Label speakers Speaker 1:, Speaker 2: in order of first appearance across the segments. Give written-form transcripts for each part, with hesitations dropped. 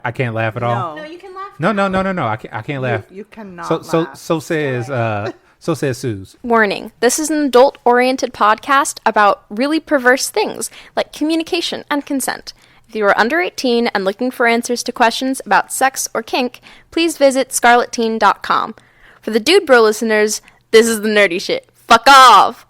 Speaker 1: I can't laugh at all.
Speaker 2: No, you can laugh.
Speaker 1: No. I can't laugh.
Speaker 2: You cannot laugh.
Speaker 1: So says Suze.
Speaker 3: Warning, this is an adult-oriented podcast about really perverse things like communication and consent. If you are under 18 and looking for answers to questions about sex or kink, please visit scarletteen.com. For the Dude Bro listeners, this is the nerdy shit. Fuck off!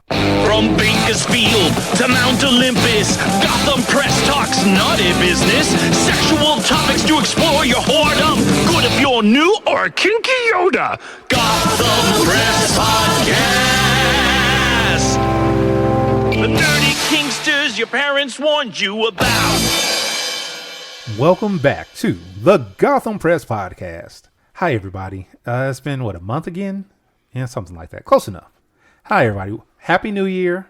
Speaker 4: From Bakersfield to Mount Olympus, Gotham Press talks naughty business. Sexual topics to explore your whoredom. Good if you're new or a kinky Yoda. Gotham Press Podcast. The dirty kinksters your parents warned you about.
Speaker 1: Welcome back to the Gotham Press Podcast. Hi, everybody. It's been, a month again? Yeah, something like that. Close enough. Hi, everybody. Happy New Year.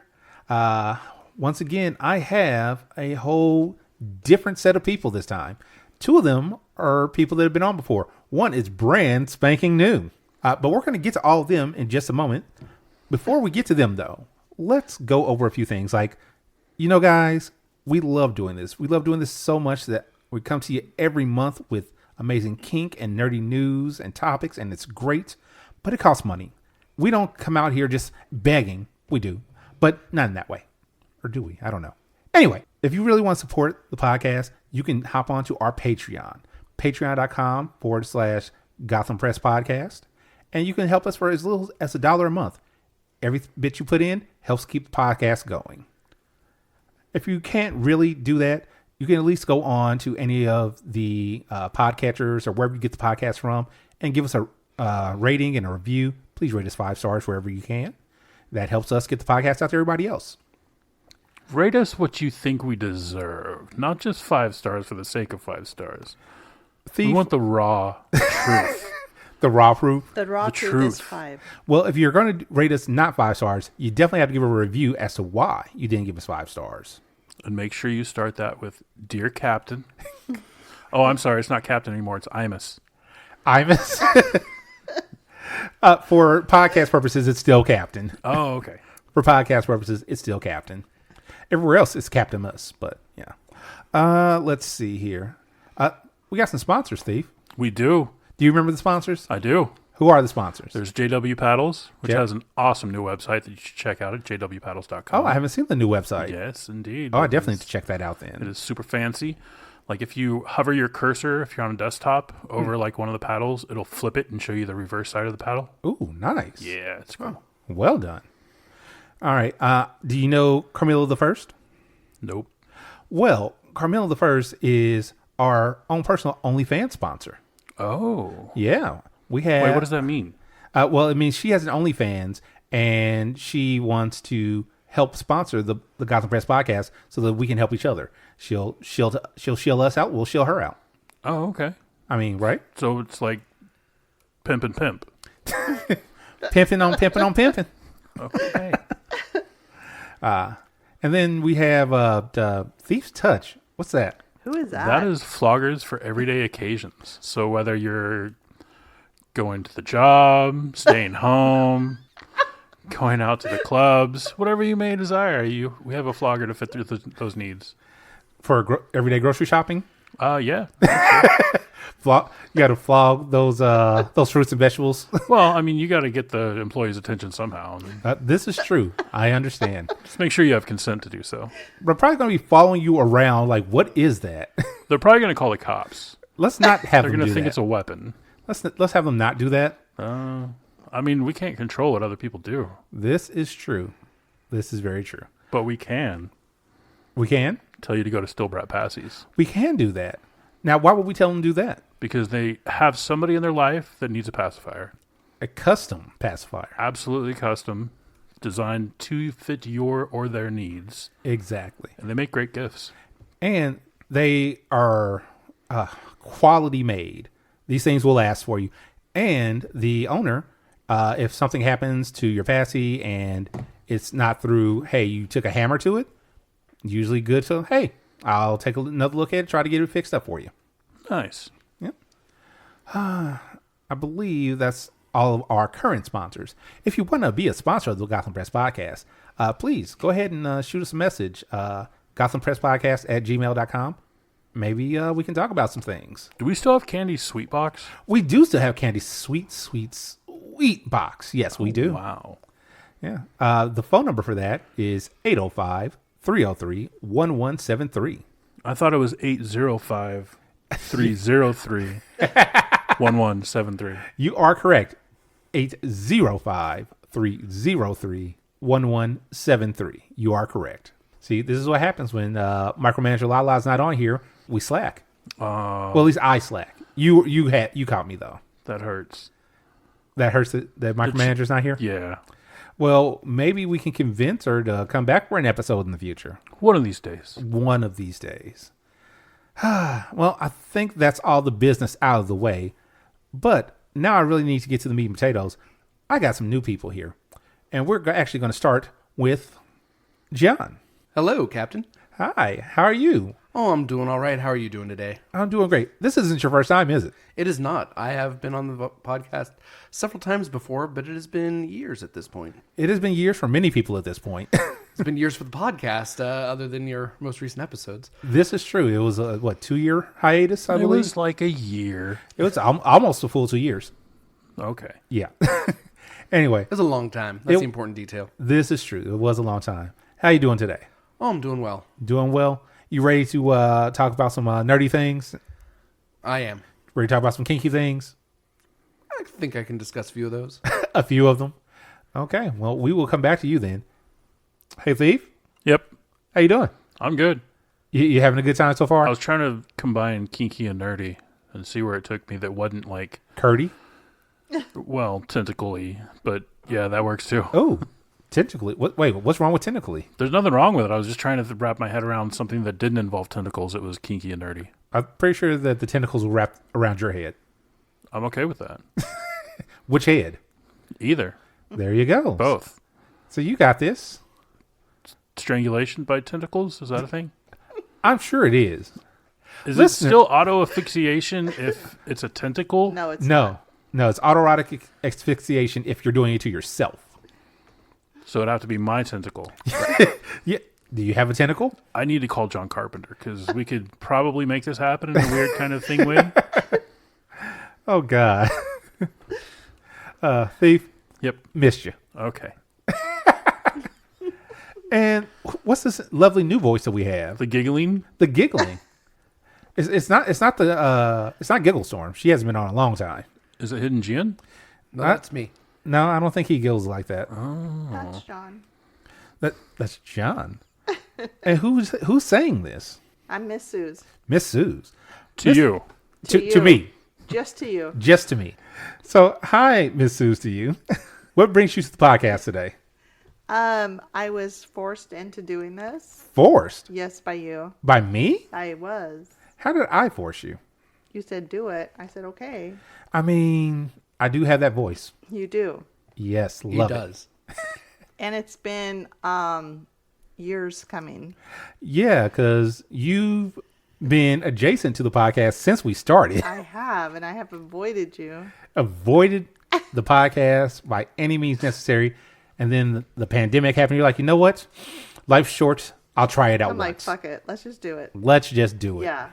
Speaker 1: Once again, I have a whole different set of people this time. Two of them are people that have been on before. One is brand spanking new. But we're going to get to all of them in just a moment. Before we get to them, though, let's go over a few things. Like, guys, we love doing this. We love doing this so much that we come to you every month with amazing kink and nerdy news and topics, and it's great, but it costs money. We don't come out here just begging. We do, but not in that way. Or do we? I don't know. Anyway, if you really want to support the podcast, you can hop onto our Patreon, patreon.com/Gotham Press Podcast. And you can help us for as little as $1 a month. Every bit you put in helps keep the podcast going. If you can't really do that, you can at least go on to any of the podcatchers or wherever you get the podcast from and give us a rating and a review. Please rate us 5 stars wherever you can. That helps us get the podcast out to everybody else.
Speaker 5: Rate us what you think we deserve, not just 5 stars for the sake of 5 stars.
Speaker 1: Thief.
Speaker 5: We want the raw truth.
Speaker 1: The raw proof.
Speaker 2: The raw truth is 5.
Speaker 1: Well, if you're going to rate us not 5 stars, you definitely have to give a review as to why you didn't give us 5 stars.
Speaker 5: And make sure you start that with Dear Captain. Oh, I'm sorry. It's not Captain anymore. It's Imus.
Speaker 1: Imus? For podcast purposes, it's still Captain.
Speaker 5: Oh, okay.
Speaker 1: For podcast purposes, it's still Captain. Everywhere else, it's Captain Us. But, yeah. Let's see here. We got some sponsors, Thief.
Speaker 5: We do.
Speaker 1: Do you remember the sponsors?
Speaker 5: I do.
Speaker 1: Who are the sponsors?
Speaker 5: There's JW Paddles, which has an awesome new website that you should check out at jwpaddles.com.
Speaker 1: Oh, I haven't seen the new website.
Speaker 5: Yes, indeed.
Speaker 1: Oh, I definitely need to check that out then.
Speaker 5: It is super fancy. Like if you hover your cursor, if you're on a desktop, over like one of the paddles, it'll flip it and show you the reverse side of the paddle.
Speaker 1: Ooh, nice.
Speaker 5: Yeah, it's cool.
Speaker 1: Well done. All right. Do you know Carmelo the First?
Speaker 5: Nope.
Speaker 1: Well, Carmelo the First is our own personal OnlyFans sponsor.
Speaker 5: Oh.
Speaker 1: Yeah. We have.
Speaker 5: Wait, what does that mean?
Speaker 1: Well, it means she has an OnlyFans and she wants to help sponsor the Gotham Press Podcast so that we can help each other. She'll shill us out. We'll shill her out.
Speaker 5: Oh, okay.
Speaker 1: I mean, right?
Speaker 5: So it's like pimp and pimp.
Speaker 1: Pimping on pimping on pimping.
Speaker 5: Okay.
Speaker 1: And then we have Thief's Touch. What's that?
Speaker 2: Who is that?
Speaker 5: That is floggers for everyday occasions. So whether you're going to the job, staying home, going out to the clubs, whatever you may desire, we have a flogger to fit through those needs.
Speaker 1: For everyday grocery shopping?
Speaker 5: Yeah.
Speaker 1: You got to flog those fruits and vegetables.
Speaker 5: Well, I mean, you got to get the employee's attention somehow.
Speaker 1: This is true. I understand.
Speaker 5: Just make sure you have consent to do so.
Speaker 1: We're probably going to be following you around. Like, what is that?
Speaker 5: They're probably going to call the cops.
Speaker 1: Let's not have them do that.
Speaker 5: They're going to think it's a weapon.
Speaker 1: Let's have them not do that.
Speaker 5: I mean, we can't control what other people do.
Speaker 1: This is true. This is very true.
Speaker 5: But we can.
Speaker 1: We can?
Speaker 5: Tell you to go to Stillbrat Passies.
Speaker 1: We can do that. Now, why would we tell them to do that?
Speaker 5: Because they have somebody in their life that needs a pacifier.
Speaker 1: A custom pacifier.
Speaker 5: Absolutely custom. Designed to fit your or their needs.
Speaker 1: Exactly.
Speaker 5: And they make great gifts.
Speaker 1: And they are quality made. These things will last for you. And the owner, if something happens to your passy and it's not through, hey, you took a hammer to it, usually good. So, hey, I'll take another look at it, try to get it fixed up for you.
Speaker 5: Nice.
Speaker 1: Yep. I believe that's all of our current sponsors. If you want to be a sponsor of the Gotham Press Podcast, please go ahead and shoot us a message, gothampresspodcast@gmail.com. maybe we can talk about some things.
Speaker 5: Do we still have Candy's Sweet Box?
Speaker 1: We do still have Candy's sweet box. Yes, we do.
Speaker 5: Wow.
Speaker 1: Yeah. The phone number for that is 805-303-1173.
Speaker 5: I thought it was 805-303-1173.
Speaker 1: You are correct. 805-303-1173. You are correct. See, this is what happens when Micromanager Lala's not on here. We slack. Well, at least I slack. You caught me though.
Speaker 5: That hurts.
Speaker 1: That hurts that Micromanager's not here?
Speaker 5: Yeah.
Speaker 1: Well, maybe we can convince her to come back for an episode in the future.
Speaker 5: One of these days.
Speaker 1: One of these days. Well, I think that's all the business out of the way. But now I really need to get to the meat and potatoes. I got some new people here. And we're actually going to start with John.
Speaker 6: Hello, Captain.
Speaker 1: Hi, how are you?
Speaker 6: Oh, I'm doing all right. How are you doing today?
Speaker 1: I'm doing great. This isn't your first time, is it?
Speaker 6: It is not. I have been on the podcast several times before, but it has been years at this point.
Speaker 1: It has been years for many people at this point.
Speaker 6: It's been years for the podcast, other than your most recent episodes.
Speaker 1: This is true. It was a, 2-year hiatus, I
Speaker 5: It
Speaker 1: believe?
Speaker 5: was like a year.
Speaker 1: It was almost a full 2 years.
Speaker 5: Okay.
Speaker 1: Yeah. Anyway,
Speaker 6: It was a long time. That's the important detail.
Speaker 1: this is true. It was a long time. How you doing today?
Speaker 6: Oh, I'm doing well.
Speaker 1: Doing well? You ready to talk about some nerdy things?
Speaker 6: I am.
Speaker 1: Ready to talk about some kinky things?
Speaker 6: I think I can discuss a few of those.
Speaker 1: A few of them. Okay. Well, we will come back to you then. Hey, Thief.
Speaker 5: Yep.
Speaker 1: How you doing?
Speaker 5: I'm good.
Speaker 1: You having a good time so far?
Speaker 5: I was trying to combine kinky and nerdy and see where it took me that wasn't like,
Speaker 1: Curdy?
Speaker 5: well, tentacle-y. But yeah, that works too.
Speaker 1: Oh, tentacly. Wait, what's wrong with tentacly?
Speaker 5: There's nothing wrong with it. I was just trying to wrap my head around something that didn't involve tentacles. It was kinky and nerdy.
Speaker 1: I'm pretty sure that the tentacles will wrap around your head.
Speaker 5: I'm okay with that.
Speaker 1: Which head?
Speaker 5: Either.
Speaker 1: There you go.
Speaker 5: Both.
Speaker 1: So you got this.
Speaker 5: Strangulation by tentacles? Is that a thing?
Speaker 1: I'm sure it is.
Speaker 5: Is
Speaker 1: Listener-
Speaker 5: it still auto asphyxiation if it's a tentacle?
Speaker 2: No, it's not.
Speaker 1: No, it's autoerotic asphyxiation if you're doing it to yourself.
Speaker 5: So it'd have to be my tentacle.
Speaker 1: Yeah. Do you have a tentacle?
Speaker 5: I need to call John Carpenter because we could probably make this happen in a weird kind of thing way.
Speaker 1: Oh, God. Thief,
Speaker 5: Yep.
Speaker 1: missed you.
Speaker 5: Okay.
Speaker 1: And what's this lovely new voice that we have?
Speaker 5: The giggling?
Speaker 1: The giggling. It's not Giggle Storm. She hasn't been on a long time.
Speaker 5: Is it HiddenJiann?
Speaker 6: No, that's me.
Speaker 1: No, I don't think he giggles like that.
Speaker 2: That's John.
Speaker 1: That's John. And who's saying this?
Speaker 2: I'm Miss Suze.
Speaker 1: Miss Suze.
Speaker 5: To you.
Speaker 1: To
Speaker 2: you.
Speaker 1: me.
Speaker 2: Just to you.
Speaker 1: Just to me. So, hi, Miss Suze, to you. What brings you to the podcast today?
Speaker 2: I was forced into doing this.
Speaker 1: Forced?
Speaker 2: Yes, by you.
Speaker 1: By me?
Speaker 2: I was.
Speaker 1: How did I force you?
Speaker 2: You said do it. I said okay.
Speaker 1: I mean, I do have that voice.
Speaker 2: You do.
Speaker 1: Yes,
Speaker 6: He
Speaker 1: love it.
Speaker 6: does.
Speaker 2: And it's been years coming.
Speaker 1: Yeah, because you've been adjacent to the podcast since we started.
Speaker 2: I have, and I have avoided you.
Speaker 1: Avoided the podcast by any means necessary. And then the pandemic happened. You're like, you know what? Life's short. I'll try it out
Speaker 2: I'm like,
Speaker 1: once.
Speaker 2: fuck it. Let's just do it.
Speaker 1: Let's just do it.
Speaker 2: Yeah.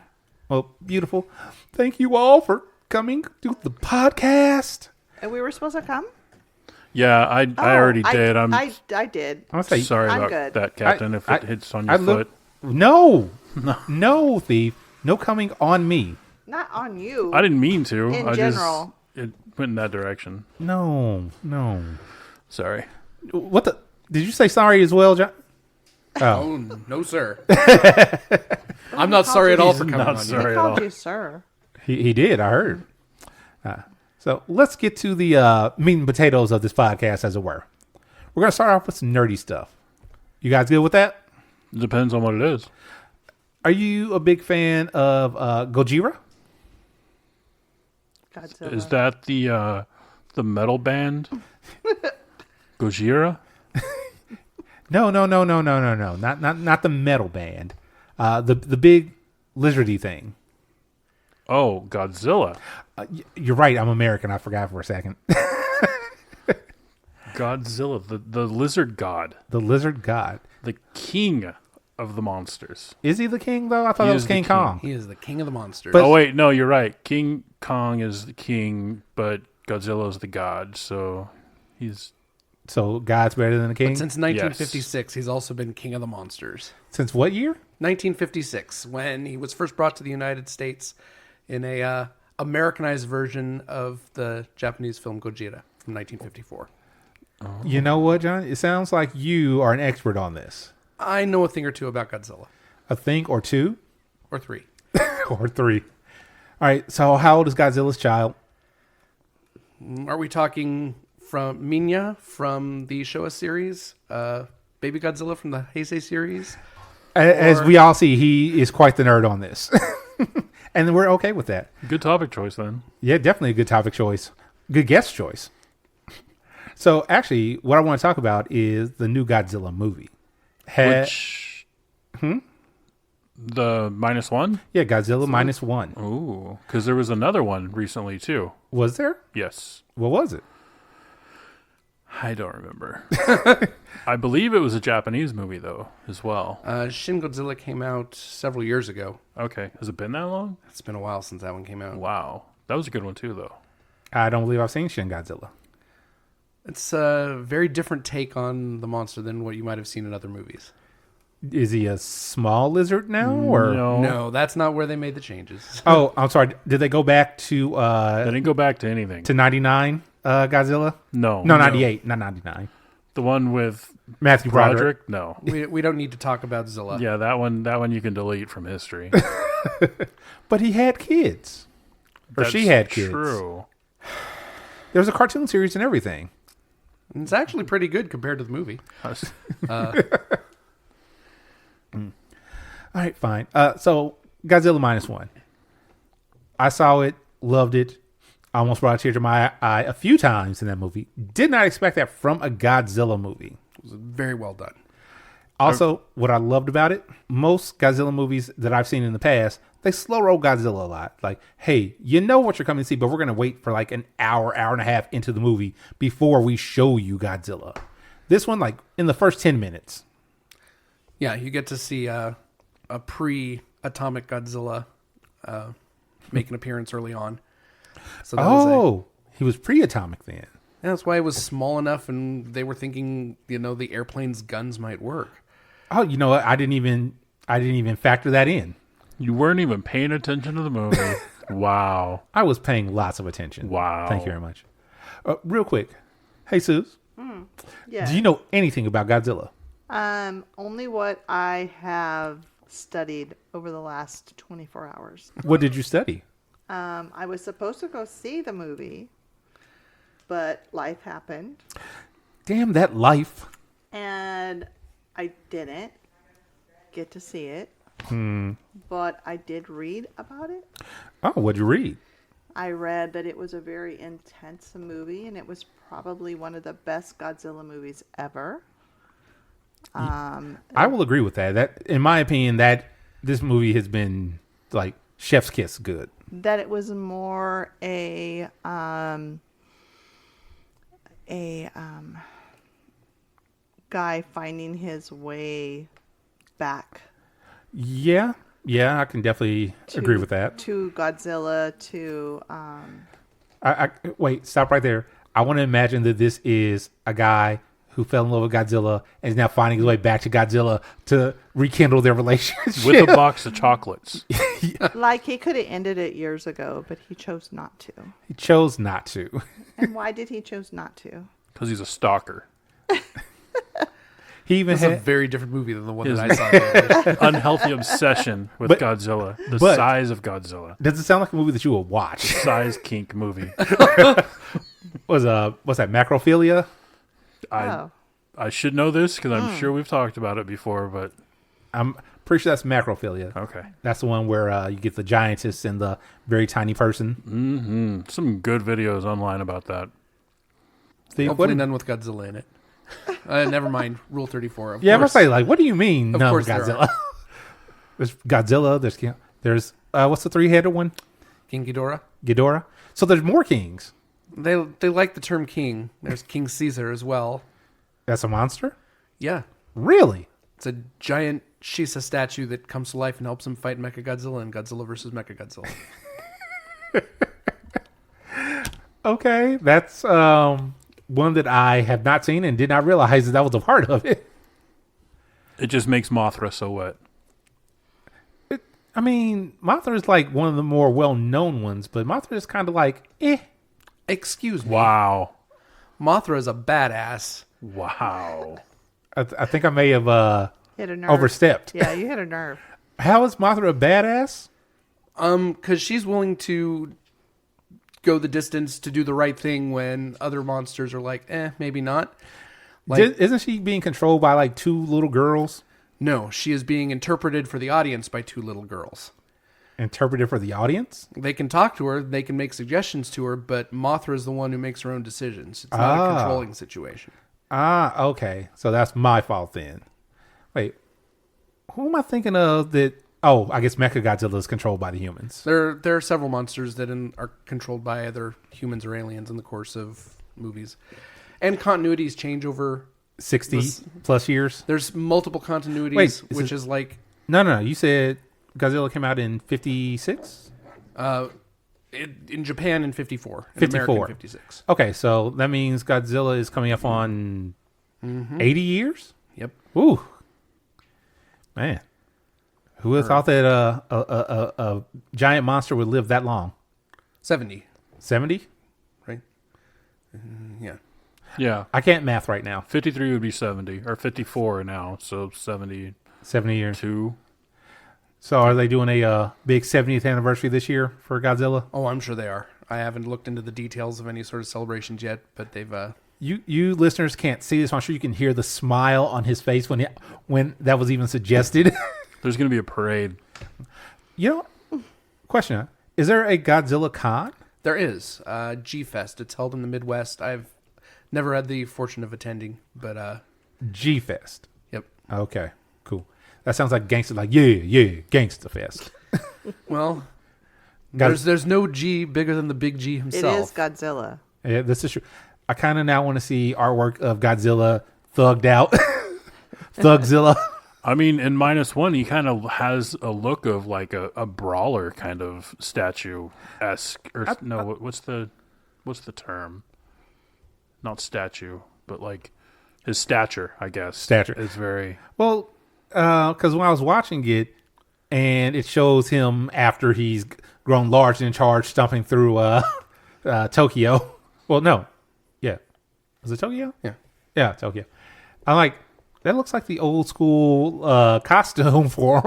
Speaker 1: Well, beautiful. Thank you all for coming to the podcast.
Speaker 2: And we were supposed to come?
Speaker 5: Yeah, I already did.
Speaker 2: I did.
Speaker 1: I'm gonna say,
Speaker 5: sorry
Speaker 2: I'm
Speaker 5: about
Speaker 2: good.
Speaker 5: that, Captain, if it hits on your foot.
Speaker 1: No, Thief. No coming on me.
Speaker 2: Not on you.
Speaker 5: I didn't mean to.
Speaker 2: In
Speaker 5: I
Speaker 2: general.
Speaker 5: It went in that direction.
Speaker 1: No.
Speaker 5: Sorry.
Speaker 1: What the? Did you say sorry as well, John?
Speaker 6: Oh, no, sir. I'm not sorry at all for coming
Speaker 5: not
Speaker 6: on you.
Speaker 5: sorry.
Speaker 2: They
Speaker 5: at
Speaker 2: called
Speaker 5: all.
Speaker 2: you sir.
Speaker 1: He did. I heard. So let's get to the meat and potatoes of this podcast, as it were. We're gonna start off with some nerdy stuff. You guys good with that?
Speaker 5: Depends on what it is.
Speaker 1: Are you a big fan of Gojira?
Speaker 2: Godzilla.
Speaker 5: Is that the metal band? Gojira?
Speaker 1: No. Not the metal band. The big lizardy thing.
Speaker 5: Oh, Godzilla.
Speaker 1: You're right. I'm American. I forgot for a second.
Speaker 5: Godzilla, the lizard god.
Speaker 1: The lizard god.
Speaker 5: The king of the monsters.
Speaker 1: Is he the king, though? I thought
Speaker 5: He
Speaker 1: it was
Speaker 5: is the
Speaker 1: King
Speaker 5: king.
Speaker 1: Kong.
Speaker 6: He is the king of the monsters.
Speaker 1: But-
Speaker 5: Oh, wait. No, you're right. King Kong is the king, but Godzilla is the god. So he's...
Speaker 1: So God's better than the king?
Speaker 6: But since 1956, he's also been king of the monsters.
Speaker 1: Since what year?
Speaker 6: 1956, when he was first brought to the United States in a Americanized version of the Japanese film Gojira from 1954.
Speaker 1: You know what, John? It sounds like you are an expert on this.
Speaker 6: I know a thing or two about Godzilla.
Speaker 1: A thing or two?
Speaker 6: Or three.
Speaker 1: Or three. All right, so how old is Godzilla's child?
Speaker 6: Are we talking from Minya from the Showa series? Baby Godzilla from the Heisei series?
Speaker 1: As we all see, he is quite the nerd on this. And we're okay with that.
Speaker 5: Good topic choice, then.
Speaker 1: Yeah, definitely a good topic choice. Good guest choice. So actually, what I want to talk about is the new Godzilla movie.
Speaker 5: Which... The Minus One?
Speaker 1: Yeah, Godzilla Minus One.
Speaker 5: Ooh. Because there was another one recently, too.
Speaker 1: Was there?
Speaker 5: Yes.
Speaker 1: What was it?
Speaker 5: I don't remember. I believe it was a Japanese movie, though, as well.
Speaker 6: Shin Godzilla came out several years ago.
Speaker 5: Okay. Has it been that long?
Speaker 6: It's been a while since that one came out.
Speaker 5: Wow. That was a good one, too, though.
Speaker 1: I don't believe I've seen Shin Godzilla.
Speaker 6: It's a very different take on the monster than what you might have seen in other movies.
Speaker 1: Is he a small lizard now? Or
Speaker 6: No, that's not where they made the changes.
Speaker 1: Oh, I'm sorry. Did they go back to
Speaker 5: They didn't go back to anything.
Speaker 1: 99 Godzilla?
Speaker 5: No.
Speaker 1: No, 98, not 99.
Speaker 5: The one with
Speaker 1: Matthew Broderick.
Speaker 5: Broderick? No.
Speaker 6: We don't need to talk about Zilla.
Speaker 5: Yeah, that one you can delete from history.
Speaker 1: But he had kids. Or she had kids.
Speaker 5: True.
Speaker 1: There was a cartoon series and everything.
Speaker 6: It's actually pretty good compared to the movie.
Speaker 1: All right, fine. So Godzilla Minus One. I saw it, loved it. I almost brought a tear to my eye a few times in that movie. Did not expect that from a Godzilla movie.
Speaker 6: It was very well done.
Speaker 1: Also, what I loved about it, most Godzilla movies that I've seen in the past, they slow roll Godzilla a lot. Like, hey, you know what you're coming to see, but we're going to wait for like an hour, hour and a half into the movie before we show you Godzilla. This one, like, in the first 10 minutes.
Speaker 6: Yeah, you get to see a pre-atomic Godzilla make an appearance early on. So that
Speaker 1: he was pre-atomic then.
Speaker 6: that's why it was small enough, and they were thinking, the airplane's guns might work.
Speaker 1: Oh, you know what? I didn't even factor that in.
Speaker 5: You weren't even paying attention to the movie. Wow.
Speaker 1: I was paying lots of attention.
Speaker 5: Wow.
Speaker 1: Thank you very much. Real quick. Hey, Suze.
Speaker 2: Yeah.
Speaker 1: Do you know anything about Godzilla?
Speaker 2: Only what I have studied over the last 24 hours.
Speaker 1: What did you study?
Speaker 2: I was supposed to go see the movie, but life happened,
Speaker 1: Damn that life.
Speaker 2: and I didn't get to see it. But I did read about it.
Speaker 1: Oh, what'd you read?
Speaker 2: I read that it was a very intense movie, and it was probably one of the best Godzilla movies ever.
Speaker 1: I will agree with that. That, in my opinion, that this movie has been like chef's kiss good.
Speaker 2: That it was more a guy finding his way back
Speaker 1: Yeah, I can definitely agree with that.
Speaker 2: to Godzilla, to
Speaker 1: I wait, stop right there. I want to imagine that this is a guy who fell in love with Godzilla and is now finding his way back to Godzilla to rekindle their relationship.
Speaker 5: With a box of chocolates.
Speaker 2: like he could have ended it years ago, but he chose not to.
Speaker 1: He chose not to.
Speaker 2: And why did he choose not to?
Speaker 5: Because he's a stalker.
Speaker 1: He even
Speaker 6: It's a
Speaker 1: had
Speaker 6: very different movie than the one
Speaker 5: His-
Speaker 6: that I saw. The other day.
Speaker 5: Unhealthy obsession with
Speaker 1: But-
Speaker 5: Godzilla. The
Speaker 1: but-
Speaker 5: size of Godzilla.
Speaker 1: does it sound like a movie that you would watch?
Speaker 5: Size kink movie.
Speaker 1: What's that, macrophilia?
Speaker 5: I should know this because I'm sure we've talked about it before, but
Speaker 1: I'm pretty sure that's macrophilia.
Speaker 5: okay.
Speaker 1: That's the one where you get the giantess and the very tiny person.
Speaker 5: Some good videos online about that.
Speaker 1: Steve,
Speaker 6: Hopefully
Speaker 1: what
Speaker 6: none with Godzilla in it. Never mind. Rule 34. Of
Speaker 1: yeah, I'm gonna
Speaker 6: course.
Speaker 1: say, like, what do you mean?
Speaker 6: Of
Speaker 1: No,
Speaker 6: course there
Speaker 1: Godzilla. There's Godzilla. There's what's the three-headed one?
Speaker 6: King Ghidorah.
Speaker 1: Ghidorah. So there's more kings.
Speaker 6: They like the term king. There's King Caesar as well.
Speaker 1: That's a monster.
Speaker 6: Yeah.
Speaker 1: Really?
Speaker 6: It's a giant she's a statue that comes to life and helps him fight Mechagodzilla and Godzilla versus Mechagodzilla.
Speaker 1: Okay, that's one that I have not seen and did not realize that was a part of it.
Speaker 5: It just makes Mothra so wet.
Speaker 1: I mean, Mothra is like one of the more well-known ones, but Mothra is kind of like, eh.
Speaker 6: Excuse me.
Speaker 5: Wow.
Speaker 6: Mothra is a badass.
Speaker 5: Wow.
Speaker 1: I think I may have
Speaker 2: Hit a nerve.
Speaker 1: overstepped.
Speaker 2: Yeah, you hit a nerve.
Speaker 1: How is Mothra a badass?
Speaker 6: Because she's willing to go the distance to do the right thing when other monsters are like, maybe not. Like,
Speaker 1: Isn't she being controlled by like two little girls?
Speaker 6: no, she is being interpreted for the audience by two little girls.
Speaker 1: Interpreted for the audience?
Speaker 6: They can talk to her, they can make suggestions to her, but Mothra is the one who makes her own decisions. It's not a controlling situation.
Speaker 1: Ah, okay. So that's my fault then. Wait, who am I thinking of that? Oh, I guess Mechagodzilla is controlled by the humans.
Speaker 6: There are several monsters that are controlled by either humans or aliens in the course of movies. And continuities change over
Speaker 1: 60 plus years?
Speaker 6: There's multiple continuities,
Speaker 1: Wait,
Speaker 6: which is like...
Speaker 1: No. You said Godzilla came out in 56?
Speaker 6: in Japan in 54. In
Speaker 1: 54.
Speaker 6: America in 56.
Speaker 1: Okay, so that means Godzilla is coming up on 80 years?
Speaker 6: Yep.
Speaker 1: Ooh. Man. Who would have thought that a giant monster would live that long?
Speaker 6: 70,
Speaker 1: 70?
Speaker 6: right? Yeah.
Speaker 5: Yeah.
Speaker 1: I can't math right now.
Speaker 5: 53 would be 70, or 54 now, so 72.
Speaker 1: 70 years. So are they doing a big 70th anniversary this year for Godzilla?
Speaker 6: Oh, I'm sure they are. I haven't looked into the details of any sort of celebrations yet, but they've...
Speaker 1: You listeners can't see this. I'm sure you can hear the smile on his face when that was even suggested.
Speaker 5: There's going to be a parade.
Speaker 1: You know, question. Is there a Godzilla con?
Speaker 6: There is. G-Fest. It's held in the Midwest. I've never had the fortune of attending, but...
Speaker 1: G-Fest.
Speaker 6: Yep.
Speaker 1: Okay, cool. That sounds like gangster, like, yeah, Gangsta Fest.
Speaker 6: Well, there's no G bigger than the big G
Speaker 2: It
Speaker 6: himself.
Speaker 2: is Godzilla.
Speaker 1: Yeah, this is true. I kind of now want to see artwork of Godzilla thugged out. Thugzilla.
Speaker 5: I mean, in Minus One, he kind of has a look of like a brawler kind of statue-esque. Or what's the term? Not statue, but like his stature, I guess.
Speaker 1: Stature.
Speaker 5: Is very...
Speaker 1: Well, because when I was watching it, and it shows him after he's grown large and in charge, stomping through Tokyo. Well, no. Yeah. Was it Tokyo?
Speaker 6: Yeah.
Speaker 1: Yeah, Tokyo. I'm like, that looks like the old school costume for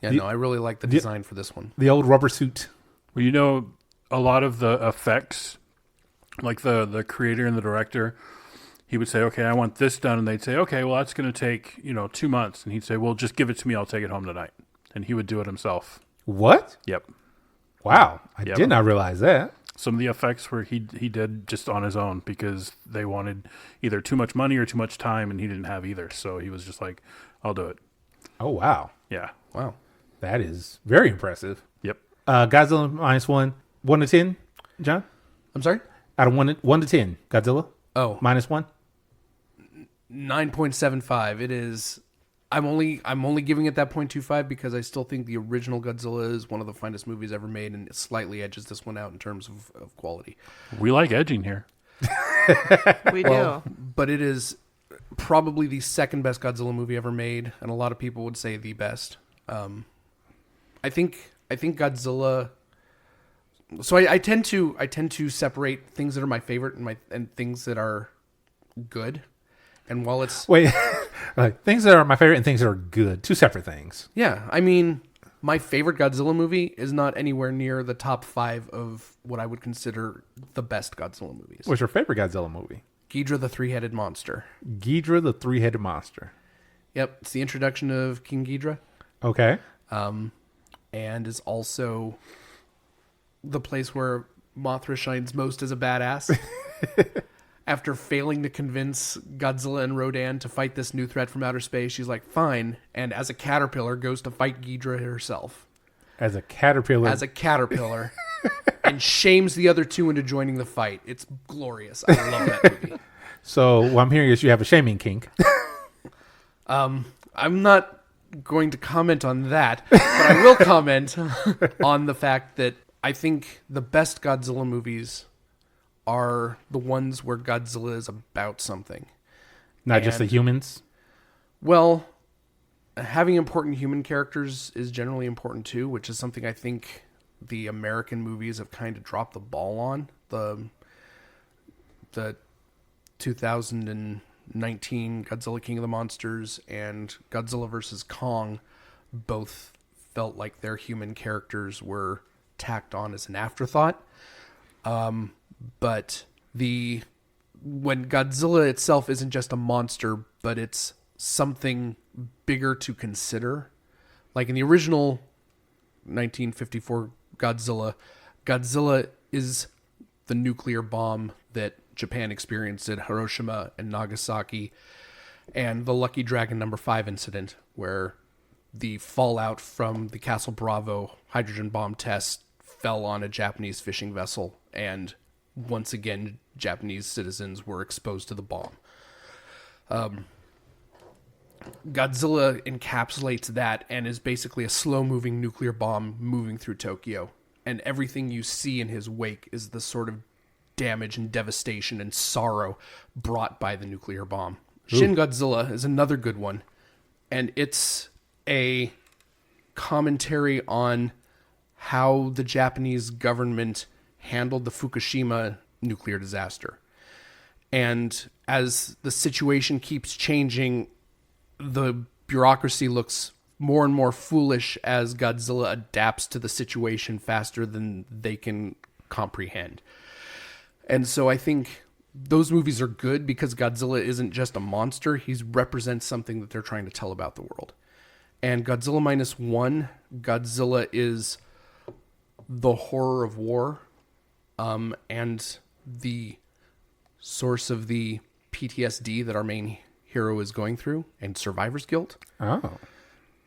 Speaker 1: him.
Speaker 6: Yeah, I really like the design for this one.
Speaker 1: The old rubber suit.
Speaker 5: Well, you know, a lot of the effects, like the creator and the director, he would say, okay, I want this done. And they'd say, okay, well, that's going to take, 2 months. And he'd say, well, just give it to me. I'll take it home tonight. And he would do it himself.
Speaker 1: What?
Speaker 5: Yep.
Speaker 1: Wow. I did not realize that.
Speaker 5: Some of the effects were he did just on his own because they wanted either too much money or too much time, and he didn't have either. So he was just like, I'll do it.
Speaker 1: Oh, wow.
Speaker 5: Yeah.
Speaker 6: Wow.
Speaker 1: That is very impressive.
Speaker 5: Yep.
Speaker 1: Godzilla Minus One, 1 to 10, John?
Speaker 6: I'm sorry?
Speaker 1: Out of 1 to 10, Godzilla
Speaker 6: Oh,
Speaker 1: Minus One?
Speaker 6: 9.75. It is... I'm only giving it that 0.25 because I still think the original Godzilla is one of the finest movies ever made, and it slightly edges this one out in terms of quality.
Speaker 5: We like edging here.
Speaker 2: We do.
Speaker 6: But it is probably the second best Godzilla movie ever made, and a lot of people would say the best. I think Godzilla. So I tend to separate things that are my favorite and things that are good. And while it's...
Speaker 1: Wait, like, things that are my favorite and things that are good. Two separate things.
Speaker 6: Yeah, I mean, my favorite Godzilla movie is not anywhere near the top 5 of what I would consider the best Godzilla movies.
Speaker 1: What's your favorite Godzilla movie?
Speaker 6: Ghidorah the Three-Headed Monster.
Speaker 1: Ghidorah the Three-Headed Monster.
Speaker 6: Yep, it's the introduction of King Ghidorah.
Speaker 1: Okay.
Speaker 6: And is also the place where Mothra shines most as a badass. After failing to convince Godzilla and Rodan to fight this new threat from outer space, she's like, fine. And as a caterpillar, goes to fight Ghidorah herself.
Speaker 1: As a caterpillar.
Speaker 6: And shames the other two into joining the fight. It's glorious. I love that movie.
Speaker 1: So what I'm hearing is you have a shaming kink.
Speaker 6: I'm not going to comment on that, but I will comment on the fact that I think the best Godzilla movies are the ones where Godzilla is about something.
Speaker 1: Not just the humans.
Speaker 6: Well, having important human characters is generally important too, which is something I think the American movies have kind of dropped the ball on. The 2019 Godzilla King of the Monsters and Godzilla vs. Kong both felt like their human characters were tacked on as an afterthought. But when Godzilla itself isn't just a monster, but it's something bigger to consider. Like in the original 1954 Godzilla is the nuclear bomb that Japan experienced at Hiroshima and Nagasaki, and the Lucky Dragon No. 5 incident, where the fallout from the Castle Bravo hydrogen bomb test fell on a Japanese fishing vessel, and once again, Japanese citizens were exposed to the bomb. Godzilla encapsulates that and is basically a slow-moving nuclear bomb moving through Tokyo. And everything you see in his wake is the sort of damage and devastation and sorrow brought by the nuclear bomb. Shin Godzilla is another good one. And it's a commentary on how the Japanese government handled the Fukushima nuclear disaster. And as the situation keeps changing, the bureaucracy looks more and more foolish as Godzilla adapts to the situation faster than they can comprehend. And so I think those movies are good because Godzilla isn't just a monster. He represents something that they're trying to tell about the world. And Godzilla Minus One, Godzilla is the horror of war, and the source of the PTSD that our main hero is going through, and survivor's guilt.
Speaker 1: Oh.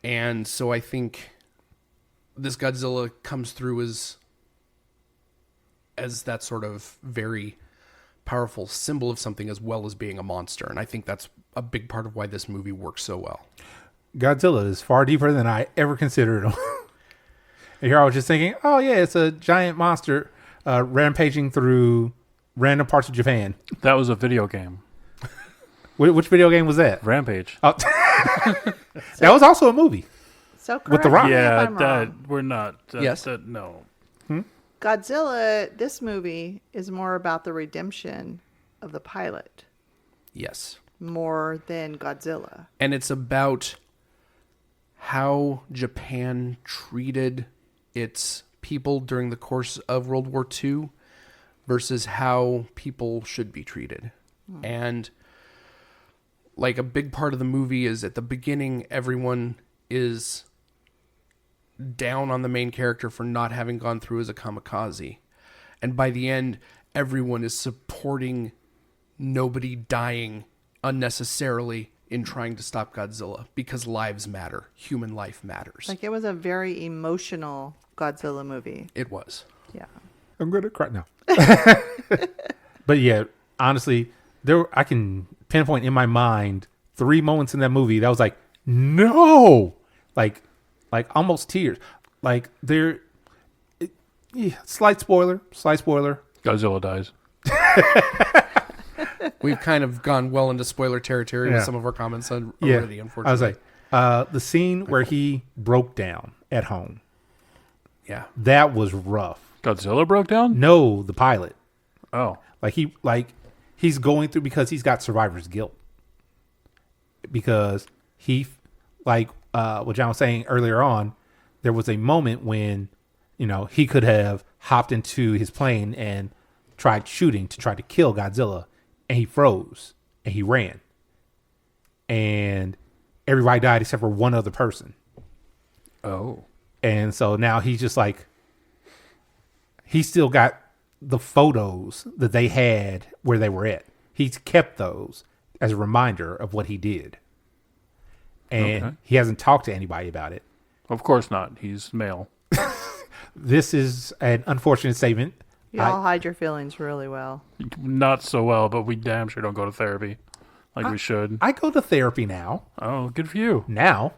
Speaker 6: And so I think this Godzilla comes through as that sort of very powerful symbol of something as well as being a monster. And I think that's a big part of why this movie works so well.
Speaker 1: Godzilla is far deeper than I ever considered him. And here I was just thinking, oh yeah, it's a giant monster rampaging through random parts of Japan.
Speaker 5: That was a video game.
Speaker 1: Which video game was that?
Speaker 5: Rampage.
Speaker 1: Oh. That was also a movie.
Speaker 2: So correct
Speaker 1: With The Rock.
Speaker 2: me if
Speaker 5: Yeah,
Speaker 2: I'm wrong.
Speaker 5: we're not.
Speaker 6: Yes.
Speaker 5: No.
Speaker 2: Godzilla, this movie is more about the redemption of the pilot
Speaker 6: Yes.
Speaker 2: more than Godzilla.
Speaker 6: And it's about how Japan treated its people during the course of World War II versus how people should be treated. And like a big part of the movie is at the beginning, everyone is down on the main character for not having gone through as a kamikaze. And by the end, everyone is supporting nobody dying unnecessarily in trying to stop Godzilla because lives matter. Human life matters.
Speaker 2: Like, it was a very emotional Godzilla movie.
Speaker 6: It was.
Speaker 2: Yeah.
Speaker 1: I'm going to cry now. But yeah, honestly, I can pinpoint in my mind 3 moments in that movie that was like, no, like almost tears. Like slight spoiler.
Speaker 5: Godzilla dies.
Speaker 6: We've kind of gone well into spoiler territory with some of our comments already, unfortunately.
Speaker 1: I was like, the scene where he broke down at home.
Speaker 6: Yeah.
Speaker 1: That was rough.
Speaker 5: Godzilla broke down?
Speaker 1: No, the pilot.
Speaker 5: Oh.
Speaker 1: He's going through because he's got survivor's guilt. Because what John was saying earlier on, there was a moment when, he could have hopped into his plane and tried shooting to try to kill Godzilla, and he froze and he ran. And everybody died except for one other person.
Speaker 5: Oh.
Speaker 1: And so now he's just like, he still got the photos that they had where they were at. He's kept those as a reminder of what he did. And he hasn't talked to anybody about it.
Speaker 5: Of course not. He's male.
Speaker 1: This is an unfortunate statement.
Speaker 2: Y'all hide your feelings really well.
Speaker 5: Not so well, but we damn sure don't go to therapy like we should.
Speaker 1: I go to therapy now.
Speaker 5: Oh, good for you.
Speaker 1: Now.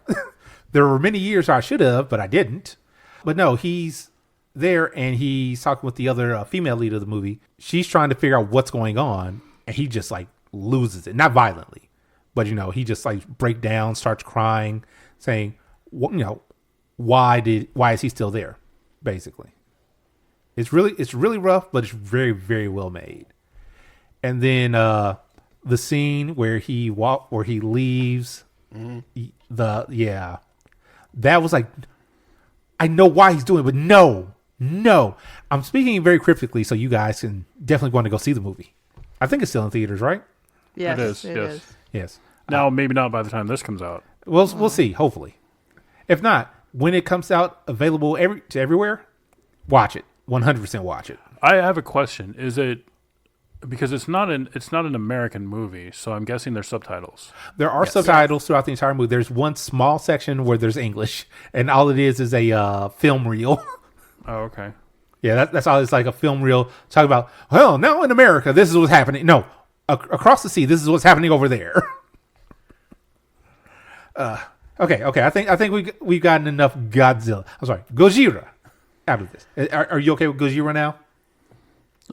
Speaker 1: There were many years I should have, but I didn't. But no, he's there and he's talking with the other female lead of the movie. She's trying to figure out what's going on, and he just like loses it. Not violently, but he just like breaks down, starts crying, saying, why is he still there? Basically. It's really rough, but it's very, very well made. And then the scene where he leaves that was like, I know why he's doing it, but no. I'm speaking very cryptically, so you guys can definitely want to go see the movie. I think it's still in theaters, right?
Speaker 2: Yes,
Speaker 5: It is,
Speaker 2: it
Speaker 5: yes.
Speaker 2: is.
Speaker 1: Yes.
Speaker 5: Now, maybe not by the time this comes out.
Speaker 1: We'll see. Hopefully, if not, when it comes out available to everywhere, watch it. 100% watch it.
Speaker 5: I have a question. Is it because it's not an American movie, so I'm guessing there's subtitles.
Speaker 1: There are subtitles throughout the entire movie. There's one small section where there's English, and all it is a film reel.
Speaker 5: Oh, okay.
Speaker 1: Yeah, that's all. It's like a film reel talking about, well, now in America, this is what's happening. No, across the sea, this is what's happening over there. Okay. I think we've gotten enough Godzilla. I'm sorry, Gojira out of this. Are you okay with Gojira now?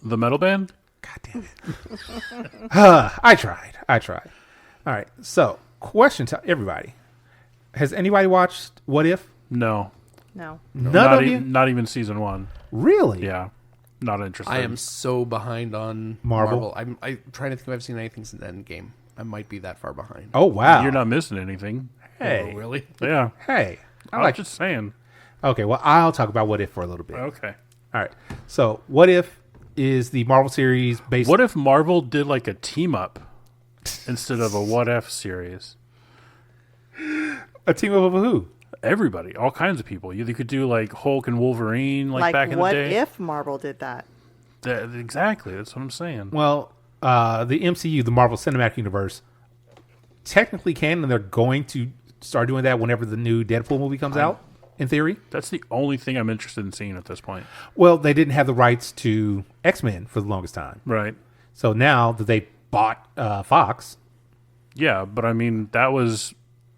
Speaker 5: The metal band?
Speaker 1: God damn it. I tried. All right. So, question to everybody. Has anybody watched What If?
Speaker 5: No.
Speaker 2: No.
Speaker 1: None of you?
Speaker 5: Not even season 1.
Speaker 1: Really?
Speaker 5: Yeah. Not interested.
Speaker 6: I am so behind on
Speaker 1: Marvel.
Speaker 6: I'm trying to think if I've seen anything since Endgame. I might be that far behind.
Speaker 1: Oh, wow.
Speaker 5: You're not missing anything.
Speaker 1: Hey.
Speaker 6: Oh, really?
Speaker 5: Yeah.
Speaker 1: Hey.
Speaker 5: I'm just saying.
Speaker 1: Okay, well, I'll talk about What If for a little bit.
Speaker 5: Okay.
Speaker 1: All right. So, What If is the Marvel series based...
Speaker 5: What if Marvel did like a team up instead of a What If series?
Speaker 1: A team up of who?
Speaker 5: Everybody, all kinds of people. You could do like Hulk and Wolverine, like back in the
Speaker 2: what
Speaker 5: day.
Speaker 2: if Marvel did that?
Speaker 5: Exactly, that's what I'm saying.
Speaker 1: Well, the MCU, the Marvel Cinematic Universe, technically can, and they're going to start doing that whenever the new Deadpool movie comes out, in theory.
Speaker 5: That's the only thing I'm interested in seeing at this point.
Speaker 1: Well, they didn't have the rights to X-Men for the longest time.
Speaker 5: Right.
Speaker 1: So now that they bought Fox...
Speaker 5: Yeah, but I mean, that was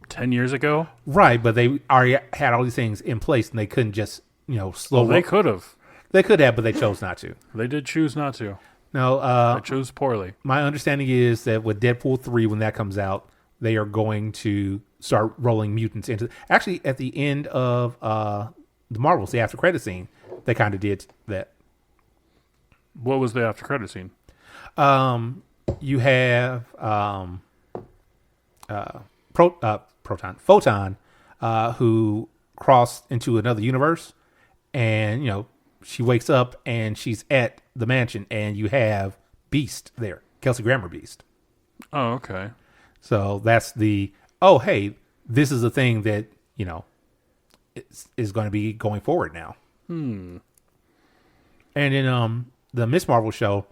Speaker 5: 10 years ago.
Speaker 1: Right, but they already had all these things in place, and they couldn't just, slow...
Speaker 5: Well, they could have.
Speaker 1: They could have, but they chose not to.
Speaker 5: They did choose not to.
Speaker 1: No,
Speaker 5: They chose poorly.
Speaker 1: my understanding is that with Deadpool 3, when that comes out, they are going to start rolling mutants into... Actually, at the end of the Marvels, the after credit scene, they kind of did that.
Speaker 5: What was the after credit scene?
Speaker 1: You have Photon, who crossed into another universe, and she wakes up and she's at the mansion, and you have Beast there, Kelsey Grammer Beast.
Speaker 5: Oh, okay.
Speaker 1: So that's the hey, this is a thing that is going to be going forward now. And in the Miss Marvel show,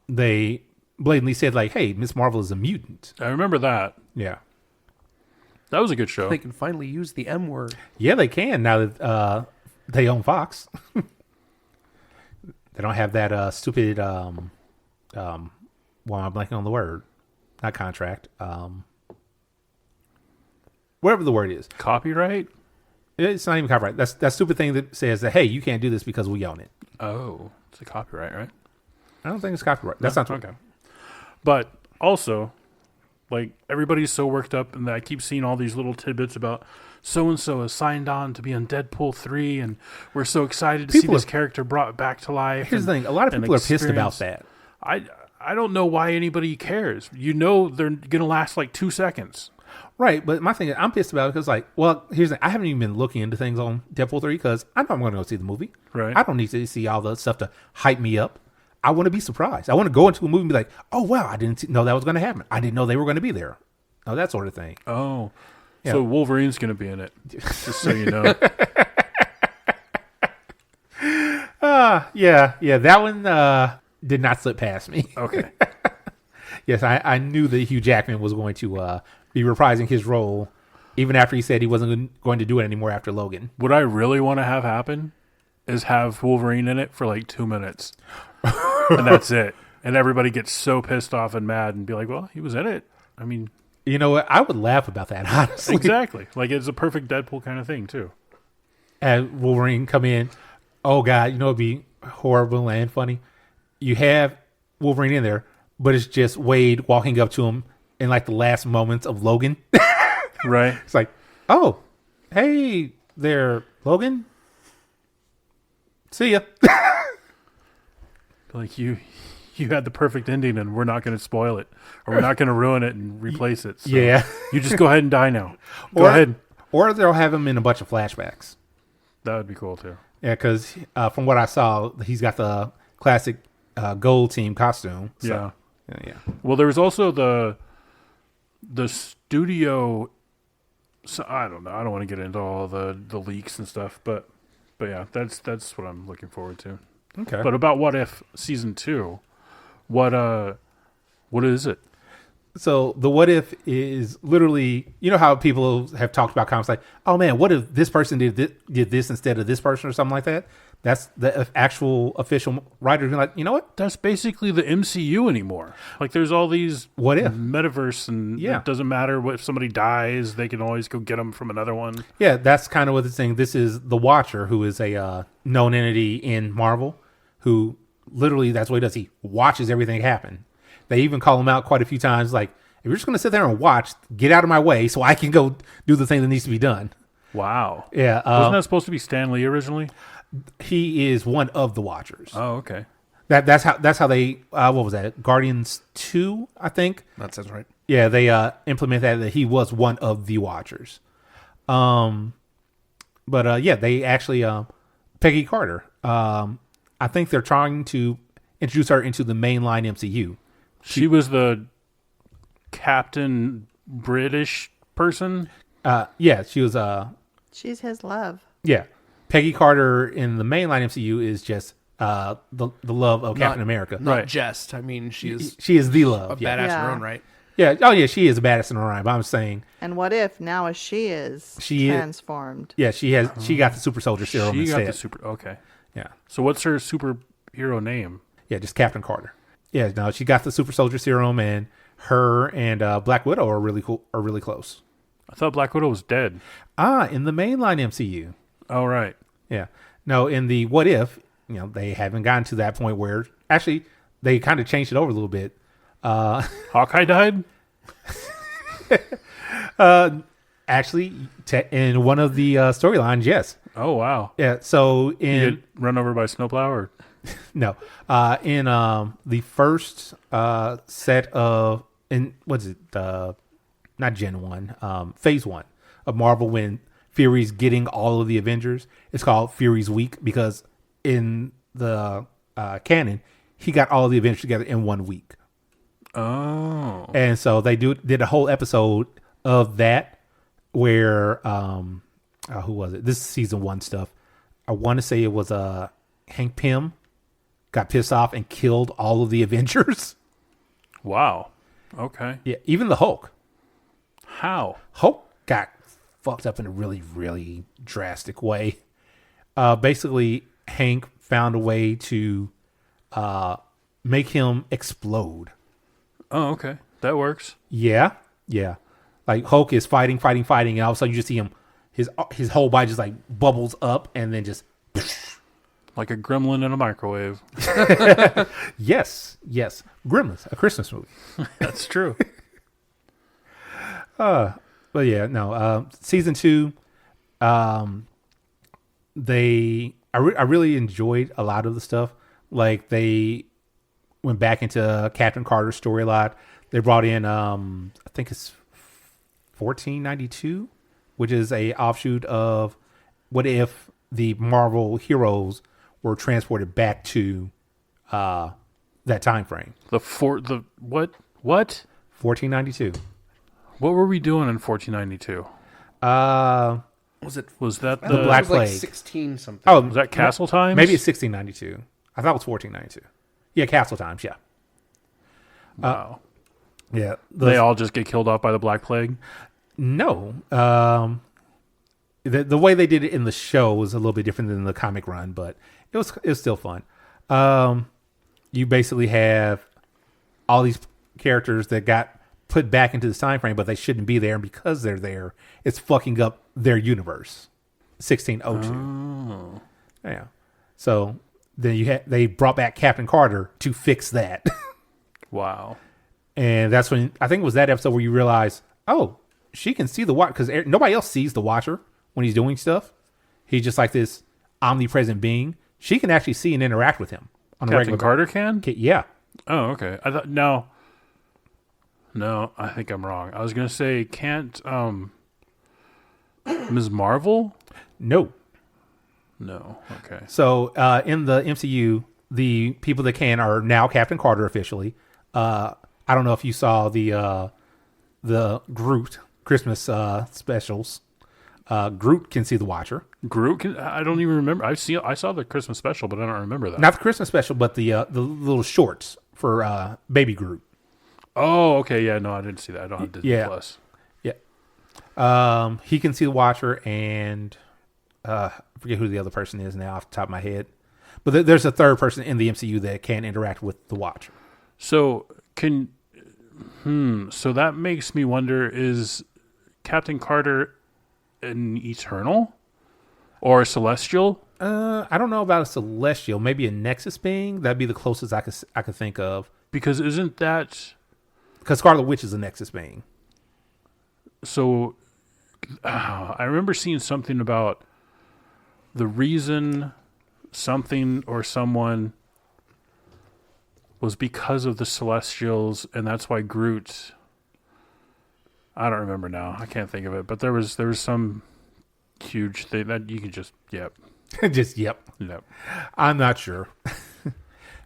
Speaker 1: they blatantly said like, hey, Miss Marvel is a mutant.
Speaker 5: I remember that.
Speaker 1: Yeah.
Speaker 5: That was a good show.
Speaker 6: They can finally use the M word.
Speaker 1: Yeah, they can now that they own Fox. They don't have that stupid well, I'm blanking on the word. Not contract. Whatever the word is.
Speaker 5: Copyright?
Speaker 1: It's not even copyright. That's that stupid thing that says that, hey, you can't do this because we own it.
Speaker 5: Oh, it's a copyright, right?
Speaker 1: I don't think it's copyright. That's not
Speaker 5: okay. But also, like, everybody's so worked up, and I keep seeing all these little tidbits about so-and-so has signed on to be on Deadpool 3, and we're so excited to see this character brought back to life.
Speaker 1: Here's the thing. A lot of people are pissed about that.
Speaker 5: I don't know why anybody cares. They're going to last like 2 seconds.
Speaker 1: Right, but my thing is, I'm pissed about it because, here's the thing. I haven't even been looking into things on Deadpool 3 because I know I'm going to go see the movie.
Speaker 5: Right.
Speaker 1: I don't need to see all the stuff to hype me up. I want to be surprised. I want to go into a movie and be like, oh, wow, I didn't know that was going to happen. I didn't know they were going to be there. Oh, that sort of thing.
Speaker 5: Oh.
Speaker 1: Yeah.
Speaker 5: So Wolverine's going to be in it, just so you know.
Speaker 1: Yeah, that one did not slip past me.
Speaker 5: Okay.
Speaker 1: Yes, I knew that Hugh Jackman was going to be reprising his role, even after he said he wasn't going to do it anymore after Logan.
Speaker 5: What I really want to have happen is have Wolverine in it for like 2 minutes. And that's it. And everybody gets so pissed off and mad and be like, well, he was in it. I mean,
Speaker 1: You know what? I would laugh about that, honestly.
Speaker 5: Exactly. Like, it's a perfect Deadpool kind of thing, too.
Speaker 1: And Wolverine come in. Oh, God. You know, it'd be horrible and funny. You have Wolverine in there, but it's just Wade walking up to him in, like, the last moments of Logan.
Speaker 5: Right.
Speaker 1: It's like, oh, hey there, Logan. See ya.
Speaker 5: Like, you had the perfect ending, and we're not going to spoil it. Or we're not going to ruin it and replace it. So
Speaker 1: Yeah.
Speaker 5: You just go ahead and die now. Go ahead.
Speaker 1: Or they'll have him in a bunch of flashbacks.
Speaker 5: That would be cool, too.
Speaker 1: Yeah, because from what I saw, he's got the classic gold team costume. So, yeah.
Speaker 5: Well, there was also the studio. So I don't know. I don't want to get into all the leaks and stuff, but yeah, that's what I'm looking forward to.
Speaker 1: Okay.
Speaker 5: But about What If season 2, what is it?
Speaker 1: So the what if is literally, you know how people have talked about comics like, oh man, what if this person did this instead of this person or something like that? That's the actual official writer being like, you know what?
Speaker 5: That's basically the MCU anymore. Like, there's all these
Speaker 1: What if?
Speaker 5: metaverse, and it doesn't matter if somebody dies, they can always go get them from another one.
Speaker 1: Yeah, that's kind of what it's saying. This is the Watcher, who is a known entity in Marvel, who literally, that's what he does. He watches everything happen. They even call him out quite a few times, like, if you're just going to sit there and watch, get out of my way so I can go do the thing that needs to be done.
Speaker 5: Wow.
Speaker 1: Yeah.
Speaker 5: Wasn't that supposed to be Stan Lee originally?
Speaker 1: He is one of the Watchers.
Speaker 5: Oh, okay.
Speaker 1: That's how they, what was that? Guardians 2, I think?
Speaker 6: That sounds right.
Speaker 1: Yeah, they implement that he was one of the Watchers. But yeah, they actually, Peggy Carter, I think they're trying to introduce her into the mainline MCU.
Speaker 5: She was the Captain British person?
Speaker 1: Yeah, she was,
Speaker 2: She's his love.
Speaker 1: yeah. Peggy Carter in the mainline MCU is just the love of Captain America.
Speaker 6: Not
Speaker 5: Right.
Speaker 6: jest. I mean, she is
Speaker 1: She is the
Speaker 6: a
Speaker 1: love. Yeah.
Speaker 6: badass in her
Speaker 2: Yeah.
Speaker 6: own right.
Speaker 1: Yeah. Oh, yeah. She is a badass in her own right. But I'm saying,
Speaker 2: And what if now as she is
Speaker 1: She is-
Speaker 2: transformed?
Speaker 1: yeah, she got the super soldier serum
Speaker 5: She
Speaker 1: instead.
Speaker 5: got the super... Okay.
Speaker 1: Yeah.
Speaker 5: So what's her superhero name?
Speaker 1: Yeah, just Captain Carter. Yeah, no, she got the super soldier serum, and her and Black Widow are really cool. Are really close.
Speaker 5: I thought Black Widow was dead.
Speaker 1: In the mainline MCU.
Speaker 5: Oh, right.
Speaker 1: Yeah. No, in the what if, they haven't gotten to that point where actually they kind of changed it over a little bit.
Speaker 5: Hawkeye died?
Speaker 1: Actually, in one of the storylines, yes.
Speaker 5: Oh, wow.
Speaker 1: Yeah. So
Speaker 5: You
Speaker 1: in
Speaker 5: get run over by snowplow? Or...
Speaker 1: no, in the first set of what's it? Not Gen 1, Phase 1 of Marvel, when Fury's getting all of the Avengers. It's called Fury's Week because in the canon, he got all the Avengers together in 1 week.
Speaker 5: Oh.
Speaker 1: And so they did a whole episode of that where, who was it? This is season 1 stuff. I want to say it was Hank Pym got pissed off and killed all of the Avengers.
Speaker 5: Wow. Okay.
Speaker 1: Yeah, even the Hulk.
Speaker 5: How?
Speaker 1: Hulk got fucked up in a really, really drastic way. Basically, Hank found a way to make him explode.
Speaker 5: Oh, okay. That works.
Speaker 1: Yeah. Like Hulk is fighting, and all of a sudden you just see him, his whole body just like bubbles up and then just.
Speaker 5: Like a gremlin in a microwave.
Speaker 1: Yes. Gremlins, a Christmas movie.
Speaker 5: That's true.
Speaker 1: But yeah, no. Season 2, I really enjoyed a lot of the stuff. Like they went back into Captain Carter's story a lot. They brought in, I think it's 1492, which is a offshoot of what if the Marvel heroes were transported back to that time frame.
Speaker 5: The what? What?
Speaker 1: 1492.
Speaker 5: What were we doing in 1492? Was that
Speaker 1: The Black
Speaker 6: It was like
Speaker 1: Plague.
Speaker 6: 16 something.
Speaker 1: Oh,
Speaker 5: Was that Castle Times?
Speaker 1: maybe it's 1692. I thought it was 1492. Yeah, Castle Times. Yeah.
Speaker 5: Wow.
Speaker 1: Yeah.
Speaker 5: They all just get killed off by the Black Plague?
Speaker 1: No. The way they did it in the show was a little bit different than the comic run, but it was still fun. You basically have all these characters that got put back into the time frame, but they shouldn't be there. And because they're there, it's fucking up their universe. 1602.
Speaker 5: Oh.
Speaker 1: Yeah. So then they brought back Captain Carter to fix that.
Speaker 5: Wow.
Speaker 1: And that's when, I think it was that episode where you realize, oh, she can see the Watcher, because nobody else sees the Watcher when he's doing stuff. He's just like this omnipresent being. She can actually see and interact with him on a regular.
Speaker 5: Captain Carter can?
Speaker 1: Yeah.
Speaker 5: Oh, okay. I thought no, I think I'm wrong. I was gonna say can't Ms. Marvel?
Speaker 1: No.
Speaker 5: No. Okay.
Speaker 1: So in the MCU, the people that can are now Captain Carter officially. I don't know if you saw the Groot Christmas specials. Groot can see the Watcher.
Speaker 5: Groot can, I don't even remember. I saw the Christmas special, but I don't remember that.
Speaker 1: Not the Christmas special, but the little shorts for Baby Groot.
Speaker 5: Oh, okay. Yeah, no, I didn't see that. I don't have Disney Plus.
Speaker 1: Yeah. He can see the Watcher, and I forget who the other person is now off the top of my head. But there's a third person in the MCU that can interact with the Watcher.
Speaker 5: So so that makes me wonder, is Captain Carter an Eternal or a Celestial?
Speaker 1: I don't know about a Celestial. Maybe a Nexus being. That'd be the closest I could think of.
Speaker 5: Because isn't that...
Speaker 1: Because Scarlet Witch is a Nexus being.
Speaker 5: So I remember seeing something about the reason something or someone was because of the Celestials, and that's why Groot... I don't remember now. I can't think of it. But there was some huge thing that you could just... Yep.
Speaker 1: Just, yep.
Speaker 5: Yep.
Speaker 1: I'm not sure.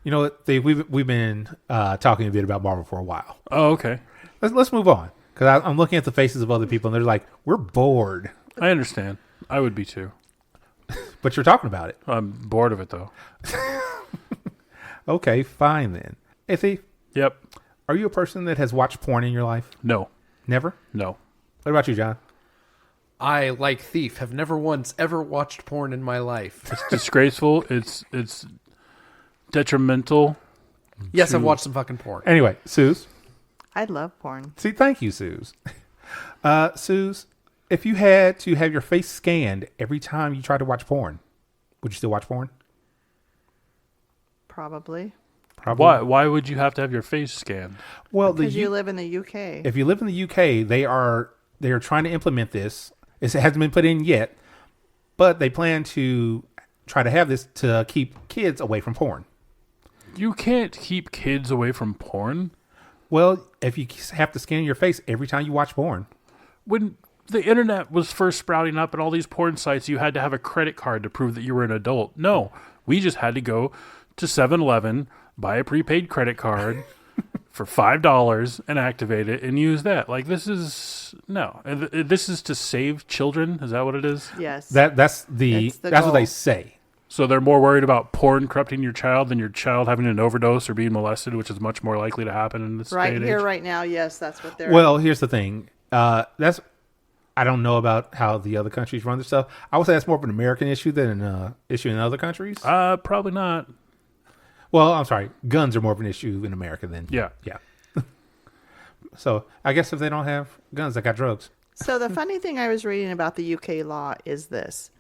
Speaker 1: You know what? We've been talking a bit about Marvel for a while.
Speaker 5: Oh, okay.
Speaker 1: Let's move on. Because I'm looking at the faces of other people, and they're like, we're bored.
Speaker 5: I understand. I would be too.
Speaker 1: But you're talking about it.
Speaker 5: I'm bored of it, though.
Speaker 1: Okay, fine then. Hey, Thief.
Speaker 5: Yep.
Speaker 1: Are you a person that has watched porn in your life?
Speaker 5: No.
Speaker 1: Never?
Speaker 5: No.
Speaker 1: What about you, John?
Speaker 6: I, like Thief, have never once ever watched porn in my life.
Speaker 5: It's disgraceful. It's detrimental.
Speaker 6: Yes, I've watched some fucking porn.
Speaker 1: Anyway, Suze.
Speaker 2: I love porn.
Speaker 1: See, thank you, Suze. Suze, if you had to have your face scanned every time you tried to watch porn, would you still watch porn?
Speaker 2: Probably.
Speaker 1: Probably.
Speaker 5: Why would you have to have your face scanned?
Speaker 1: Well,
Speaker 2: Because you live in the UK.
Speaker 1: if you live in the UK, they are trying to implement this. It hasn't been put in yet, but they plan to try to have this to keep kids away from porn.
Speaker 5: You can't keep kids away from porn.
Speaker 1: Well, if you have to scan your face every time you watch porn.
Speaker 5: When the internet was first sprouting up and all these porn sites, you had to have a credit card to prove that you were an adult. No, we just had to go to 7-Eleven, buy a prepaid credit card for $5 and activate it and use that. Like, this is this is to save children. Is that what it is?
Speaker 2: Yes.
Speaker 1: That's
Speaker 2: It's the
Speaker 1: what they
Speaker 2: goal.
Speaker 1: say.
Speaker 5: So they're more worried about porn corrupting your child than your child having an overdose or being molested, which is much more likely to happen in this day
Speaker 2: Right
Speaker 5: and
Speaker 2: here,
Speaker 5: age.
Speaker 2: right now, yes, that's what they're...
Speaker 1: Well, here's the thing. I don't know about how the other countries run their stuff. I would say that's more of an American issue than an issue in other countries.
Speaker 5: Probably not.
Speaker 1: Well, I'm sorry. Guns are more of an issue in America than...
Speaker 5: Yeah.
Speaker 1: Yeah. So I guess if they don't have guns, they got drugs.
Speaker 2: So the funny thing I was reading about the UK law is this.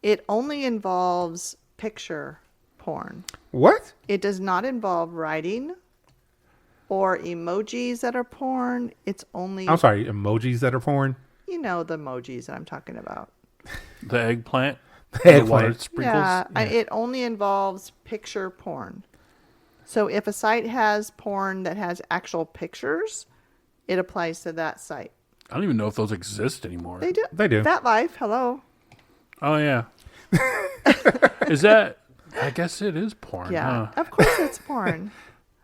Speaker 2: It only involves picture porn.
Speaker 1: What?
Speaker 2: It does not involve writing or emojis that are porn. It's only...
Speaker 1: I'm sorry. Emojis that are porn?
Speaker 2: You know the emojis that I'm talking about.
Speaker 5: The eggplant.
Speaker 1: Eggplant.
Speaker 5: The water sprinkles.
Speaker 2: Yeah, it only involves picture porn. So if a site has porn that has actual pictures, it applies to that site.
Speaker 5: I don't even know if those exist anymore.
Speaker 2: They do.
Speaker 1: They do.
Speaker 2: That Life, hello.
Speaker 5: Oh, yeah. Is that... I guess it is porn,
Speaker 2: Yeah,
Speaker 5: huh?
Speaker 2: of course it's porn.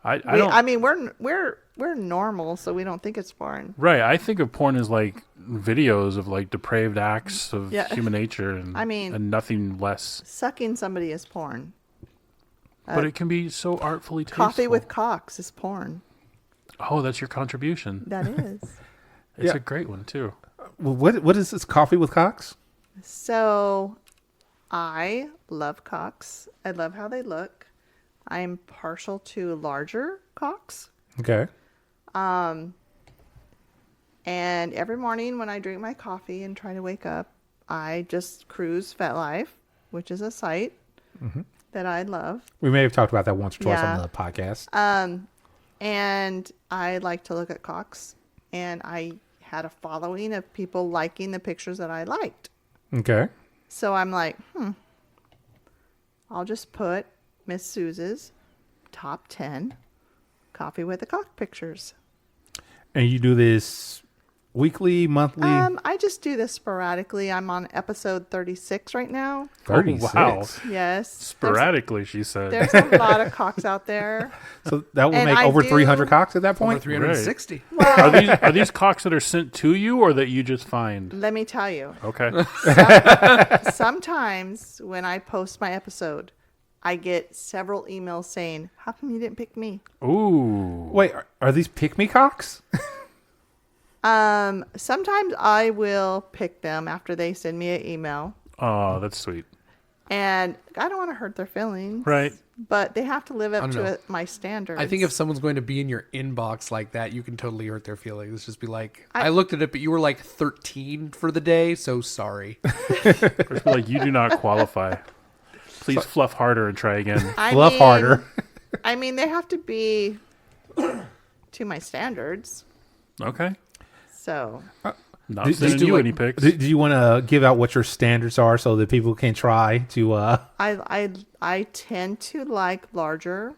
Speaker 5: I don't...
Speaker 2: I mean, we're normal, so we don't think it's porn.
Speaker 5: Right, I think of porn as like videos of like depraved acts of
Speaker 2: Yeah.
Speaker 5: human nature and,
Speaker 2: I mean-
Speaker 5: and nothing less.
Speaker 2: Sucking somebody is porn.
Speaker 5: But it can be so artfully tasteful.
Speaker 2: Coffee with cocks is porn.
Speaker 5: Oh, that's your contribution.
Speaker 2: That is.
Speaker 5: It's
Speaker 1: Yeah.
Speaker 5: a great one, too.
Speaker 1: Well, what is this coffee with cocks?
Speaker 2: So, I love cocks. I love how they look. I'm partial to larger cocks.
Speaker 1: Okay.
Speaker 2: And every morning when I drink my coffee and try to wake up, I just cruise FetLife, which is a site that I love.
Speaker 1: We may have talked about that once or twice
Speaker 2: Yeah.
Speaker 1: on the podcast.
Speaker 2: And I like to look at cocks. And I had a following of people liking the pictures that I liked.
Speaker 1: Okay.
Speaker 2: So I'm like, I'll just put Miss Suze's top 10 coffee with a cock pictures.
Speaker 1: And you do this weekly, monthly?
Speaker 2: I just do this sporadically. I'm on episode 36 right now.
Speaker 1: 36.
Speaker 5: wow.
Speaker 2: Yes.
Speaker 5: Sporadically, she said.
Speaker 2: There's a lot of cocks out there.
Speaker 1: So that will
Speaker 2: And
Speaker 1: make
Speaker 2: I
Speaker 1: over
Speaker 2: do-
Speaker 1: 300 cocks at that
Speaker 6: Over
Speaker 1: point?
Speaker 6: 360.
Speaker 5: Are these cocks that are sent to you or that you just find?
Speaker 2: Let me tell you,
Speaker 5: Okay.
Speaker 2: sometimes when I post my episode, I get several emails saying, how come you didn't pick me?
Speaker 5: Ooh.
Speaker 1: Wait, are these pick-me cocks?
Speaker 2: Sometimes I will pick them after they send me an email.
Speaker 5: Oh, that's sweet.
Speaker 2: And I don't want to hurt their feelings.
Speaker 5: Right.
Speaker 2: But they have to live up
Speaker 6: don't know.
Speaker 2: to my standards.
Speaker 6: I think if someone's going to be in your inbox like that, you can totally hurt their feelings. Just be like, I looked at it, but you were like 13 for the day, so sorry.
Speaker 5: It's like, you do not qualify. Please fluff harder and try again.
Speaker 1: Fluff harder.
Speaker 2: I mean, they have to be to my standards.
Speaker 5: Okay.
Speaker 2: So
Speaker 5: Not
Speaker 1: Did-
Speaker 5: sending
Speaker 1: did
Speaker 5: you
Speaker 6: like-
Speaker 5: any pics.
Speaker 1: Do you want to give out what your standards are so that people can try to...
Speaker 2: I tend to like larger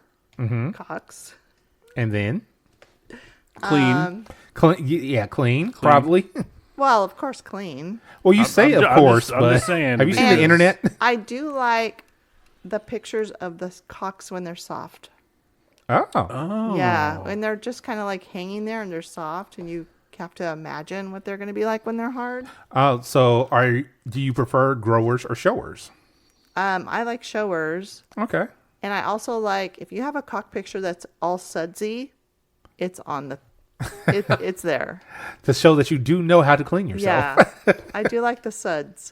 Speaker 2: cocks.
Speaker 1: and then?
Speaker 5: Clean.
Speaker 1: Clean, probably.
Speaker 2: Well, of course, clean.
Speaker 1: Well, you say
Speaker 5: I'm
Speaker 1: of
Speaker 5: ju- I'm
Speaker 1: course,
Speaker 5: just- I'm
Speaker 1: but
Speaker 5: just saying.
Speaker 1: have you seen
Speaker 2: And-
Speaker 1: the internet?
Speaker 2: I do like the pictures of the cocks when they're soft.
Speaker 1: Oh.
Speaker 2: Yeah, when they're just kind of like hanging there and they're soft, and you have to imagine what they're going to be like when they're hard.
Speaker 1: So do you prefer growers or showers?
Speaker 2: I like showers,
Speaker 1: Okay.
Speaker 2: and I also like if you have a cock picture that's all sudsy, it's on the, it's there.
Speaker 1: To show that you do know how to clean yourself.
Speaker 2: Yeah, I do like the suds.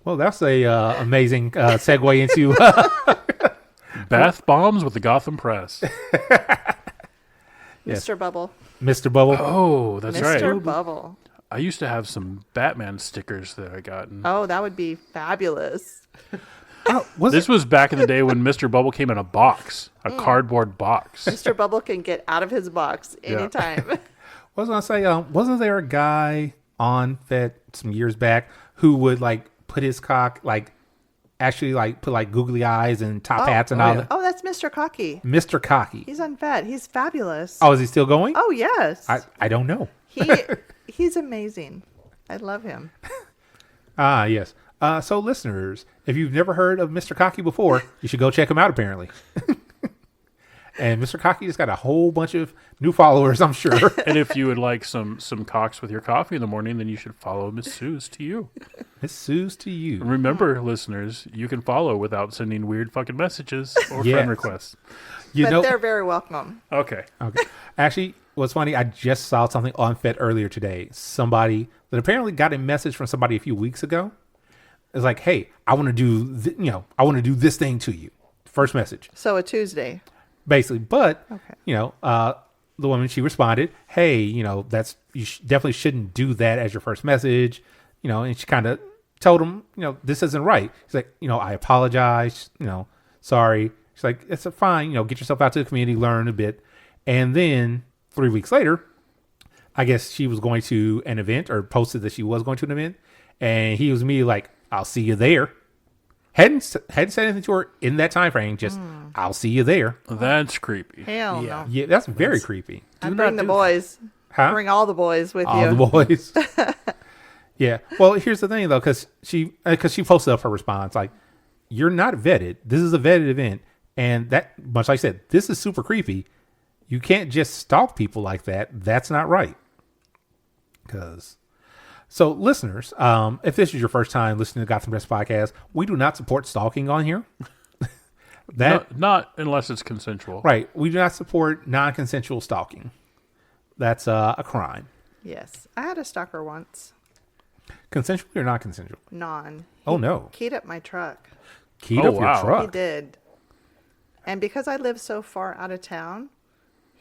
Speaker 1: Well, that's a amazing segue into...
Speaker 5: Bath bombs with the Gotham Press.
Speaker 1: Yes.
Speaker 2: Mr. Bubble.
Speaker 1: Mr. Bubble.
Speaker 5: Oh, that's
Speaker 2: Mr.
Speaker 5: right.
Speaker 2: Bubble.
Speaker 5: I used to have some Batman stickers that I gotten.
Speaker 2: Oh, that would be fabulous.
Speaker 5: This was back in the day when Mr. Bubble came in a box, a cardboard box.
Speaker 2: Mr. Bubble can get out of his box
Speaker 5: Yeah.
Speaker 2: anytime.
Speaker 1: I was going to say, wasn't there a guy on Fet some years back who would like put his cock, like actually like put like googly eyes and top hats and all
Speaker 6: yeah.
Speaker 1: that?
Speaker 2: Oh, that's Mr. Cocky.
Speaker 1: Mr. Cocky.
Speaker 2: He's unfed. He's fabulous.
Speaker 1: Oh, is he still going?
Speaker 2: Oh, yes.
Speaker 1: I don't know.
Speaker 2: He's amazing. I love him.
Speaker 1: Yes. So listeners, if you've never heard of Mr. Cocky before, you should go check him out apparently. And Mr. Cocky just got a whole bunch of new followers, I'm sure.
Speaker 5: And if you would like some cocks with your coffee in the morning, then you should follow Miss Sue's to you.
Speaker 1: Miss Sue's to you.
Speaker 5: Remember, listeners, you can follow without sending weird fucking messages or
Speaker 1: Yes.
Speaker 5: friend requests.
Speaker 1: You
Speaker 2: But
Speaker 1: know,
Speaker 2: they're very welcome.
Speaker 5: Okay.
Speaker 1: okay. Actually, what's funny, I just saw something on Fet earlier today. Somebody that apparently got a message from somebody a few weeks ago. It's like, hey, I want to do, I want to do this thing to you. First message,
Speaker 2: So a Tuesday.
Speaker 1: basically. But,
Speaker 2: Okay.
Speaker 1: the woman, she responded, hey, that's, definitely shouldn't do that as your first message, and she kind of told him, this isn't right. He's like, I apologize, sorry. She's like, it's fine, get yourself out to the community, learn a bit. And then 3 weeks later, I guess she was going to an event or posted that she was going to an event. And he was immediately like, I'll see you there. Hadn't said anything to her in that time frame, just, I'll see you there.
Speaker 5: That's creepy.
Speaker 2: Hell no.
Speaker 1: Yeah, that's very creepy.
Speaker 2: I'd bring the boys.
Speaker 1: Huh?
Speaker 2: Bring all the boys with
Speaker 1: All
Speaker 2: you.
Speaker 1: the boys. Yeah. Well, here's the thing though, because she posted up her response like, "You're not vetted. This is a vetted event, and that much like I said, this is super creepy. You can't just stalk people like that. That's not right." So, listeners, if this is your first time listening to Gotham Press podcast, we do not support stalking on here.
Speaker 5: Not unless it's consensual.
Speaker 1: Right. We do not support non-consensual stalking. That's a crime.
Speaker 2: Yes. I had a stalker once.
Speaker 1: Consensual or not consensual?
Speaker 2: Non.
Speaker 1: Oh no.
Speaker 2: Keyed up my truck.
Speaker 1: Keyed
Speaker 5: Oh,
Speaker 1: up your
Speaker 5: wow.
Speaker 1: truck.
Speaker 2: He did. And because I live so far out of town,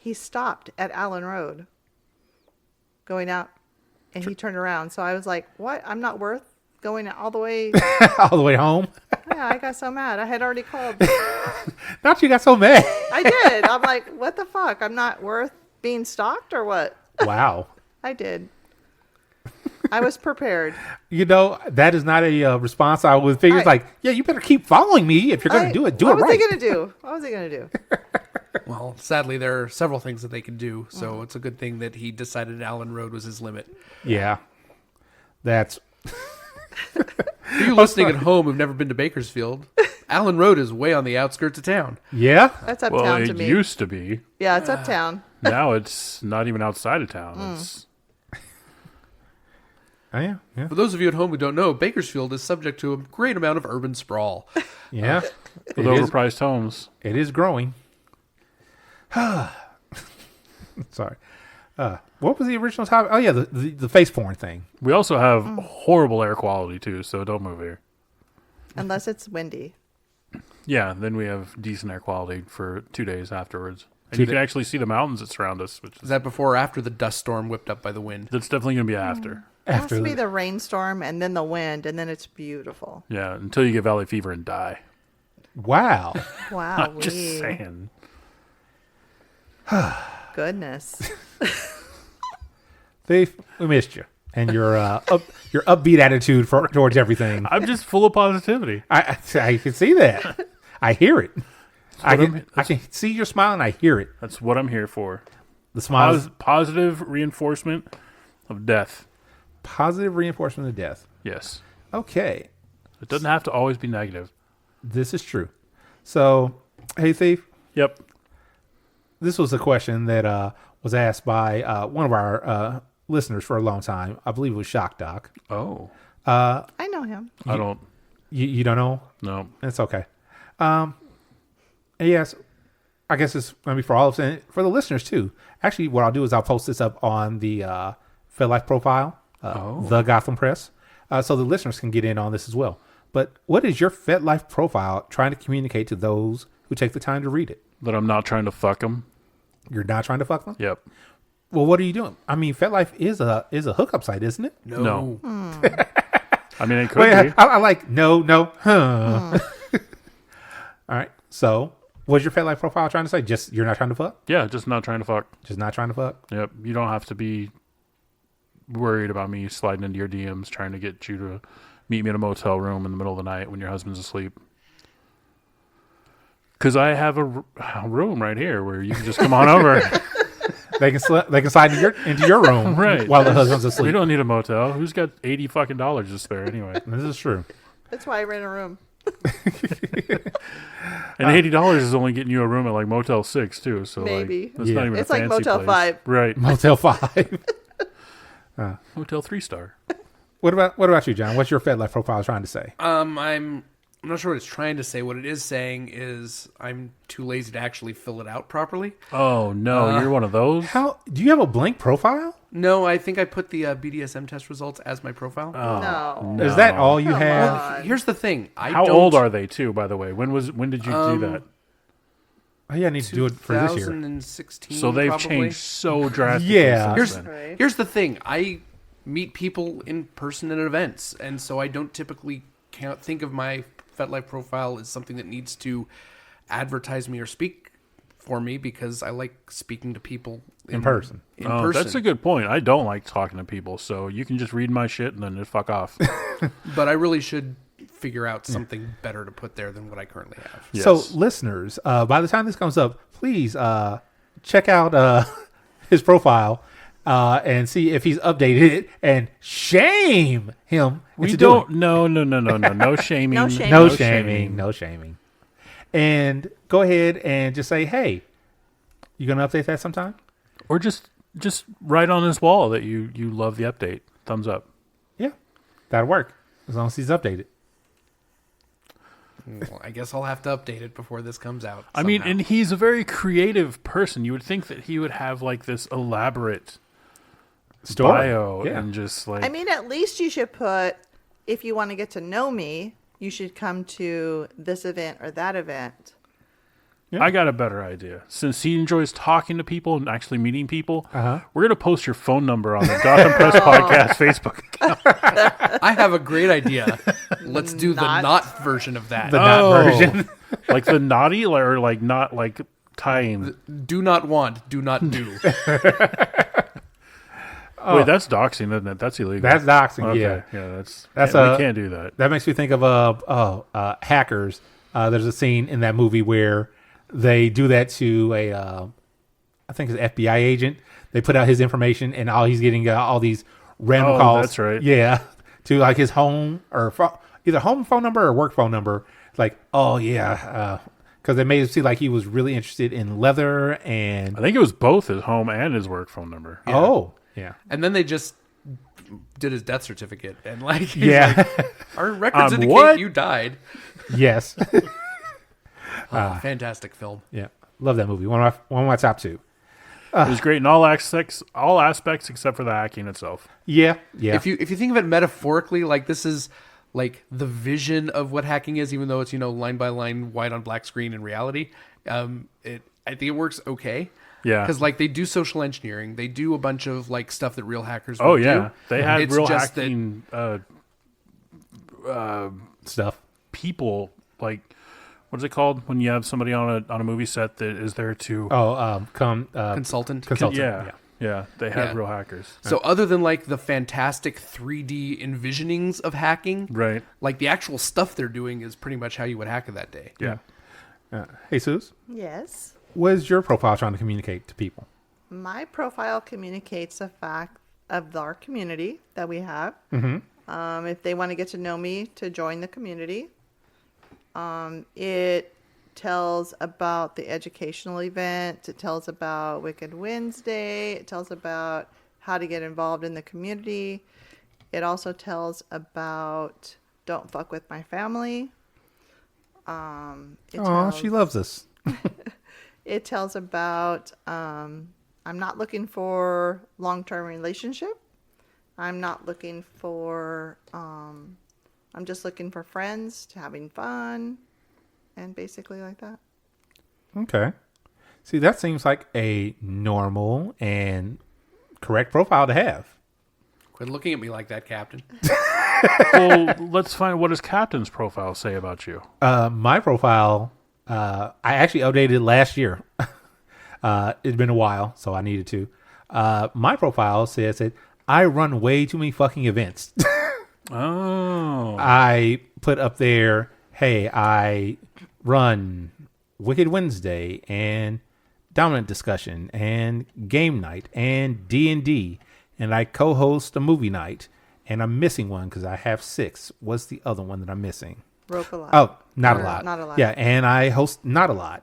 Speaker 2: he stopped at Allen Road going out, and he turned around. So I was like, what? I'm not worth going all the way.
Speaker 1: All the way home.
Speaker 2: Yeah, I got so mad. I had already called.
Speaker 1: Not you got so mad.
Speaker 2: I did. I'm like, what the fuck? I'm not worth being stalked or what?
Speaker 1: Wow.
Speaker 2: I did. I was prepared.
Speaker 1: You know, that is not a response I would figure. It's like, yeah, you better keep following me if you're going to do it. Do it right.
Speaker 2: What was he going to do? What was he going to do?
Speaker 6: Well, sadly, there are several things that they can do, so it's a good thing that he decided Allen Road was his limit.
Speaker 1: Yeah. That's...
Speaker 6: For you listening at home who've never been to Bakersfield, Allen Road is way on the outskirts of town.
Speaker 1: Yeah?
Speaker 2: That's uptown to me.
Speaker 5: It used to be.
Speaker 2: Yeah, it's uptown.
Speaker 5: Now it's not even outside of town. It's
Speaker 1: Oh, yeah. Yeah.
Speaker 6: For those of you at home who don't know, Bakersfield is subject to a great amount of urban sprawl.
Speaker 1: Yeah.
Speaker 5: with overpriced homes.
Speaker 1: It is growing. Sorry. What was the original topic? Oh, yeah, the face porn thing.
Speaker 5: We also have horrible air quality, too, so don't move here.
Speaker 2: Unless it's windy.
Speaker 5: Yeah, then we have decent air quality for 2 days afterwards. And you can actually see the mountains that surround us. Which
Speaker 6: Is that before or after the dust storm whipped up by the wind?
Speaker 5: That's definitely going to be after.
Speaker 2: It has to be the rainstorm and then the wind, and then it's beautiful.
Speaker 5: Yeah, until you get valley fever and die.
Speaker 1: Wow.
Speaker 2: Wow.
Speaker 5: I'm just saying.
Speaker 2: Goodness.
Speaker 1: Thief, we missed you. And your your upbeat attitude towards everything.
Speaker 5: I'm just full of positivity.
Speaker 1: I can see that. I hear it. I can see your smile and I hear it.
Speaker 5: That's what I'm here for.
Speaker 1: The smile is
Speaker 5: Positive reinforcement of death.
Speaker 1: positive reinforcement of death.
Speaker 5: Yes.
Speaker 1: Okay.
Speaker 5: It doesn't have to always be negative.
Speaker 1: This is true. So, hey, Thief.
Speaker 5: Yep.
Speaker 1: This was a question that was asked by one of our listeners for a long time. I believe it was ShockDoc.
Speaker 5: Oh.
Speaker 2: I know him.
Speaker 5: I don't.
Speaker 1: You don't know?
Speaker 5: No.
Speaker 1: It's okay. Yes, I guess it's going to be for all of us, for the listeners too. Actually, what I'll do is I'll post this up on the FedLife profile, the Gotham Press, so the listeners can get in on this as well. But what is your FedLife profile trying to communicate to those who take the time to read it?
Speaker 5: That I'm not trying to fuck them.
Speaker 1: You're not trying to fuck them?
Speaker 5: Yep.
Speaker 1: Well, what are you doing? I mean, FedLife is a hookup site, isn't it?
Speaker 5: No. I mean, it could be.
Speaker 1: I like no. Huh. All right. So, what's your FedLife profile trying to say? Just you're not trying to fuck?
Speaker 5: Yeah, just not trying to fuck.
Speaker 1: Just not trying to fuck?
Speaker 5: Yep. You don't have to be worried about me sliding into your DMs trying to get you to meet me in a motel room in the middle of the night when your husband's asleep. Because I have a room right here where you can just come on over.
Speaker 1: They can slide into your room
Speaker 5: Right.
Speaker 1: while the husband's asleep.
Speaker 5: We don't need a motel. Who's got $80 fucking to spare anyway?
Speaker 1: This is true.
Speaker 2: That's why I rent a room.
Speaker 5: And $80 is only getting you a room at like Motel 6 too. So
Speaker 2: Maybe.
Speaker 5: like, that's not even
Speaker 2: It's
Speaker 5: a
Speaker 2: like
Speaker 5: fancy
Speaker 2: Motel
Speaker 5: place.
Speaker 2: 5.
Speaker 5: Right.
Speaker 1: Motel 5.
Speaker 5: Motel 3-star.
Speaker 1: What about you, John? What's your FedLife profile trying to say?
Speaker 6: I'm not sure what it's trying to say. What it is saying is I'm too lazy to actually fill it out properly.
Speaker 5: Oh no, you're one of those.
Speaker 1: How do you have a blank profile?
Speaker 6: No, I think I put the BDSM test results as my profile.
Speaker 2: No.
Speaker 1: Is that all you
Speaker 2: Come
Speaker 1: have?
Speaker 2: on.
Speaker 6: Here's the thing.
Speaker 5: How old are they too? By the way, when did you do that?
Speaker 1: Oh, yeah, I need to do it for this year.
Speaker 6: 2016.
Speaker 5: So they've
Speaker 6: probably.
Speaker 5: changed so drastically.
Speaker 1: Yeah.
Speaker 5: since
Speaker 6: Here's
Speaker 5: then.
Speaker 6: here's the thing. I meet people in person at events, and so I don't typically think of my FetLife profile as something that needs to advertise me or speak for me because I like speaking to people
Speaker 1: In person.
Speaker 6: In person.
Speaker 5: That's a good point. I don't like talking to people, so you can just read my shit and then just fuck off.
Speaker 6: But I really should figure out something better to put there than what I currently have.
Speaker 5: Yes.
Speaker 1: So, listeners, by the time this comes up, please check out his profile and see if he's updated it and shame him.
Speaker 5: We
Speaker 1: into
Speaker 5: don't.
Speaker 1: doing
Speaker 5: No shaming.
Speaker 2: No shaming.
Speaker 1: No shaming. No shaming. And go ahead and just say, hey, you going to update that sometime?
Speaker 5: Or just write on his wall that you love the update. Thumbs up.
Speaker 1: Yeah, that'll work as long as he's updated.
Speaker 6: Well, I guess I'll have to update it before this comes out.
Speaker 5: I mean,
Speaker 6: somehow.
Speaker 5: and he's a very creative person. You would think that he would have like this elaborate
Speaker 1: Story.
Speaker 5: bio
Speaker 1: Yeah.
Speaker 5: and just like
Speaker 2: I mean, at least you should put, if you want to get to know me, you should come to this event or that event.
Speaker 5: I got a better idea. Since he enjoys talking to people and actually meeting people,
Speaker 1: Uh-huh.
Speaker 5: we're going to post your phone number on the Gotham Press Podcast Facebook account.
Speaker 6: I have a great idea. Let's do the
Speaker 2: Not-
Speaker 6: not version of that.
Speaker 1: The not version.
Speaker 5: Like the naughty, or like not like tying.
Speaker 6: Do not want, do not do.
Speaker 5: Wait, that's doxing, isn't it? That's illegal.
Speaker 1: That's doxing.
Speaker 5: Okay.
Speaker 1: Yeah.
Speaker 5: Yeah,
Speaker 1: That's
Speaker 5: we can't do that.
Speaker 1: That makes me think of Hackers. There's a scene in that movie where they do that to I think it's an FBI agent. They put out his information, and all he's getting all these random
Speaker 5: Oh,
Speaker 1: calls.
Speaker 5: that's right.
Speaker 1: Yeah, to like his home or either home phone number or work phone number. It's like, oh yeah, because they made it seem like he was really interested in leather and
Speaker 5: I think it was both his home and his work phone number.
Speaker 1: oh yeah,
Speaker 6: And then they just did his death certificate. And like, he's
Speaker 1: yeah,
Speaker 6: like, our records indicate
Speaker 5: what?
Speaker 6: you died.
Speaker 1: yes,
Speaker 6: Fantastic film.
Speaker 1: yeah. Love that movie. One of my top two.
Speaker 5: It was great in all aspects except for the hacking itself.
Speaker 1: Yeah, yeah.
Speaker 6: If you think of it metaphorically, like this is like the vision of what hacking is, even though it's line by line, white on black screen in reality. I think it works okay.
Speaker 5: Yeah.
Speaker 6: Because like they do social engineering, they do a bunch of like stuff that real hackers.
Speaker 5: Oh
Speaker 6: would
Speaker 5: yeah,
Speaker 6: do.
Speaker 5: they had
Speaker 6: It's
Speaker 5: real
Speaker 6: just that-
Speaker 5: hacking
Speaker 1: Stuff.
Speaker 5: people. Like, what is it called when you have somebody on a movie set that is there to?
Speaker 6: consultant.
Speaker 1: consultant.
Speaker 5: Yeah. They had
Speaker 6: Yeah.
Speaker 5: real hackers.
Speaker 6: So other than like the fantastic 3D envisionings of hacking,
Speaker 5: Right.
Speaker 6: like the actual stuff they're doing is pretty much how you would hack it that day.
Speaker 5: Yeah.
Speaker 1: Hey, Suze,
Speaker 2: Yes.
Speaker 1: what is your profile trying to communicate to people?
Speaker 2: My profile communicates the fact of our community that we have. If they want to get to know me, to join the community. It tells about the educational event. It tells about Wicked Wednesday. It tells about how to get involved in the community. It also tells about don't fuck with my family.
Speaker 1: Oh, she loves us.
Speaker 2: It tells about I'm not looking for long-term relationship. I'm not looking for I'm just looking for friends, to having fun, and basically like that.
Speaker 1: Okay. See, that seems like a normal and correct profile to have.
Speaker 6: Quit looking at me like that, Captain.
Speaker 5: Well, let's find what does Captain's profile say about you.
Speaker 1: My profile, I actually updated it last year. It's been a while, so I needed to. My profile says that I run way too many fucking events.
Speaker 5: Oh.
Speaker 1: I put up there, hey, I run Wicked Wednesday and Dominant Discussion and Game Night and D&D, and I co-host a movie night, and I'm missing one because I have 6. What's the other one that I'm missing?
Speaker 2: Rope a lot.
Speaker 1: Oh, not a
Speaker 2: Or
Speaker 1: lot.
Speaker 2: Not a lot.
Speaker 1: Yeah, and I host Not a Lot.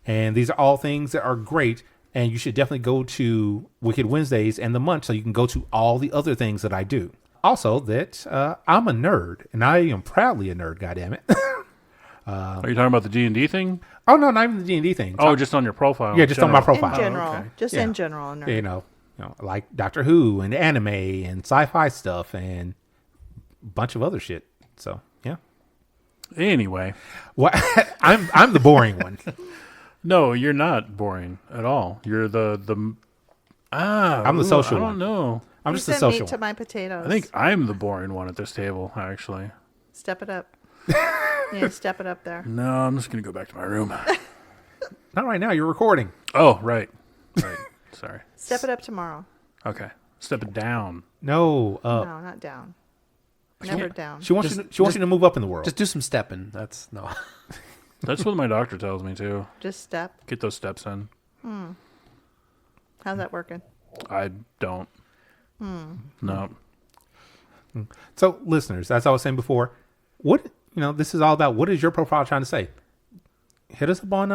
Speaker 1: And these are all things that are great, and you should definitely go to Wicked Wednesdays and the Munch so you can go to all the other things that I do. Also, that I'm a nerd, and I am proudly a nerd, goddammit.
Speaker 5: Are you talking about the D&D thing?
Speaker 1: Oh, no, not even the D&D thing.
Speaker 5: Oh, just on your profile.
Speaker 1: Yeah, just on my
Speaker 5: general.
Speaker 1: profile.
Speaker 2: In general.
Speaker 5: okay.
Speaker 2: Just
Speaker 1: Yeah.
Speaker 2: in general. Nerd.
Speaker 1: You know, like Doctor Who and anime and sci-fi stuff and a bunch of other shit. So, yeah.
Speaker 5: Anyway.
Speaker 1: What? I'm the boring one.
Speaker 5: No, you're not boring at all. You're the
Speaker 1: I'm the social
Speaker 5: I don't
Speaker 1: one.
Speaker 5: know.
Speaker 1: I'm
Speaker 2: You
Speaker 1: just a
Speaker 2: sent
Speaker 1: social
Speaker 2: meat to
Speaker 1: one.
Speaker 2: my potatoes.
Speaker 5: I think I'm the boring one at this table, actually.
Speaker 2: Step it up. Yeah, step it up there.
Speaker 5: No, I'm just going to go back to my room.
Speaker 1: Not right now. You're recording.
Speaker 5: Oh, right. Right. Sorry.
Speaker 2: Step it up tomorrow.
Speaker 5: Okay. Step it down.
Speaker 1: No.
Speaker 2: No, not down. Never down.
Speaker 1: She wants you to move up in the world.
Speaker 6: Just do some stepping. That's no.
Speaker 5: That's what my doctor tells me, too.
Speaker 2: Just step.
Speaker 5: Get those steps in.
Speaker 2: How's that working?
Speaker 5: I don't. No.
Speaker 1: So, listeners, as I was saying before, this is all about what is your profile trying to say? Hit us up on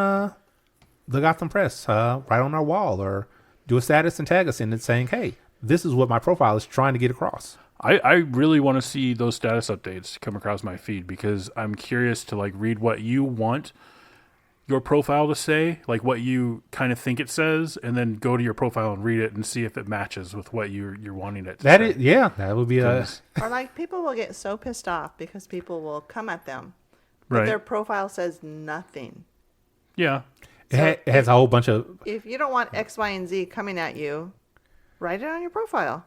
Speaker 1: the Gotham Press, right on our wall, or do a status and tag us in it saying, hey, this is what my profile is trying to get across.
Speaker 5: I really want to see those status updates come across my feed because I'm curious to read what you want your profile to say, like what you kind of think it says, and then go to your profile and read it and see if it matches with what you're wanting it to say.
Speaker 1: That would be a...
Speaker 2: Or people will get so pissed off because people will come at them. But
Speaker 5: Right.
Speaker 2: their profile says nothing.
Speaker 5: Yeah.
Speaker 1: It has a whole bunch of.
Speaker 2: If you don't want X, Y, and Z coming at you, write it on your profile.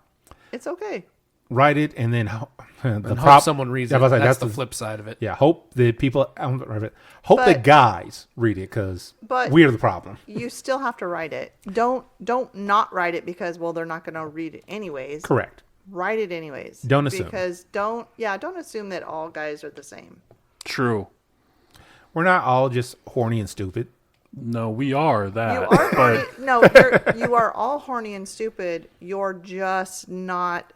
Speaker 2: It's okay.
Speaker 1: Write it and then
Speaker 6: hope someone reads it.
Speaker 1: I was like,
Speaker 6: That's the flip side of it.
Speaker 1: Yeah, hope the people. Hope the
Speaker 2: But-
Speaker 1: guys read it because we are the problem.
Speaker 2: You still have to write it. Don't not write it because they're not going to read it anyways.
Speaker 1: Correct.
Speaker 2: Write it anyways.
Speaker 1: Don't assume.
Speaker 2: Because don't assume that all guys are the same.
Speaker 5: True.
Speaker 1: We're not all just horny and stupid.
Speaker 5: No, we are that.
Speaker 2: You are horny.
Speaker 5: but
Speaker 2: No, you are all horny and stupid. You're just not.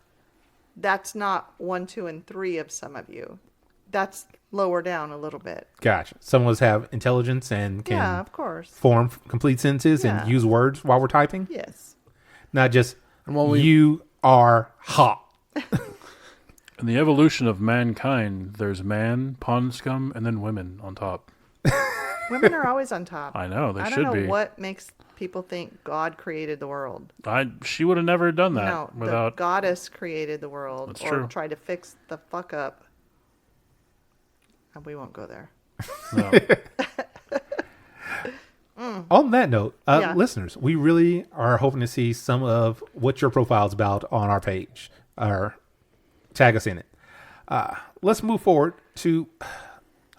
Speaker 2: That's not 1, 2, and 3 of some of you. That's lower down a little bit.
Speaker 1: Gotcha. Some of us have intelligence and can
Speaker 2: Yeah, of course.
Speaker 1: form complete sentences
Speaker 2: Yeah.
Speaker 1: and use words while we're typing.
Speaker 2: Yes.
Speaker 1: Not just
Speaker 6: And while we-
Speaker 1: you are hot.
Speaker 5: in the evolution of mankind, there's man, pond scum, and then women on top.
Speaker 2: Women are always on top.
Speaker 5: I know, they
Speaker 2: I
Speaker 5: should
Speaker 2: don't know
Speaker 5: be.
Speaker 2: what makes people think God created the world.
Speaker 5: She would have never done that
Speaker 2: No,
Speaker 5: without.
Speaker 2: the goddess created the world,
Speaker 5: That's
Speaker 2: or
Speaker 5: true.
Speaker 2: tried to fix the fuck up. And we won't go there.
Speaker 5: No.
Speaker 1: On that note,
Speaker 2: Yeah.
Speaker 1: listeners, we really are hoping to see some of what your profile's about on our page, or tag us in it. Let's move forward to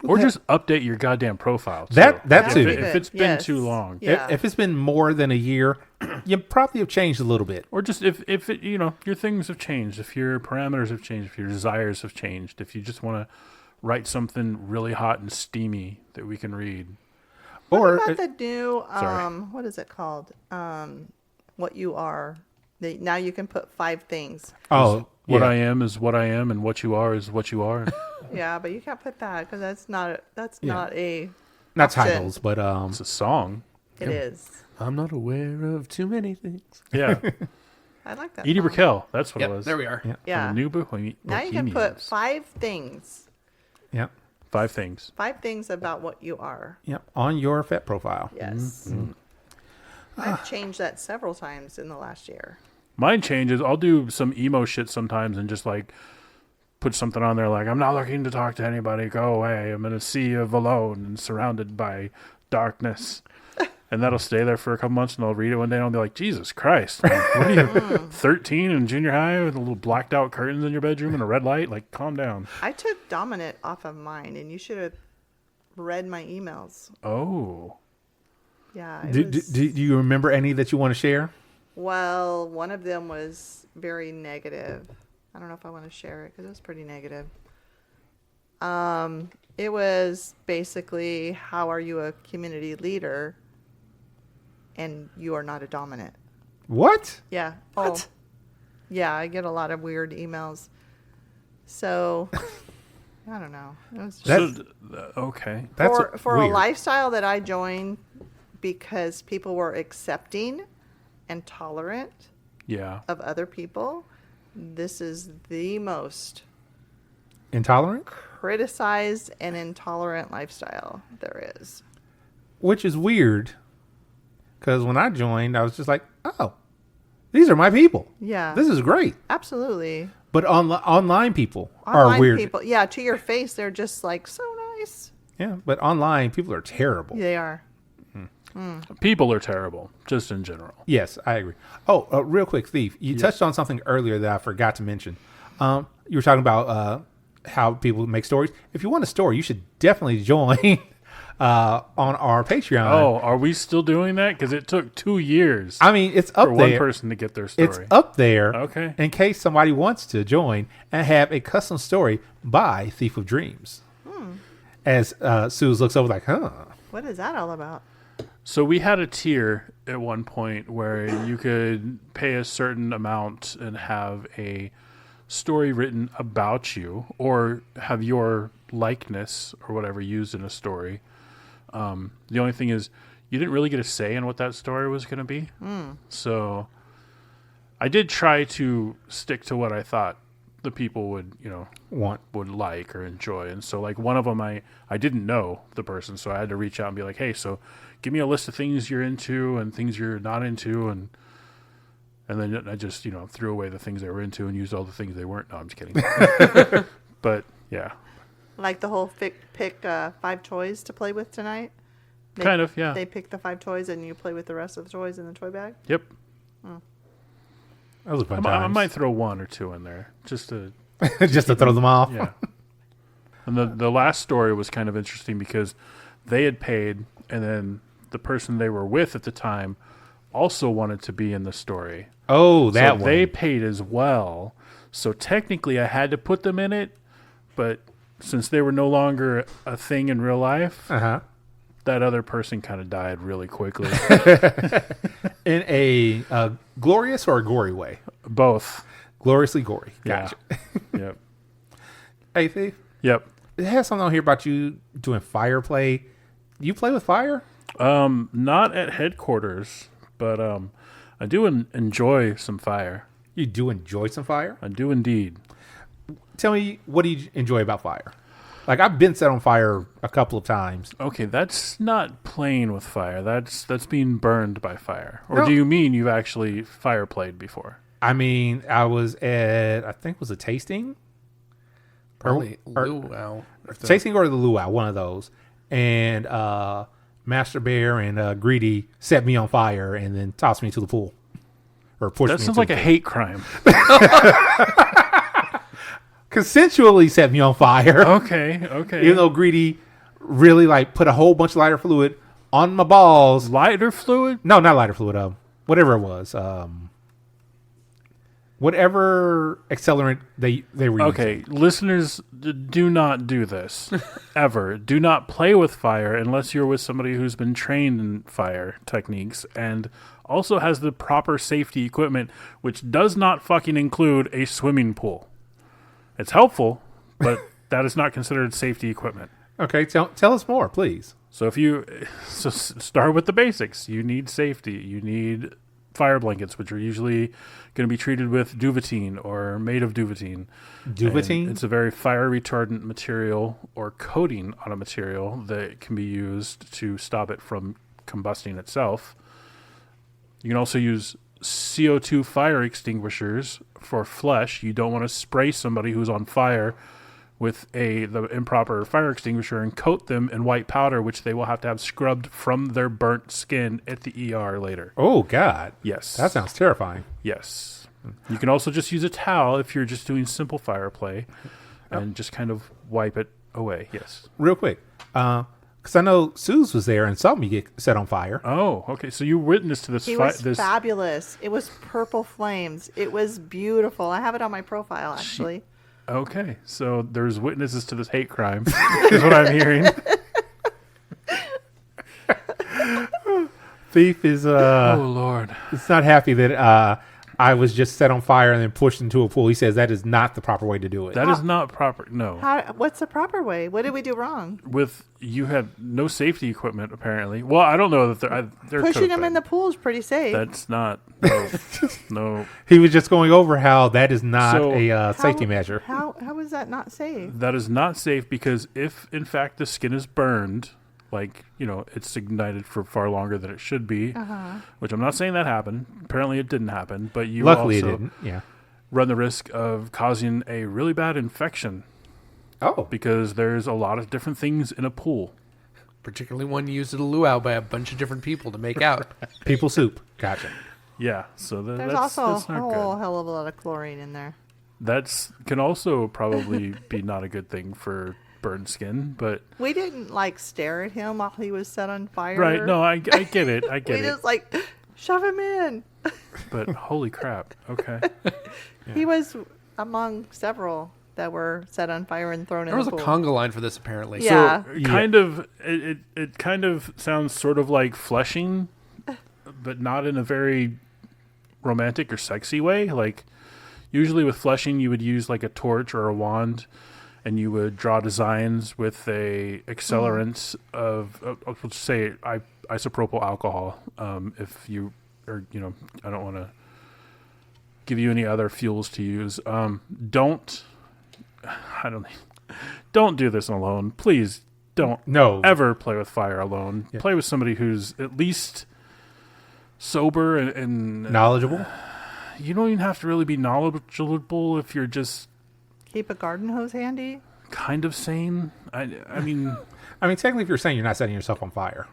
Speaker 5: Or just update your goddamn profile. Too.
Speaker 1: That
Speaker 2: That
Speaker 1: too.
Speaker 2: would be
Speaker 5: If
Speaker 2: good.
Speaker 5: it's been too long.
Speaker 2: Yeah.
Speaker 1: If it's been more than a year, you probably have changed a little bit.
Speaker 5: Or just if it, your things have changed, if your parameters have changed, if your desires have changed, if you just want to write something really hot and steamy that we can read.
Speaker 1: Or
Speaker 2: What about the new,
Speaker 5: Sorry.
Speaker 2: what is it called? What you are. Now you can put 5 things.
Speaker 1: oh,
Speaker 5: What
Speaker 1: yeah.
Speaker 5: I am is what I am, and what you are is what you are.
Speaker 2: Yeah, but you can't put that because that's not
Speaker 1: Yeah.
Speaker 2: not a.
Speaker 1: Not
Speaker 2: option.
Speaker 1: titles, but
Speaker 5: It's a song.
Speaker 2: It is.
Speaker 6: I'm not aware of too many things.
Speaker 5: Yeah.
Speaker 2: I like that.
Speaker 5: Edie
Speaker 2: song.
Speaker 5: Brickell. That's what
Speaker 6: Yep,
Speaker 5: it was.
Speaker 6: there we are.
Speaker 2: Yeah.
Speaker 5: New
Speaker 2: Now you can put 5 things.
Speaker 1: yeah,
Speaker 5: 5 things.
Speaker 2: 5 things about what you are.
Speaker 1: yeah, on your FET profile.
Speaker 2: Yes. I've changed that several times in the last year.
Speaker 5: Mine changes. I'll do some emo shit sometimes and just like put something on there like, I'm not looking to talk to anybody. Go away. I'm in a sea of alone and surrounded by darkness. And that'll stay there for a couple months, and I'll read it one day, and I'll be like, Jesus Christ. Like, what are you, 13 in junior high with a little blacked out curtains in your bedroom and a red light? Like, calm down.
Speaker 2: I took dominant off of mine, and you should have read my emails.
Speaker 5: Oh.
Speaker 2: Yeah. it
Speaker 1: Do
Speaker 2: was-
Speaker 1: you remember any that you want to share?
Speaker 2: Well, one of them was very negative. I don't know if I want to share it because it was pretty negative. It was basically, how are you a community leader and you are not a dominant?
Speaker 1: What?
Speaker 2: Yeah. Oh, yeah, I get a lot of weird emails. So, I don't know. It was just
Speaker 5: Okay.
Speaker 1: That's
Speaker 2: for a
Speaker 1: weird.
Speaker 2: lifestyle that I joined because people were accepting and tolerant
Speaker 5: Yeah.
Speaker 2: of other people. This is the most
Speaker 1: Intolerant?
Speaker 2: criticized and intolerant lifestyle there is.
Speaker 1: Which is weird, because when I joined, I was just like, oh, these are my people.
Speaker 2: Yeah.
Speaker 1: This is great.
Speaker 2: Absolutely.
Speaker 1: But online people are
Speaker 2: Online
Speaker 1: weird.
Speaker 2: people, yeah, to your face, they're just like so nice.
Speaker 1: Yeah, but online people are terrible.
Speaker 2: They are.
Speaker 5: People are terrible, just in general.
Speaker 1: Yes, I agree. Oh, real quick, Thief, you touched on something earlier that I forgot to mention. You were talking about how people make stories. If you want a story, you should definitely join on our Patreon.
Speaker 5: Oh, are we still doing that? Because it took 2 years
Speaker 1: I mean, it's up
Speaker 5: for
Speaker 1: there.
Speaker 5: one person to get their story.
Speaker 1: It's up there.
Speaker 5: Okay.
Speaker 1: In case somebody wants to join and have a custom story by Thief of Dreams. As Suze looks over like, huh.
Speaker 2: What is that all about?
Speaker 5: So we had a tier at one point where you could pay a certain amount and have a story written about you, or have your likeness or whatever used in a story. The only thing is, you didn't really get a say in what that story was going to be. So I did try to stick to what I thought the people would, would like or enjoy. And so like one of them, I didn't know the person, so I had to reach out and be like, hey, so give me a list of things you're into and things you're not into. And then I just, threw away the things they were into and used all the things they weren't. No, I'm just kidding. But yeah.
Speaker 2: Like the whole pick 5 toys to play with tonight?
Speaker 5: Kind of, yeah.
Speaker 2: They pick the 5 toys and you play with the rest of the toys in the toy bag?
Speaker 5: Yep.
Speaker 1: Those are fun
Speaker 5: I
Speaker 1: times.
Speaker 5: might throw 1 or 2 in there just to
Speaker 1: just to throw them off.
Speaker 5: yeah. And the last story was kind of interesting because they had paid, and then the person they were with at the time also wanted to be in the story.
Speaker 1: Oh, that
Speaker 5: so
Speaker 1: one.
Speaker 5: they paid as well. So technically, I had to put them in it, but since they were no longer a thing in real life, that other person kind of died really quickly.
Speaker 1: In a glorious or a gory way?
Speaker 5: Both.
Speaker 1: Gloriously gory. Gotcha.
Speaker 5: Yeah. Yep.
Speaker 1: Hey, Thief.
Speaker 5: Yep.
Speaker 1: It has something on here about you doing fire play. You play with fire?
Speaker 5: Not at headquarters, but I do enjoy some fire.
Speaker 1: You do enjoy some fire?
Speaker 5: I do indeed.
Speaker 1: Tell me, what do you enjoy about fire? Like, I've been set on fire a couple of times.
Speaker 5: Okay, that's not playing with fire. That's being burned by fire. Or
Speaker 1: No.
Speaker 5: do you mean you've actually fire played before?
Speaker 1: I mean, I was at, I think it was a tasting.
Speaker 6: Probably
Speaker 1: Or-
Speaker 6: luau.
Speaker 1: Tasting or the luau, one of those. And Master Bear and Greedy set me on fire and then tossed me to the pool. Or pushed
Speaker 5: That
Speaker 1: me
Speaker 5: sounds
Speaker 1: into
Speaker 5: like
Speaker 1: the
Speaker 5: a
Speaker 1: pool.
Speaker 5: hate crime.
Speaker 1: Consensually set me on fire.
Speaker 5: Okay.
Speaker 1: Even though Greedy really like put a whole bunch of lighter fluid on my balls.
Speaker 5: Lighter fluid?
Speaker 1: No, not lighter fluid. Whatever it was. Whatever accelerant they were
Speaker 5: Okay,
Speaker 1: using.
Speaker 5: listeners, do not do this. Ever. Do not play with fire unless you're with somebody who's been trained in fire techniques and also has the proper safety equipment, which does not fucking include a swimming pool. It's helpful, but that is not considered safety equipment.
Speaker 1: Okay, tell us more, please.
Speaker 5: So start with the basics. You need safety. You need fire blankets, which are usually going to be treated with duvetine or made of duvetine.
Speaker 1: Duvetine?
Speaker 5: And it's a very fire retardant material or coating on a material that can be used to stop it from combusting itself. You can also use CO2 fire extinguishers for flesh. You don't want to spray somebody who's on fire with the improper fire extinguisher and coat them in white powder, which they will have to have scrubbed from their burnt skin at the ER later.
Speaker 1: Oh, God.
Speaker 5: Yes.
Speaker 1: That sounds terrifying.
Speaker 5: Yes. You can also just use a towel if you're just doing simple fire play and just kind of wipe it away. Yes.
Speaker 1: Real quick. Because I know Suze was there and saw me get set on fire.
Speaker 5: Oh, okay. So you witnessed this
Speaker 2: It was fabulous. It was purple flames. It was beautiful. I have it on my profile, actually.
Speaker 5: Okay. So there's witnesses to this hate crime, is what I'm hearing.
Speaker 1: Thief is
Speaker 5: Oh, Lord.
Speaker 1: it's not happy that I was just set on fire and then pushed into a pool. He says that is not the proper way to do it.
Speaker 5: That is not proper. No.
Speaker 2: What's the proper way? What did we do wrong?
Speaker 5: You had no safety equipment, apparently. Well, I don't know that they're
Speaker 2: Pushing them
Speaker 5: code
Speaker 2: in the pool is pretty safe.
Speaker 5: That's not. No. No.
Speaker 1: He was just going over how that is not
Speaker 5: So-
Speaker 1: a safety measure.
Speaker 2: How is that not safe?
Speaker 5: That is not safe because if, in fact, the skin is burned, it's ignited for far longer than it should be, which I'm not saying that happened. Apparently it didn't happen, but you
Speaker 1: Luckily,
Speaker 5: also
Speaker 1: it didn't. Yeah.
Speaker 5: run the risk of causing a really bad infection
Speaker 1: Oh,
Speaker 5: because there's a lot of different things in a pool.
Speaker 6: Particularly one used at a luau by a bunch of different people to make out.
Speaker 1: people soup. Gotcha.
Speaker 5: Yeah, so
Speaker 2: There's
Speaker 5: that's
Speaker 2: also a
Speaker 5: not
Speaker 2: whole
Speaker 5: good.
Speaker 2: hell of a lot of chlorine in there.
Speaker 5: Can also probably be not a good thing for burned skin, but
Speaker 2: We didn't stare at him while he was set on fire.
Speaker 5: right. No, I get it. I
Speaker 2: We
Speaker 5: get it.
Speaker 2: just shove him in.
Speaker 5: But holy crap. Okay.
Speaker 2: He was among several that were set on fire and thrown
Speaker 6: There
Speaker 2: in
Speaker 6: was
Speaker 2: the
Speaker 6: a
Speaker 2: pool.
Speaker 6: conga line for this, apparently.
Speaker 2: Yeah.
Speaker 5: So kind of it kind of sounds sort of like fleshing, but not in a very romantic or sexy way. Like usually with fleshing you would use like a torch or a wand and you would draw designs with a accelerant of let's say isopropyl alcohol. If you or I don't want to give you any other fuels to use. Don't do this alone. Please don't
Speaker 1: No.
Speaker 5: ever play with fire alone.
Speaker 1: Yeah.
Speaker 5: Play with somebody who's at least sober and
Speaker 1: Knowledgeable.
Speaker 5: you don't even have to really be knowledgeable if you're just
Speaker 2: Keep a garden hose handy.
Speaker 5: kind of sane. I mean,
Speaker 1: I mean, technically, if you're saying you're not setting yourself on fire.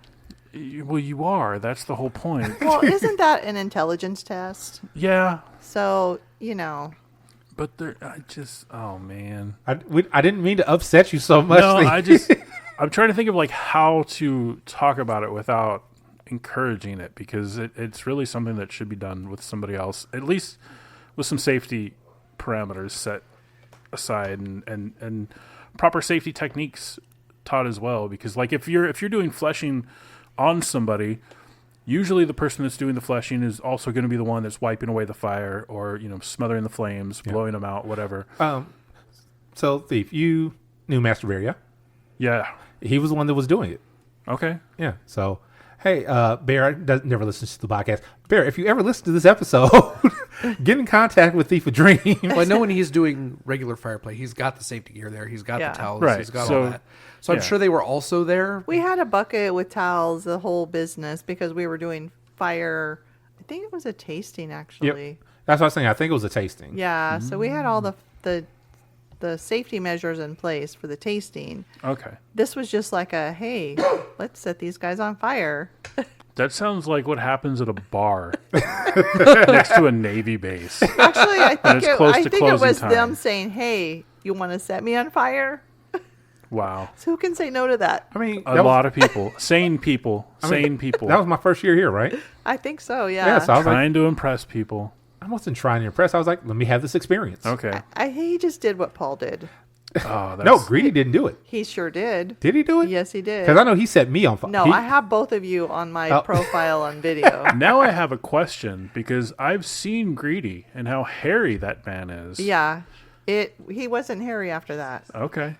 Speaker 5: Well, you are. That's the whole point.
Speaker 2: Well, isn't that an intelligence test?
Speaker 5: Yeah,
Speaker 2: So, you know.
Speaker 5: but oh man.
Speaker 1: I didn't mean to upset you so much.
Speaker 5: No, I'm trying to think of like how to talk about it without encouraging it, because it's really something that should be done with somebody else, at least with some safety parameters set aside and proper safety techniques taught as well. Because like if you're doing fleshing on somebody, usually the person that's doing the fleshing is also going to be the one that's wiping away the fire, or smothering the flames, blowing them out, whatever.
Speaker 1: So, Thief, you knew Master Bear, yeah?
Speaker 5: Yeah.
Speaker 1: He was the one that was doing it.
Speaker 5: Okay.
Speaker 1: Yeah. So, hey, Bear never listens to the podcast. Bear, if you ever listen to this episode, get in contact with Thief of Dreams.
Speaker 6: Well, I know when he's doing regular fire play, he's got the safety gear there. He's got
Speaker 2: Yeah.
Speaker 6: the towels.
Speaker 5: Right.
Speaker 6: He's got
Speaker 5: So-
Speaker 6: all that. So I'm
Speaker 5: yeah.
Speaker 6: sure they were also there.
Speaker 2: We had a bucket with towels, the whole business, because we were doing fire. I think it was a tasting, actually.
Speaker 1: Yep. That's what I was saying. I think it was a tasting.
Speaker 2: Yeah, so we had all the safety measures in place for the tasting.
Speaker 5: Okay.
Speaker 2: This was just like a, hey, let's set these guys on fire.
Speaker 5: That sounds like what happens at a bar next to a Navy base.
Speaker 2: Actually, I think
Speaker 5: it's close to
Speaker 2: it
Speaker 5: closing
Speaker 2: was
Speaker 5: time.
Speaker 2: them saying, hey, you want to set me on fire?
Speaker 5: Wow.
Speaker 2: So who can say no to that?
Speaker 1: I mean,
Speaker 5: A lot of people. Sane people. Sane people.
Speaker 1: That was my first year here, right?
Speaker 2: I think so, yeah.
Speaker 1: Yeah, so I was like,
Speaker 5: Trying to impress people.
Speaker 1: I wasn't trying to impress. I was like, let me have this experience.
Speaker 5: Okay.
Speaker 2: He just did what Paul did.
Speaker 5: Oh, that's,
Speaker 1: No, Greedy didn't do it.
Speaker 2: He sure did.
Speaker 1: Did he do it?
Speaker 2: Yes, he did.
Speaker 1: Because I know he set me on fire.
Speaker 2: No, I have both of you on my profile on video.
Speaker 5: Now I have a question, because I've seen Greedy and how hairy that man is.
Speaker 2: Yeah, he wasn't hairy after that.
Speaker 5: Okay.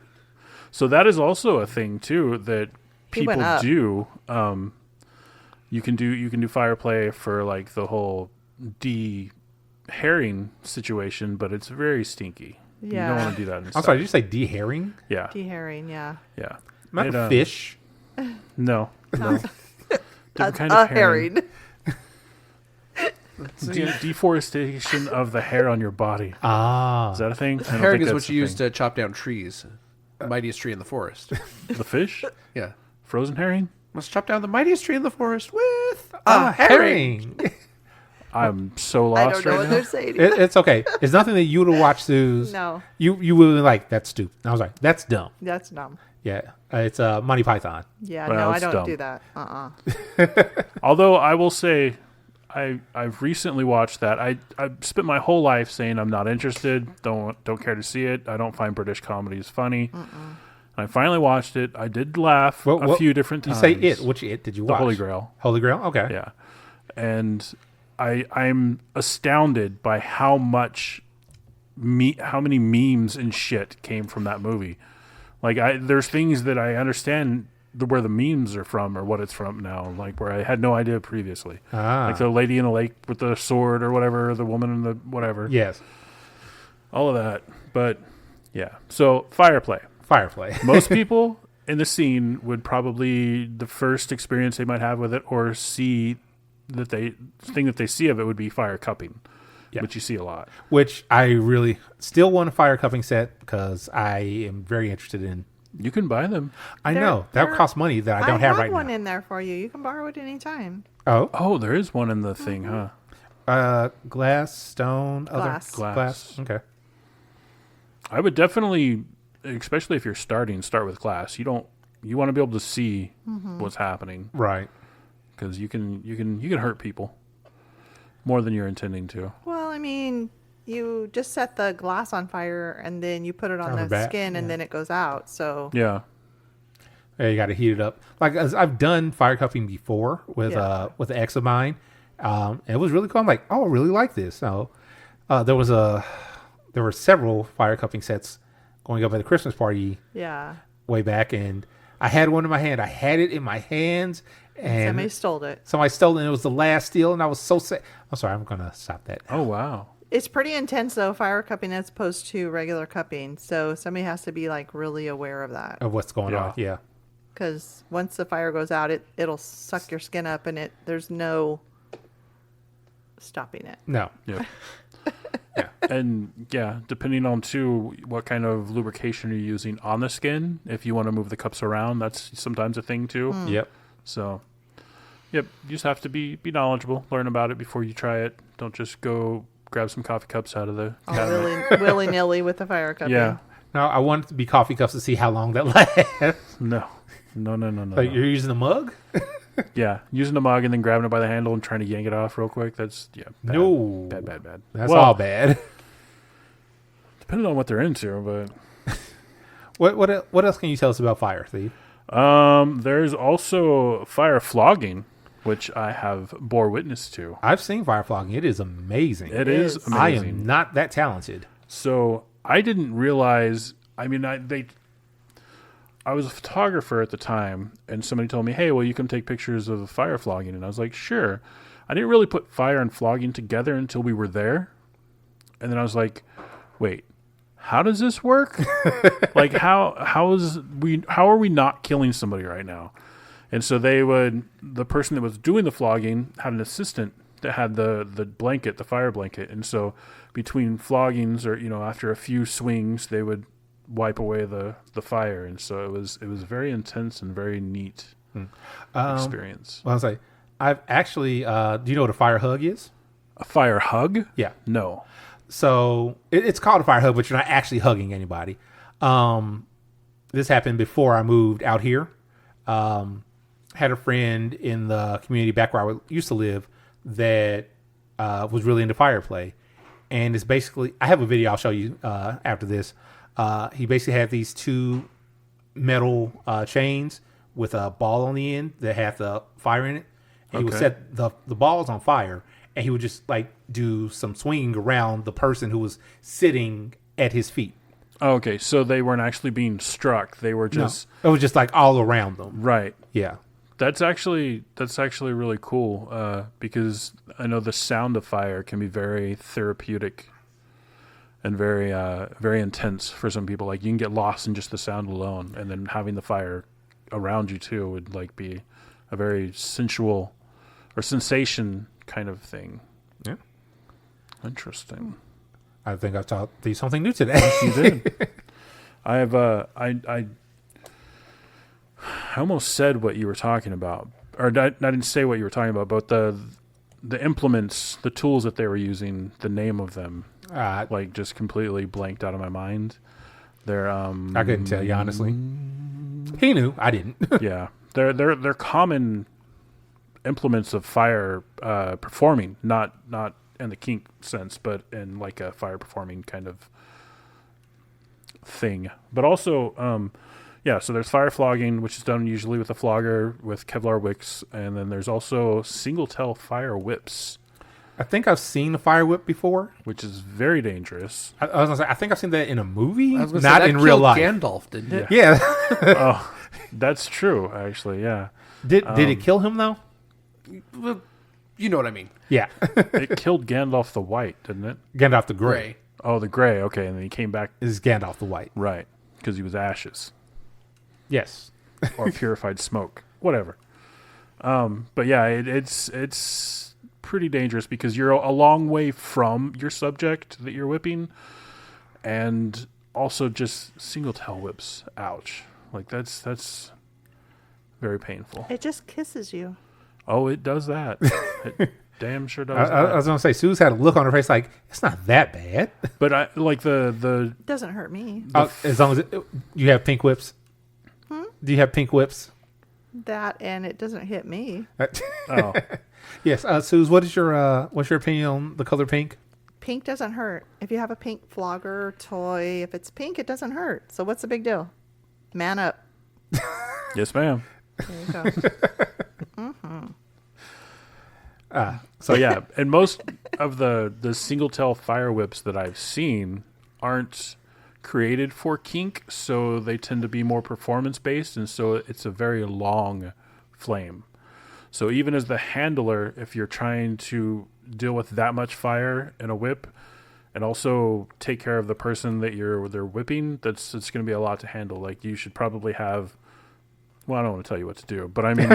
Speaker 5: So that is also a thing too that
Speaker 2: He went
Speaker 5: people
Speaker 2: up.
Speaker 5: do. You can do fire play for like the whole de-hairing situation, but it's very stinky. You
Speaker 2: Yeah.
Speaker 5: don't want to do that.
Speaker 1: I'm sorry, did you say de-herring?
Speaker 5: Yeah.
Speaker 2: De-hairing, yeah.
Speaker 5: Yeah.
Speaker 1: Not
Speaker 5: It,
Speaker 1: a fish.
Speaker 5: No. Different
Speaker 2: That's
Speaker 5: kind
Speaker 2: a
Speaker 5: of herring.
Speaker 2: herring.
Speaker 5: Deforestation of the hair on your body.
Speaker 1: Ah.
Speaker 5: Is that a thing? I don't
Speaker 6: Herring
Speaker 5: think
Speaker 6: is
Speaker 5: that's
Speaker 6: what you
Speaker 5: a
Speaker 6: use
Speaker 5: thing.
Speaker 6: to chop down trees. The mightiest tree in the forest.
Speaker 5: The fish?
Speaker 6: Yeah.
Speaker 5: Frozen herring?
Speaker 6: Let's chop down the mightiest tree in the forest with
Speaker 1: a
Speaker 6: a herring.
Speaker 1: herring.
Speaker 5: I'm so
Speaker 2: I
Speaker 5: lost
Speaker 2: don't know
Speaker 5: right
Speaker 2: what
Speaker 5: now.
Speaker 2: they're saying.
Speaker 1: It's okay. It's nothing that you would watch, Suze.
Speaker 2: No.
Speaker 1: You would be like, that's stupid. And I was like, that's dumb.
Speaker 2: That's dumb.
Speaker 1: Yeah. It's Monty Python.
Speaker 2: Yeah,
Speaker 5: Well,
Speaker 2: no, I
Speaker 5: it's
Speaker 2: don't
Speaker 5: dumb.
Speaker 2: do that.
Speaker 5: Although I will say, I've recently watched that. I've spent my whole life saying I'm not interested, don't care to see it. I don't find British comedies funny. And I finally watched it. I did laugh a few different times.
Speaker 1: You say it. Which it did you
Speaker 5: The
Speaker 1: watch?
Speaker 5: Holy Grail.
Speaker 1: Holy Grail? Okay.
Speaker 5: Yeah. And I'm astounded by how many memes and shit came from that movie. Like there's things that I understand where the memes are from or what it's from now, like where I had no idea previously. Like the lady in the lake with the sword or whatever, the woman in the whatever.
Speaker 1: Yes.
Speaker 5: All of that. But yeah. So fireplay.
Speaker 1: Fireplay.
Speaker 5: Most people in the scene would probably, the first experience they might have with it or see that thing that they see of it would be fire cupping, which you see a lot.
Speaker 1: Which I really still want a fire cupping set because I am very interested in.
Speaker 5: You can buy them.
Speaker 1: I know that would cost money that I don't have right
Speaker 2: one
Speaker 1: now.
Speaker 2: in there for you. You can borrow it anytime.
Speaker 5: Oh, there is one in the thing, huh?
Speaker 1: Glass, stone,
Speaker 2: Glass.
Speaker 1: other glass. Okay.
Speaker 5: I would definitely, especially if you're start with glass. You want to be able to see what's happening,
Speaker 1: Right.
Speaker 5: because you can hurt people more than you're intending to.
Speaker 2: Well, I mean, you just set the glass on fire and then you put it on
Speaker 1: On the
Speaker 2: the
Speaker 1: back,
Speaker 2: skin and then it goes out. So
Speaker 5: Yeah.
Speaker 1: Yeah, you got to heat it up. Like as I've done fire cupping before with
Speaker 2: Yeah.
Speaker 1: with the ex of mine. It was really cool. I'm like, oh, I really like this. So there were several fire cupping sets going up at the Christmas party
Speaker 2: yeah,
Speaker 1: way back, and I had one in my hand. I had it in my hands, and
Speaker 2: somebody stole it.
Speaker 1: somebody stole it. And it was the last steal, and I was so sad. I'm sorry. I'm gonna stop that.
Speaker 5: Oh wow.
Speaker 2: It's pretty intense though, fire cupping as opposed to regular cupping. So somebody has to be like really aware of that.
Speaker 1: Of what's going on? Yeah.
Speaker 2: Because once the fire goes out, it'll suck your skin up, and there's no stopping it.
Speaker 1: No.
Speaker 5: Yeah. Yeah. And yeah, depending on too what kind of lubrication you're using on the skin, if you want to move the cups around, that's sometimes a thing too.
Speaker 1: Yep.
Speaker 5: So Yep. You just have to be knowledgeable, learn about it before you try it. Don't just go grab some coffee cups out of the cabinet.
Speaker 2: Willy-nilly with the fire cup.
Speaker 5: Yeah.
Speaker 1: No, I want it to be coffee cups to see how long that lasts.
Speaker 5: No.
Speaker 1: Like you're using a mug?
Speaker 5: Yeah, using a mug and then grabbing it by the handle and trying to yank it off real quick. That's bad.
Speaker 1: No.
Speaker 5: Bad.
Speaker 1: That's all bad.
Speaker 5: Depending on what they're into, but
Speaker 1: What else can you tell us about fire, Steve?
Speaker 5: there's also fire flogging, which I have bore witness to.
Speaker 1: I've seen fire flogging. It is amazing.
Speaker 5: It is amazing.
Speaker 1: I am not that talented.
Speaker 5: So I didn't realize. I mean, I was a photographer at the time, and somebody told me, "Hey, well, you can take pictures of fire flogging," and I was like, "Sure." I didn't really put fire and flogging together until we were there, and then I was like, "Wait, how does this work? Like, how are we not killing somebody right now?" And so the person that was doing the flogging had an assistant that had the blanket, the fire blanket, and so between floggings or after a few swings, they would wipe away the fire, and so it was very intense and very neat experience.
Speaker 1: Well, I was like, I've actually. Do you know what a fire hug is?
Speaker 5: A fire hug?
Speaker 1: Yeah.
Speaker 5: No.
Speaker 1: So it's called a fire hug, but you're not actually hugging anybody. This happened before I moved out here. Had a friend in the community back where I used to live that was really into fire play, and it's basically, I have a video I'll show you after this. He basically had these two metal chains with a ball on the end that had the fire in it. And he would set the balls on fire, and he would just like do some swinging around the person who was sitting at his feet.
Speaker 5: Oh, okay, so they weren't actually being struck; they were just
Speaker 1: it was just like all around them.
Speaker 5: right.
Speaker 1: Yeah.
Speaker 5: That's actually really cool because I know the sound of fire can be very therapeutic and very very intense for some people. Like you can get lost in just the sound alone, and then having the fire around you too would like be a very sensual or sensation kind of thing.
Speaker 1: Yeah.
Speaker 5: Interesting.
Speaker 1: I think I've taught you something new today.
Speaker 5: You did. I have I almost said what you were talking about, or I didn't say what you were talking about, but the implements, the tools that they were using, the name of them, like just completely blanked out of my mind. They're
Speaker 1: I couldn't tell you honestly. He knew, I didn't.
Speaker 5: Yeah, they're common implements of fire performing, not in the kink sense, but in like a fire performing kind of thing. But also, yeah, so there's fire flogging, which is done usually with a flogger with Kevlar wicks, and then there's also single tail fire whips.
Speaker 1: I think I've seen the fire whip before,
Speaker 5: which is very dangerous.
Speaker 1: I was gonna say, I think I've seen that in a movie,
Speaker 6: I was gonna
Speaker 1: not
Speaker 6: say, that
Speaker 1: in real
Speaker 6: killed
Speaker 1: life.
Speaker 6: Gandalf, didn't it?
Speaker 1: Yeah.
Speaker 5: Oh, that's true, actually. Yeah.
Speaker 1: Did it kill him though?
Speaker 6: Well, you know what I mean.
Speaker 1: Yeah.
Speaker 5: It killed Gandalf the White, didn't it?
Speaker 1: Gandalf the Grey.
Speaker 5: Oh, the Gray. Okay, and then he came back.
Speaker 1: This is Gandalf the White.
Speaker 5: Right, because he was ashes.
Speaker 1: Yes.
Speaker 5: Or purified smoke, whatever. But yeah, it's pretty dangerous because you're a long way from your subject that you're whipping, and also just single tail whips. Ouch! Like that's very painful.
Speaker 2: It just kisses you.
Speaker 5: Oh, it does that. It damn sure does.
Speaker 1: I was gonna say, Sue's had a look on her face like it's not that bad.
Speaker 5: But I like the
Speaker 2: It doesn't hurt me.
Speaker 1: As long as you have pink whips. Do you have pink whips?
Speaker 2: That and it doesn't hit me.
Speaker 5: oh.
Speaker 1: Yes, Suze, what's your opinion on the color pink?
Speaker 2: Pink doesn't hurt. If you have a pink flogger toy, if it's pink, it doesn't hurt. So what's the big deal? Man up.
Speaker 5: Yes, ma'am.
Speaker 2: There you go.
Speaker 5: So yeah, and most of the single tail fire whips that I've seen aren't created for kink, so they tend to be more performance based, and so it's a very long flame. So even as the handler, if you're trying to deal with that much fire in a whip and also take care of the person that they're whipping, it's going to be a lot to handle. Like you should probably have, well, I don't want to tell you what to do, but I mean,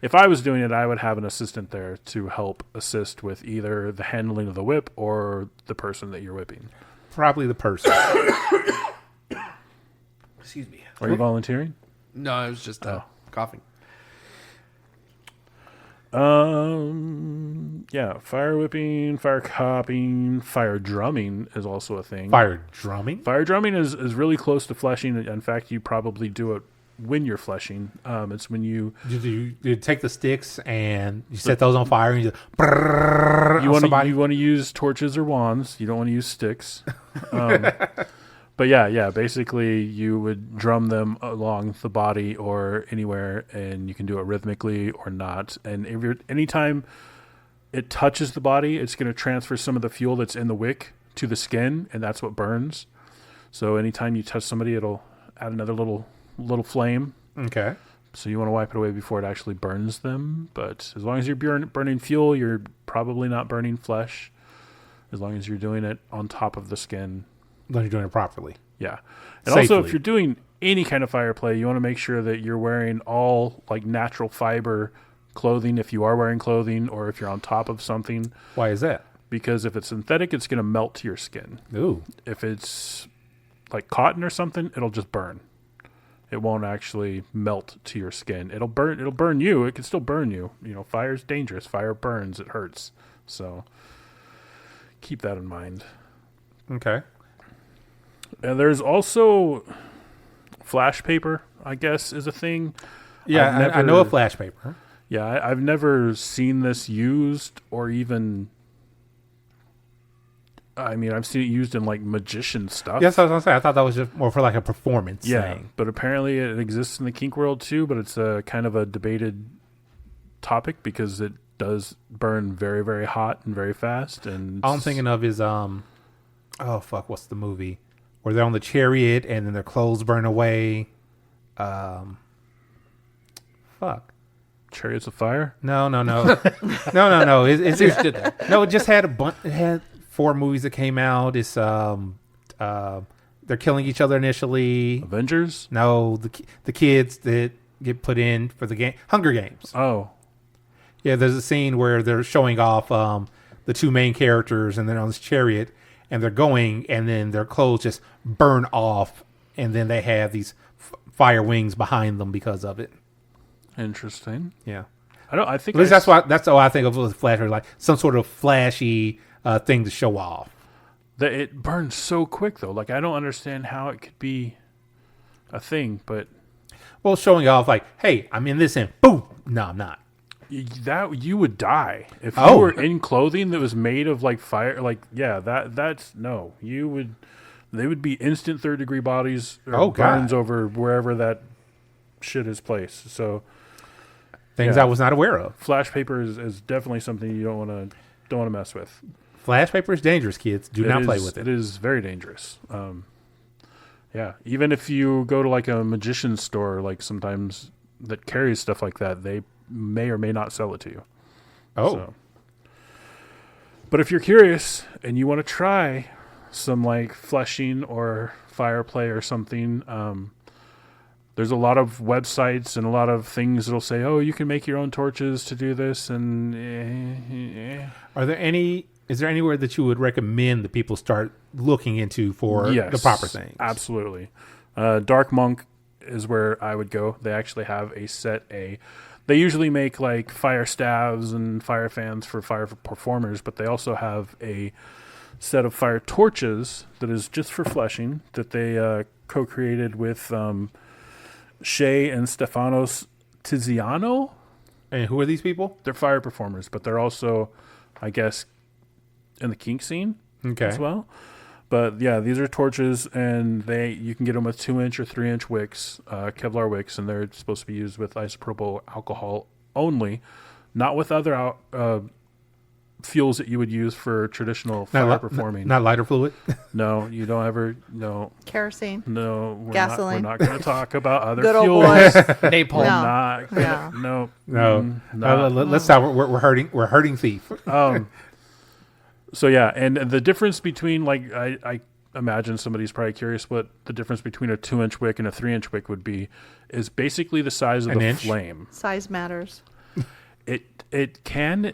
Speaker 5: if I was doing it, I would have an assistant there to help assist with either the handling of the whip or the person that you're whipping.
Speaker 1: Probably the person.
Speaker 6: Excuse me.
Speaker 5: Are you volunteering?
Speaker 6: No, I was just coughing.
Speaker 5: Yeah, fire whipping, fire copying, fire drumming is also a thing.
Speaker 1: Fire drumming?
Speaker 5: Fire drumming is really close to fleshing. In fact, you probably do it when you're fleshing. It's when you
Speaker 1: take the sticks and you set those on fire and you just brrrr on somebody.
Speaker 5: You want to use torches or wands. You don't want to use sticks. But yeah, basically you would drum them along the body or anywhere, and you can do it rhythmically or not. And anytime it touches the body, it's going to transfer some of the fuel that's in the wick to the skin, and that's what burns. So anytime you touch somebody, it'll add another little flame.
Speaker 1: Okay.
Speaker 5: So you want to wipe it away before it actually burns them. But as long as you're burning fuel, you're probably not burning flesh. As long as you're doing it on top of the skin.
Speaker 1: As long as you're doing it properly.
Speaker 5: Yeah. And
Speaker 1: Safely.
Speaker 5: also, if you're doing any kind of fire play, you want to make sure that you're wearing all like natural fiber clothing if you are wearing clothing, or if you're on top of something.
Speaker 1: Why is that?
Speaker 5: Because if it's synthetic, it's going to melt to your skin.
Speaker 1: Ooh.
Speaker 5: If it's like cotton or something, it'll just burn. It won't actually melt to your skin. It'll burn you. It can still burn you. You know, fire's dangerous. Fire burns. It hurts. So keep that in mind.
Speaker 1: Okay.
Speaker 5: And there's also flash paper, I guess, is a thing.
Speaker 1: Yeah, I know a flash paper.
Speaker 5: Yeah, I've never seen this used or even... I mean, I've seen it used in like magician stuff.
Speaker 1: Yes, I was going to say. I thought that was just more for like a performance thing.
Speaker 5: But apparently it exists in the kink world too, but it's a kind of a debated topic because it does burn very, very hot and very fast. And
Speaker 1: All I'm thinking of is, what's the movie? Where they're on the chariot and then their clothes burn away.
Speaker 5: Chariots of Fire?
Speaker 1: No. no. It just had it had 4 movies that came out. It's they're killing each other initially.
Speaker 5: Avengers?
Speaker 1: No, the kids that get put in for the game, Hunger Games.
Speaker 5: Oh,
Speaker 1: yeah. There's a scene where they're showing off the 2 main characters, and they're on this chariot, and they're going, and then their clothes just burn off, and then they have these fire wings behind them because of it.
Speaker 5: interesting.
Speaker 1: Yeah.
Speaker 5: I think
Speaker 1: At least that's all I think of with flash, like some sort of flashy thing to show off.
Speaker 5: that it burns so quick though. Like I don't understand how it could be a thing, but
Speaker 1: Well, showing off like, hey, I'm in this, and boom. No, I'm not.
Speaker 5: that you would die if you
Speaker 1: Oh.
Speaker 5: were in clothing that was made of like fire. Like that's no. They would be instant 3rd-degree bodies or
Speaker 1: Oh, God.
Speaker 5: burns over wherever that shit is placed. So
Speaker 1: Things
Speaker 5: Yeah.
Speaker 1: I was not aware of.
Speaker 5: flash paper is definitely something you don't want to mess with.
Speaker 1: Flash paper is dangerous, kids. Do not play with it.
Speaker 5: It is very dangerous. Yeah, even if you go to like a magician's store, like sometimes that carries stuff like that, they may or may not sell it to you.
Speaker 1: Oh,
Speaker 5: So. But if you're curious and you want to try some like fleshing or fire play or something, there's a lot of websites and a lot of things that'll say, oh, you can make your own torches to do this. And
Speaker 1: is there anywhere that you would recommend that people start looking into for the proper things?
Speaker 5: Absolutely. Dark Monk is where I would go. They actually have a set A. They usually make like fire staves and fire fans for fire performers, but they also have a set of fire torches that is just for fleshing that they co-created with Shay and Stefanos Tiziano.
Speaker 1: And who are these people?
Speaker 5: They're fire performers, but they're also, I guess, in the kink scene as well. But yeah, these are torches, and you can get them with 2-inch or 3-inch wicks, Kevlar wicks, and they're supposed to be used with isopropyl alcohol only, not with other fuels that you would use for traditional fire performing.
Speaker 1: Not lighter fluid.
Speaker 5: No, you don't ever. No,
Speaker 2: Kerosene.
Speaker 5: no.
Speaker 2: Gasoline.
Speaker 5: We're not going to talk about other
Speaker 2: Good old
Speaker 5: fuels.
Speaker 2: boys.
Speaker 6: Napalm.
Speaker 5: We're
Speaker 2: No.
Speaker 5: not.
Speaker 2: Yeah.
Speaker 5: No.
Speaker 1: No. Let's stop. We're hurting. We're hurting thief.
Speaker 5: So yeah, and the difference between like I imagine somebody's probably curious what the difference between a 2-inch wick and a 3-inch wick would be is basically the size of
Speaker 1: An
Speaker 5: the
Speaker 1: inch?
Speaker 5: flame.
Speaker 2: Size matters.
Speaker 5: It can,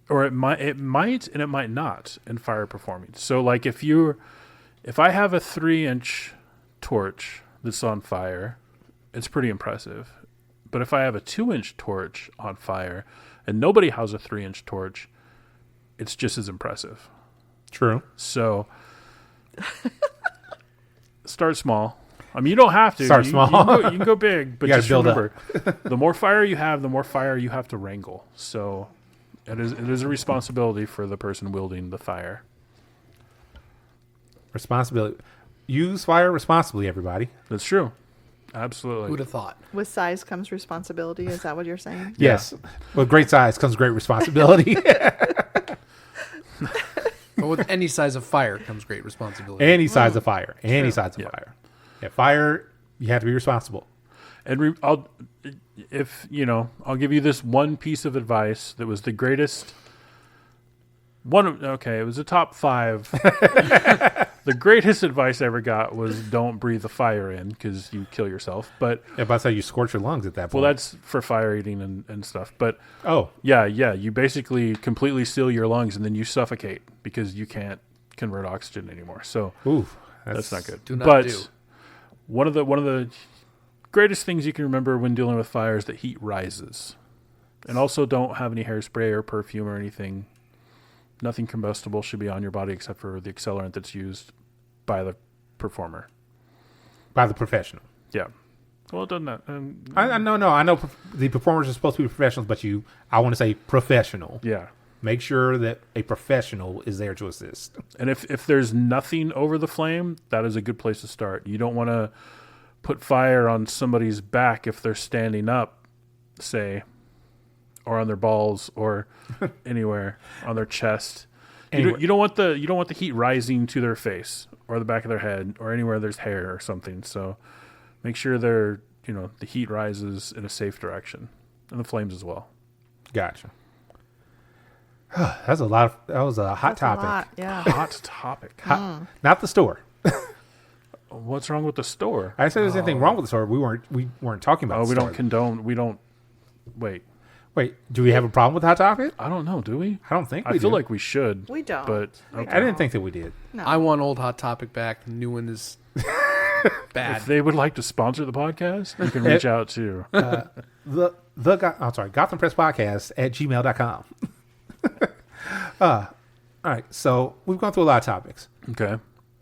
Speaker 5: or it might and it might not in fire performing. So like if I have a 3-inch torch that's on fire, it's pretty impressive. But if I have a 2-inch torch on fire and nobody has a 3-inch torch, it's just as impressive.
Speaker 1: True.
Speaker 5: So start small. I mean, you don't have to.
Speaker 1: Start small.
Speaker 5: You can go big, but
Speaker 1: You gotta
Speaker 5: just
Speaker 1: build
Speaker 5: remember, the more fire you have, the more fire you have to wrangle. So it is a responsibility for the person wielding the fire.
Speaker 1: Responsibility. Use fire responsibly, everybody.
Speaker 5: That's true. Absolutely.
Speaker 6: Who'd have thought?
Speaker 2: With size comes responsibility. Is that what you're saying?
Speaker 1: Yes. With great size comes great responsibility.
Speaker 6: But with any size of fire comes great responsibility.
Speaker 1: Any size of fire. Any
Speaker 2: True.
Speaker 1: size of fire. Yeah, fire, you have to be responsible.
Speaker 5: And I'll give you this one piece of advice that was the greatest. It was a top 5. The greatest advice I ever got was don't breathe the fire in because you kill yourself. But
Speaker 1: If I say you scorch your lungs at that point.
Speaker 5: well, that's for fire eating and stuff. But
Speaker 1: Oh,
Speaker 5: yeah, you basically completely seal your lungs and then you suffocate because you can't convert oxygen anymore. So
Speaker 1: oof.
Speaker 5: that's not good.
Speaker 6: Do not
Speaker 5: but
Speaker 6: do.
Speaker 5: one of the greatest things you can remember when dealing with fire is that heat rises. And also don't have any hairspray or perfume or anything. Nothing combustible should be on your body except for the accelerant that's used by the performer.
Speaker 1: By the professional.
Speaker 5: Yeah. Well, it doesn't that.
Speaker 1: I know the performers are supposed to be professionals, but I want to say professional.
Speaker 5: Yeah.
Speaker 1: Make sure that a professional is there to assist.
Speaker 5: And if there's nothing over the flame, that is a good place to start. You don't want to put fire on somebody's back if they're standing up, or on their balls, or anywhere on their chest. You don't want the heat rising to their face or the back of their head or anywhere there's hair or something. So make sure the heat rises in a safe direction, and the flames as well.
Speaker 1: Gotcha. That was a hot
Speaker 2: That's a
Speaker 1: topic.
Speaker 2: lot, yeah.
Speaker 5: Hot topic.
Speaker 1: Not the store.
Speaker 5: What's wrong with the store?
Speaker 1: I didn't say there's anything wrong with the store. We weren't talking about.
Speaker 5: Oh,
Speaker 1: the
Speaker 5: we
Speaker 1: store.
Speaker 5: don't condone. We don't. Wait.
Speaker 1: Wait, do we have a problem with hot topic?
Speaker 5: I don't know. Do we?
Speaker 1: I don't think
Speaker 5: I
Speaker 1: we
Speaker 5: feel
Speaker 1: do.
Speaker 5: like we should.
Speaker 2: We don't.
Speaker 5: But
Speaker 2: We
Speaker 5: okay.
Speaker 1: I didn't think that we did.
Speaker 2: No.
Speaker 6: I want old Hot Topic back. New one is bad.
Speaker 5: If they would like to sponsor the podcast, you can reach out to.
Speaker 1: Gotham Press Podcast at gmail.com. All right, so we've gone through a lot of topics,
Speaker 5: Okay.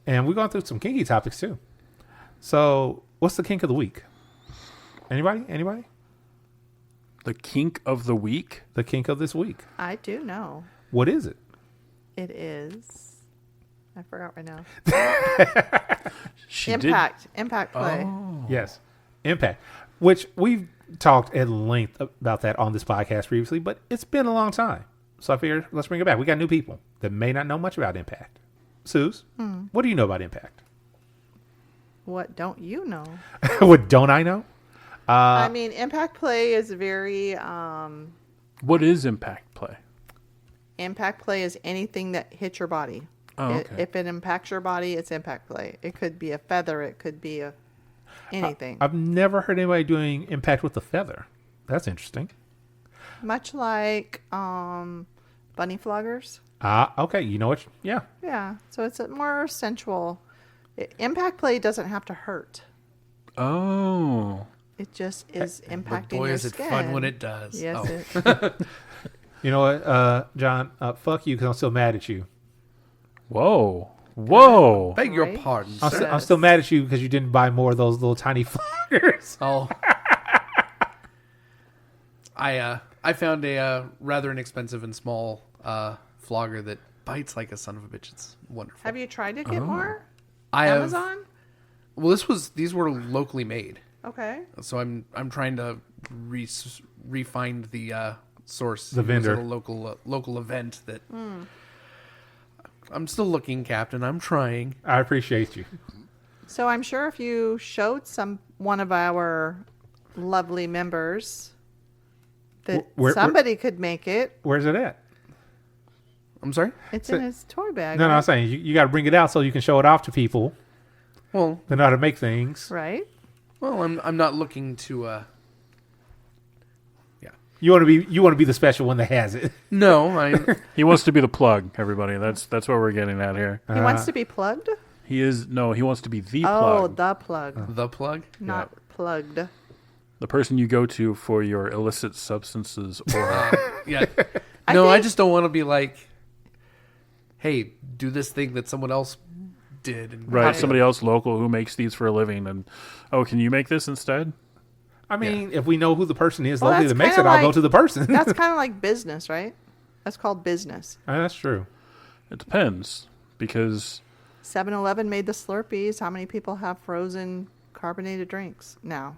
Speaker 1: and we've gone through some kinky topics too. So, what's the kink of the week? Anybody?
Speaker 5: The kink of the week.
Speaker 1: The kink of this week.
Speaker 2: I do know.
Speaker 1: What is it?
Speaker 2: It is. I forgot right now.
Speaker 5: She
Speaker 2: Impact play.
Speaker 5: Oh.
Speaker 1: Yes, impact. Which we've talked at length about that on this podcast previously, but it's been a long time. So I figured let's bring it back. We got new people that may not know much about impact. Suze, what do you know about impact?
Speaker 2: What don't you know?
Speaker 1: What don't I know?
Speaker 2: I mean, impact play is very.
Speaker 5: What is impact play?
Speaker 2: Impact play is anything that hits your body.
Speaker 5: Oh, okay.
Speaker 2: If it impacts your body, it's impact play. It could be a feather. It could be anything.
Speaker 1: I've never heard anybody doing impact with a feather. That's interesting.
Speaker 2: Much like bunny floggers.
Speaker 1: Okay. You know what? Yeah.
Speaker 2: Yeah. So it's a more sensual. Impact play doesn't have to hurt.
Speaker 5: Oh.
Speaker 2: It just is impacting
Speaker 6: Boy,
Speaker 2: your
Speaker 6: is it
Speaker 2: skin.
Speaker 6: fun when it does.
Speaker 2: Yes.
Speaker 6: Oh.
Speaker 1: You know what, John? Fuck you because I'm still mad at you.
Speaker 5: Whoa. Whoa.
Speaker 6: Beg your
Speaker 2: Right?
Speaker 6: pardon.
Speaker 1: I'm still mad at you because you didn't buy more of those little tiny floggers.
Speaker 6: Oh. I found a rather inexpensive and small flogger that bites like a son of a bitch. It's wonderful.
Speaker 2: Have you tried to get more?
Speaker 6: I have.
Speaker 2: Amazon?
Speaker 6: Well, these were locally made,
Speaker 2: Okay.
Speaker 6: so I'm trying to refine the source.
Speaker 1: The
Speaker 6: It was
Speaker 1: vendor.
Speaker 6: at a local event that. I'm still looking, Captain. I'm trying.
Speaker 1: I appreciate you.
Speaker 2: So I'm sure if you showed one of our lovely members that
Speaker 1: Where-
Speaker 2: somebody could make it.
Speaker 1: Where's it at?
Speaker 6: I'm sorry.
Speaker 2: It's
Speaker 1: So-
Speaker 2: in his toy bag.
Speaker 1: No,
Speaker 2: right?
Speaker 1: I'm saying you got to bring it out so you can show it off to people.
Speaker 6: Well,
Speaker 1: They know how to make things.
Speaker 2: Right?
Speaker 6: I'm not looking to. Yeah.
Speaker 1: You want to be the special one that has it.
Speaker 6: No, I.
Speaker 5: He wants to be the plug, everybody. That's what we're getting at here.
Speaker 2: He wants to be plugged?
Speaker 5: He wants to be the
Speaker 2: Oh,
Speaker 5: plug.
Speaker 2: the plug.
Speaker 6: The plug.
Speaker 2: Not plugged.
Speaker 5: The person you go to for your illicit substances or
Speaker 6: Yeah. No, I
Speaker 2: think-
Speaker 6: just don't want to be like, hey, do this thing that someone else did. And
Speaker 5: right, somebody else local who makes these for a living, and can you make this instead?
Speaker 1: I mean, if we know who the person is
Speaker 2: Well,
Speaker 1: locally
Speaker 2: that's
Speaker 1: that makes it,
Speaker 2: kinda
Speaker 1: I'll go
Speaker 2: like-
Speaker 1: to the person.
Speaker 2: That's kind of like business, right? That's called business.
Speaker 1: That's true.
Speaker 5: It depends because
Speaker 2: 7-Eleven made the Slurpees. How many people have frozen carbonated drinks now?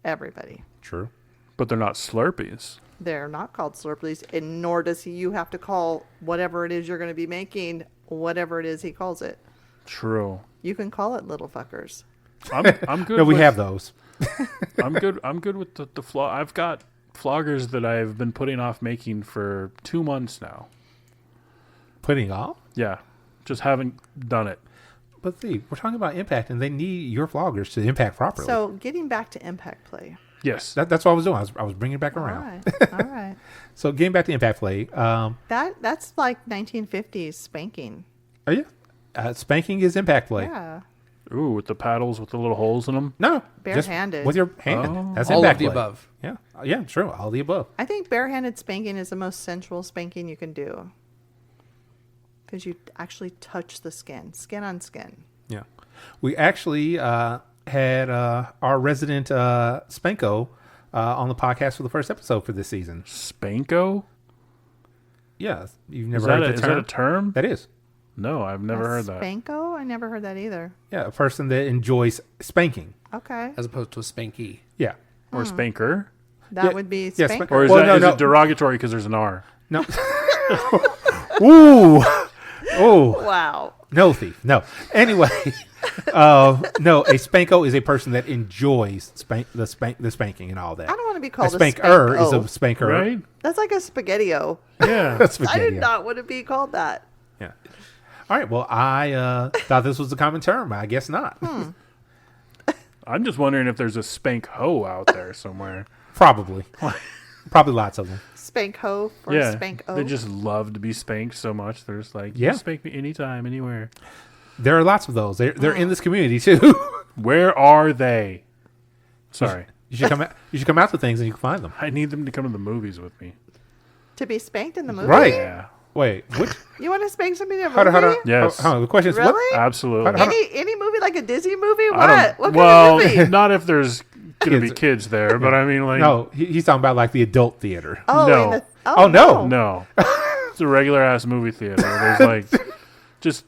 Speaker 2: Everybody.
Speaker 1: True.
Speaker 5: but they're not Slurpees.
Speaker 2: They're not called Slurpees, and nor does you have to call whatever it is you're going to be making whatever it is he calls it.
Speaker 5: True.
Speaker 2: You can call it little fuckers.
Speaker 5: I'm good.
Speaker 1: No, we
Speaker 5: with-
Speaker 1: have those.
Speaker 5: I'm good with the flog. I've got floggers that I've been putting off making for 2 months now.
Speaker 1: Putting off?
Speaker 5: Yeah, just haven't done it.
Speaker 1: But see, we're talking about impact, and they need your floggers to impact properly.
Speaker 2: So getting back to impact play.
Speaker 5: Yes.
Speaker 1: That's what I was doing. I was bringing it back
Speaker 2: All
Speaker 1: around.
Speaker 2: right. All right.
Speaker 1: So getting back to impact play.
Speaker 2: That's like 1950s spanking.
Speaker 1: Oh yeah, spanking is impact play.
Speaker 2: Yeah.
Speaker 5: Ooh, with the paddles with the little holes in them.
Speaker 1: No, just
Speaker 2: Barehanded.
Speaker 1: with your hand.
Speaker 5: Oh.
Speaker 1: That's
Speaker 6: All
Speaker 1: impact
Speaker 6: of the
Speaker 1: play.
Speaker 6: above.
Speaker 1: Yeah, yeah, true. All the above.
Speaker 2: I think barehanded spanking is the most sensual spanking you can do. Because you actually touch the skin on skin.
Speaker 1: Yeah, we actually had our resident Spanko on the podcast for the first episode for this season.
Speaker 5: Spanko?
Speaker 1: Yeah, you've never
Speaker 5: Is that,
Speaker 1: heard the
Speaker 5: is
Speaker 1: term?
Speaker 5: that a term?
Speaker 1: That is.
Speaker 5: No, I've never heard that.
Speaker 2: Spanko? I never heard that either.
Speaker 1: Yeah, a person that enjoys spanking.
Speaker 2: Okay.
Speaker 6: as opposed to a spanky.
Speaker 1: Yeah.
Speaker 5: Or spanker?
Speaker 2: That
Speaker 1: Yeah,
Speaker 2: would be
Speaker 1: yeah,
Speaker 2: spanker.
Speaker 5: Or is,
Speaker 1: Well,
Speaker 5: that,
Speaker 1: no,
Speaker 5: is
Speaker 1: no.
Speaker 5: it derogatory because there's an R?
Speaker 1: No. Ooh. Oh.
Speaker 2: Wow.
Speaker 1: No, thief. No. Anyway, no. A spanko is a person that enjoys the spanking and all that.
Speaker 2: I don't want to be
Speaker 1: A
Speaker 2: called a
Speaker 1: spanker is a
Speaker 2: spanko.
Speaker 1: spanker.
Speaker 5: Right?
Speaker 2: That's like a spaghetti-o.
Speaker 5: Yeah.
Speaker 1: That's
Speaker 2: I
Speaker 1: spaghetti.
Speaker 2: did not want to be called that.
Speaker 1: Yeah. All right. Well, I thought this was a common term. I guess not.
Speaker 5: I'm just wondering if there's a spank hoe out there somewhere.
Speaker 1: Probably. Probably lots of them.
Speaker 2: Spank ho or
Speaker 5: Yeah.
Speaker 2: spank o.
Speaker 5: They just love to be spanked so much. They're just like,
Speaker 1: Yeah.
Speaker 5: you spank me anytime, anywhere.
Speaker 1: There are lots of those. They're in this community too.
Speaker 5: Where are they? Sorry.
Speaker 1: You should come out. You should come out to things and you can find them.
Speaker 5: I need them to come to the movies with me.
Speaker 2: To be spanked in the movie?
Speaker 1: Right.
Speaker 5: Yeah.
Speaker 1: Wait. Which?
Speaker 2: You want to spank somebody in a movie?
Speaker 1: Hold on.
Speaker 5: Yes.
Speaker 1: Hold on. The question is what?
Speaker 2: Really?
Speaker 5: Absolutely.
Speaker 1: Hold on.
Speaker 2: Any movie like a Disney movie?
Speaker 5: I don't-
Speaker 2: What
Speaker 5: well,
Speaker 2: kind of movie?
Speaker 5: not if there's going to be
Speaker 1: Kids.
Speaker 5: kids there, but I mean, like,
Speaker 1: No, he's talking about like the adult theater.
Speaker 2: Oh,
Speaker 5: no.
Speaker 2: in the,
Speaker 1: Oh, no.
Speaker 5: no. It's a regular ass movie theater. There's like, just,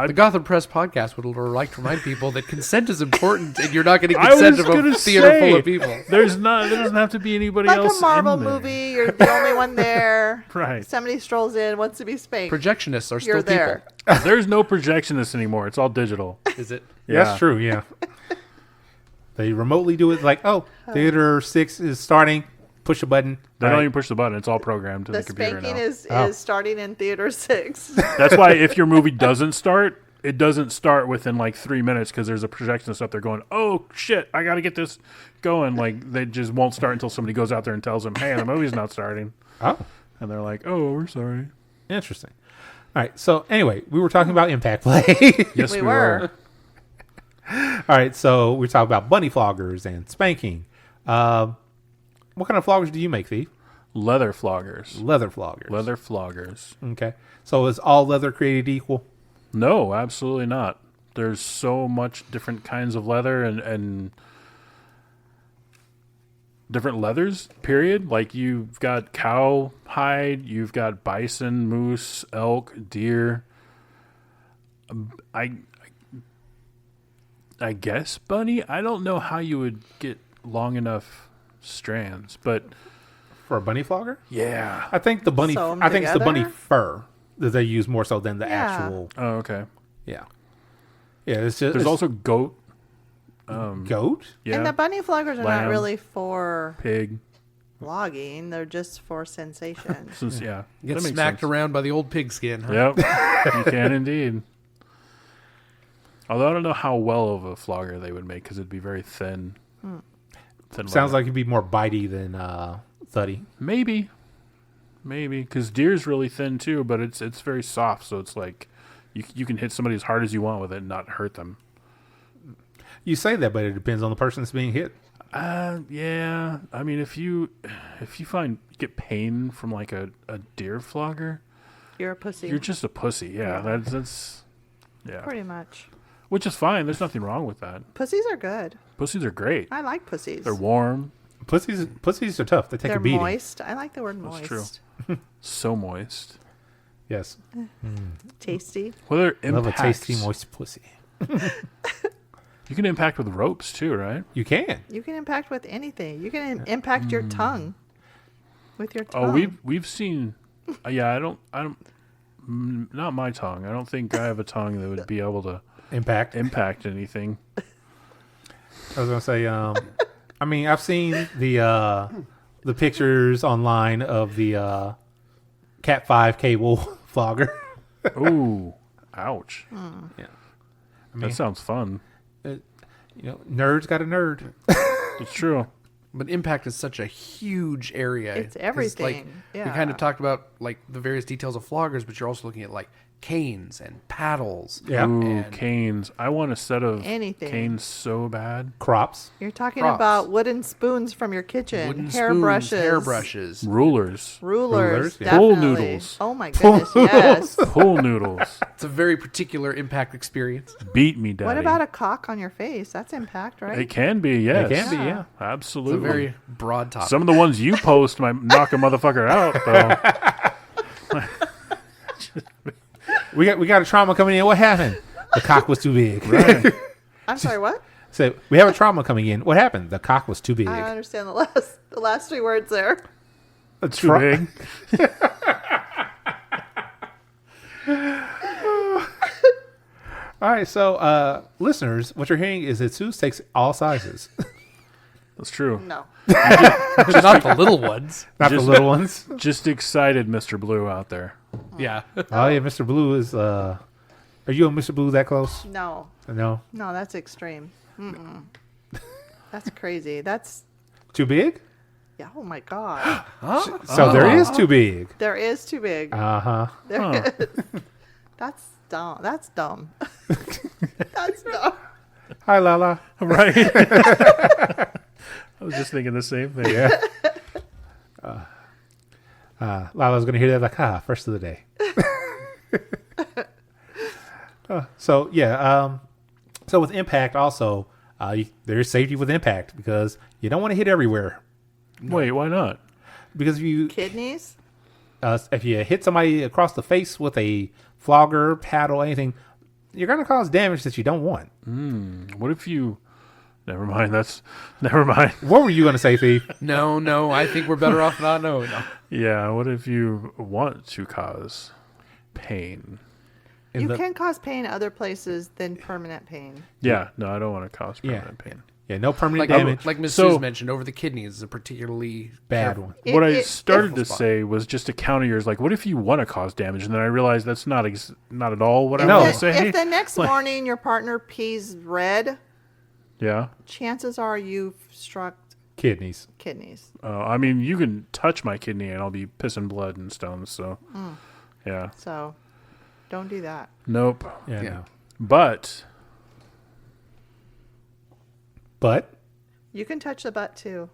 Speaker 6: The Gotham Press podcast would like to remind people that consent is important, and you're not getting
Speaker 5: I
Speaker 6: consent
Speaker 5: was
Speaker 6: of a
Speaker 5: gonna
Speaker 6: theater
Speaker 5: say,
Speaker 6: full of people.
Speaker 5: there doesn't have to be anybody
Speaker 2: Like
Speaker 5: else
Speaker 2: a Marvel
Speaker 5: in there.
Speaker 2: movie, you're the only one there.
Speaker 5: Right.
Speaker 2: Somebody strolls in, wants to be spanked.
Speaker 6: Projectionists are still
Speaker 2: You're there.
Speaker 5: There's no projectionists anymore. It's all digital.
Speaker 6: people. Is it?
Speaker 5: Yeah.
Speaker 1: That's true. Yeah. They remotely do it like, oh, theater 6 is starting. Push a button.
Speaker 5: They
Speaker 1: All
Speaker 5: don't
Speaker 1: right.
Speaker 5: even push the button. It's all programmed to
Speaker 2: The
Speaker 5: the computer
Speaker 2: spanking
Speaker 5: now.
Speaker 2: is
Speaker 1: Oh.
Speaker 2: starting in theater 6.
Speaker 5: That's why if your movie doesn't start, it doesn't start within like 3 minutes because there's a projectionist up there going, oh, shit, I got to get this going. Like, they just won't start until somebody goes out there and tells them, hey, the movie's not starting.
Speaker 1: Oh,
Speaker 5: And they're like, oh, we're sorry.
Speaker 1: interesting. All right. So anyway, we were talking about impact play.
Speaker 5: Yes,
Speaker 2: We
Speaker 5: we
Speaker 2: were.
Speaker 5: were.
Speaker 1: All right. So we talked about bunny floggers and spanking. What kind of floggers do you make, Thief?
Speaker 5: Leather floggers.
Speaker 1: Leather floggers.
Speaker 5: Leather floggers.
Speaker 1: Okay. So is all leather created equal?
Speaker 5: No, absolutely not. There's so much different kinds of leather and different leathers, period. Like you've got cow hide, you've got bison, moose, elk, deer. I guess bunny. I don't know how you would get long enough strands, but
Speaker 1: For a bunny flogger?
Speaker 5: yeah.
Speaker 1: I think the bunny.
Speaker 2: Sew 'em
Speaker 1: I think it's the bunny
Speaker 2: together?
Speaker 1: fur that they use more so than the
Speaker 2: Yeah.
Speaker 1: actual.
Speaker 5: Oh, okay.
Speaker 1: Yeah. Yeah. It's just.
Speaker 5: There's
Speaker 1: it's
Speaker 5: also goat.
Speaker 1: goat.
Speaker 5: Yeah.
Speaker 2: And the bunny floggers are not
Speaker 5: Lamb.
Speaker 2: really for
Speaker 5: Pig.
Speaker 2: flogging. They're just for sensation.
Speaker 5: Since yeah,
Speaker 6: Get
Speaker 5: that makes
Speaker 6: smacked
Speaker 5: sense.
Speaker 6: around by the old pigskin. Huh?
Speaker 5: Yep, you can indeed. Although I don't know how well of a flogger they would make because it'd be very thin. Thin
Speaker 1: Sounds
Speaker 5: leather.
Speaker 1: like it'd be more bitey than thuddy.
Speaker 5: maybe because deer's really thin too, but it's very soft, so it's like you can hit somebody as hard as you want with it and not hurt them.
Speaker 1: You say that, but it depends on the person that's being hit.
Speaker 5: Yeah. I mean, if you get pain from like a deer flogger,
Speaker 2: You're a pussy.
Speaker 5: you're just a pussy. Yeah, that's yeah.
Speaker 2: Pretty much.
Speaker 5: Which is fine. There's nothing wrong with that.
Speaker 2: Pussies are good.
Speaker 5: Pussies are great.
Speaker 2: I like pussies.
Speaker 5: They're warm.
Speaker 1: Pussies are tough. They take
Speaker 2: They're
Speaker 1: a beating.
Speaker 2: moist. I like the word moist.
Speaker 5: That's true. So moist.
Speaker 1: Yes.
Speaker 2: Tasty.
Speaker 5: Whether
Speaker 1: I love a
Speaker 5: impacts,
Speaker 1: tasty, moist pussy.
Speaker 5: you can impact with ropes too, right?
Speaker 1: You can.
Speaker 2: You can impact with anything. You can impact your tongue with your tongue.
Speaker 5: Oh, we've seen. Yeah, I don't. Not my tongue. I don't think I have a tongue that would be able to
Speaker 1: Impact.
Speaker 5: anything.
Speaker 1: I was gonna say. I mean, I've seen the pictures online of the Cat 5 cable flogger.
Speaker 5: Ooh, ouch.
Speaker 1: Yeah. I mean,
Speaker 5: That sounds fun.
Speaker 1: Nerds got a nerd.
Speaker 5: It's true.
Speaker 6: But impact is such a huge area.
Speaker 2: It's
Speaker 6: 'Cause,
Speaker 2: everything.
Speaker 6: We
Speaker 2: Yeah.
Speaker 6: kind of talked about like the various details of floggers, but you're also looking at like canes and paddles.
Speaker 1: Yeah.
Speaker 5: Ooh,
Speaker 6: And-
Speaker 5: canes. I want a set of
Speaker 2: Anything.
Speaker 5: canes so bad.
Speaker 1: Crops.
Speaker 2: You're talking
Speaker 6: Props.
Speaker 2: about wooden spoons from your kitchen,
Speaker 6: Wooden
Speaker 2: hairbrushes,
Speaker 6: spoons, hairbrushes.
Speaker 5: Rulers.
Speaker 2: rulers,
Speaker 1: yeah.
Speaker 5: Pool
Speaker 2: definitely.
Speaker 5: noodles.
Speaker 2: Oh my goodness, yes.
Speaker 5: Pool noodles.
Speaker 6: It's a very particular impact experience.
Speaker 5: Beat me, daddy.
Speaker 2: What about a cock on your face? That's impact, right?
Speaker 5: It can be, yes.
Speaker 1: It can be, yeah.
Speaker 6: It's
Speaker 5: Absolutely.
Speaker 6: a very broad topic.
Speaker 5: Some of the ones you post might knock a motherfucker out, though.
Speaker 1: We got a trauma coming in. What happened? The cock was too big.
Speaker 5: Right.
Speaker 2: I'm sorry, what?
Speaker 1: So we have a trauma coming in. What happened? The cock was too big.
Speaker 2: I don't understand the last 3 words there.
Speaker 5: Too big.
Speaker 1: All right, so listeners, what you're hearing is that Zeus takes all sizes,
Speaker 5: That's true.
Speaker 2: No.
Speaker 6: Not the little ones.
Speaker 1: not the
Speaker 5: Just-
Speaker 1: little ones.
Speaker 5: Just excited Mr. Blue out there.
Speaker 6: Yeah.
Speaker 1: Oh yeah, Mr. Blue is. Are you and Mr. Blue that close?
Speaker 2: No.
Speaker 1: No,
Speaker 2: No, that's extreme. Mm-mm. That's crazy. That's,
Speaker 1: too big.
Speaker 2: yeah, oh my God.
Speaker 1: So there is too big.
Speaker 2: There is too big.
Speaker 1: Uh huh.
Speaker 2: There is. That's dumb. That's dumb. That's dumb.
Speaker 1: Hi, Lala.
Speaker 5: Right? I was just thinking the same thing.
Speaker 1: Yeah. Lala's gonna hear that like, first of the day. So yeah. So with impact, also, there is safety with impact because you don't want to hit everywhere.
Speaker 5: Wait, why not?
Speaker 1: Because
Speaker 2: Kidneys?
Speaker 1: if you hit somebody across the face with a flogger, paddle, anything, you're gonna cause damage that you don't want.
Speaker 5: What if you... Never mind. Never mind.
Speaker 1: What were you gonna say, Thief?
Speaker 6: No. I think we're better off not knowing. No.
Speaker 5: Yeah, what if you want to cause pain?
Speaker 2: You can cause pain other places than permanent pain.
Speaker 5: Yeah, no, I don't want to cause permanent pain.
Speaker 1: Yeah, no permanent
Speaker 6: Like,
Speaker 1: damage.
Speaker 6: like Ms.
Speaker 5: So-
Speaker 6: Suze mentioned, over the kidneys is a particularly
Speaker 1: Bad
Speaker 6: careful-
Speaker 1: one.
Speaker 5: What I
Speaker 2: It-
Speaker 5: started to
Speaker 6: careful spot.
Speaker 5: say was just to counter yours. Like, what if you want to cause damage? And then I realized that's not at all what I
Speaker 1: No.
Speaker 5: want to say.
Speaker 2: If the next
Speaker 5: Like-
Speaker 2: morning your partner pees red,
Speaker 5: Yeah.
Speaker 2: chances are you've struck
Speaker 1: Kidneys.
Speaker 2: kidneys.
Speaker 5: I mean, you can touch my kidney and I'll be pissing blood and stones. So, yeah.
Speaker 2: So don't do that.
Speaker 5: Nope.
Speaker 1: Yeah.
Speaker 6: Yeah.
Speaker 1: No.
Speaker 5: But
Speaker 1: But
Speaker 2: You can touch the butt too.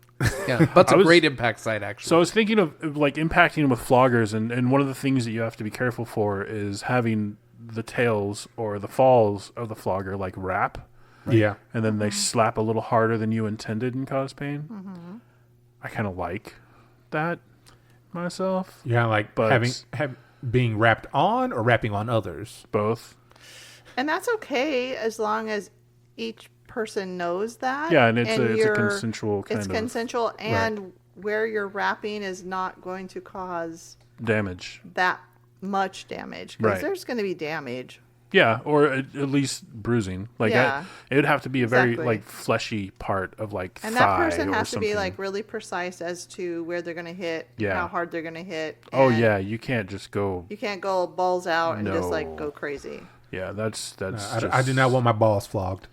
Speaker 6: Yeah, but's
Speaker 5: I
Speaker 6: a
Speaker 5: was-
Speaker 6: great impact site, actually.
Speaker 5: so I was thinking of like impacting with floggers, and one of the things that you have to be careful for is having the tails or the falls of the flogger like wrap,
Speaker 1: yeah,
Speaker 5: and then they slap a little harder than you intended and cause pain. I kind of like that myself.
Speaker 1: you're kind of like
Speaker 5: But-
Speaker 1: being wrapped on or wrapping on others.
Speaker 5: Both.
Speaker 2: And that's okay as long as each person knows that.
Speaker 5: Yeah, and it's a
Speaker 2: you're-
Speaker 5: consensual kind
Speaker 2: It's
Speaker 5: of
Speaker 2: consensual, and where you're wrapping is not going to cause
Speaker 5: damage.
Speaker 2: that much damage because
Speaker 5: Right.
Speaker 2: there's going to be damage.
Speaker 5: Yeah, or at least bruising. Like
Speaker 2: Yeah.
Speaker 5: it would have to be a very
Speaker 2: Exactly.
Speaker 5: like fleshy part of like
Speaker 2: And
Speaker 5: thigh
Speaker 2: that person
Speaker 5: or
Speaker 2: has to be
Speaker 5: something.
Speaker 2: like really precise as to where they're going to hit,
Speaker 5: Yeah.
Speaker 2: how hard they're going to hit.
Speaker 5: Oh
Speaker 2: and
Speaker 5: yeah, you can't just go.
Speaker 2: You can't go balls out and just like
Speaker 5: No.
Speaker 2: go crazy.
Speaker 5: Yeah, that's
Speaker 1: I do not want my balls flogged.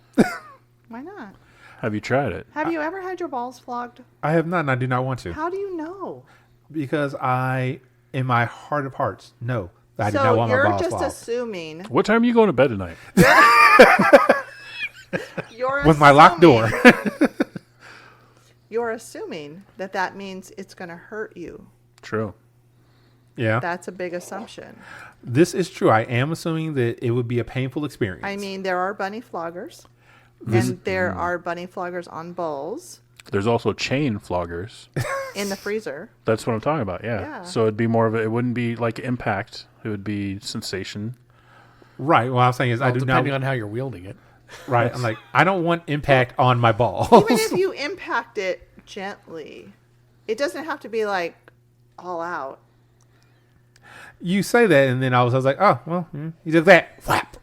Speaker 2: Why not?
Speaker 5: Have you tried it?
Speaker 2: Have you ever had your balls flogged?
Speaker 1: I have not, and I do not want to,
Speaker 2: How do you know?
Speaker 1: because in my heart of hearts, no, I do
Speaker 2: So
Speaker 1: not want my
Speaker 2: you're
Speaker 1: balls
Speaker 2: just
Speaker 1: flogged.
Speaker 2: assuming.
Speaker 5: What time are you going to bed tonight?
Speaker 2: You're
Speaker 1: With my locked door.
Speaker 2: assuming you're assuming that means it's going to hurt you.
Speaker 5: True.
Speaker 1: Yeah.
Speaker 2: That's a big assumption.
Speaker 1: This is true. I am assuming that it would be a painful experience.
Speaker 2: I mean, there are bunny floggers, and there are bunny floggers on bowls
Speaker 5: There's also chain floggers.
Speaker 2: in the freezer.
Speaker 5: That's what I'm talking about. Yeah.
Speaker 2: Yeah.
Speaker 5: So it'd be more of it wouldn't be like impact. It would be sensation.
Speaker 1: Right. What I'm saying is, I do not.
Speaker 6: Depending on how you're wielding it.
Speaker 1: Right. I'm like, I don't want impact on my balls.
Speaker 2: Even if you impact it gently, it doesn't have to be like all out.
Speaker 1: You say that, and then I was like, oh, well, you did that. Whap.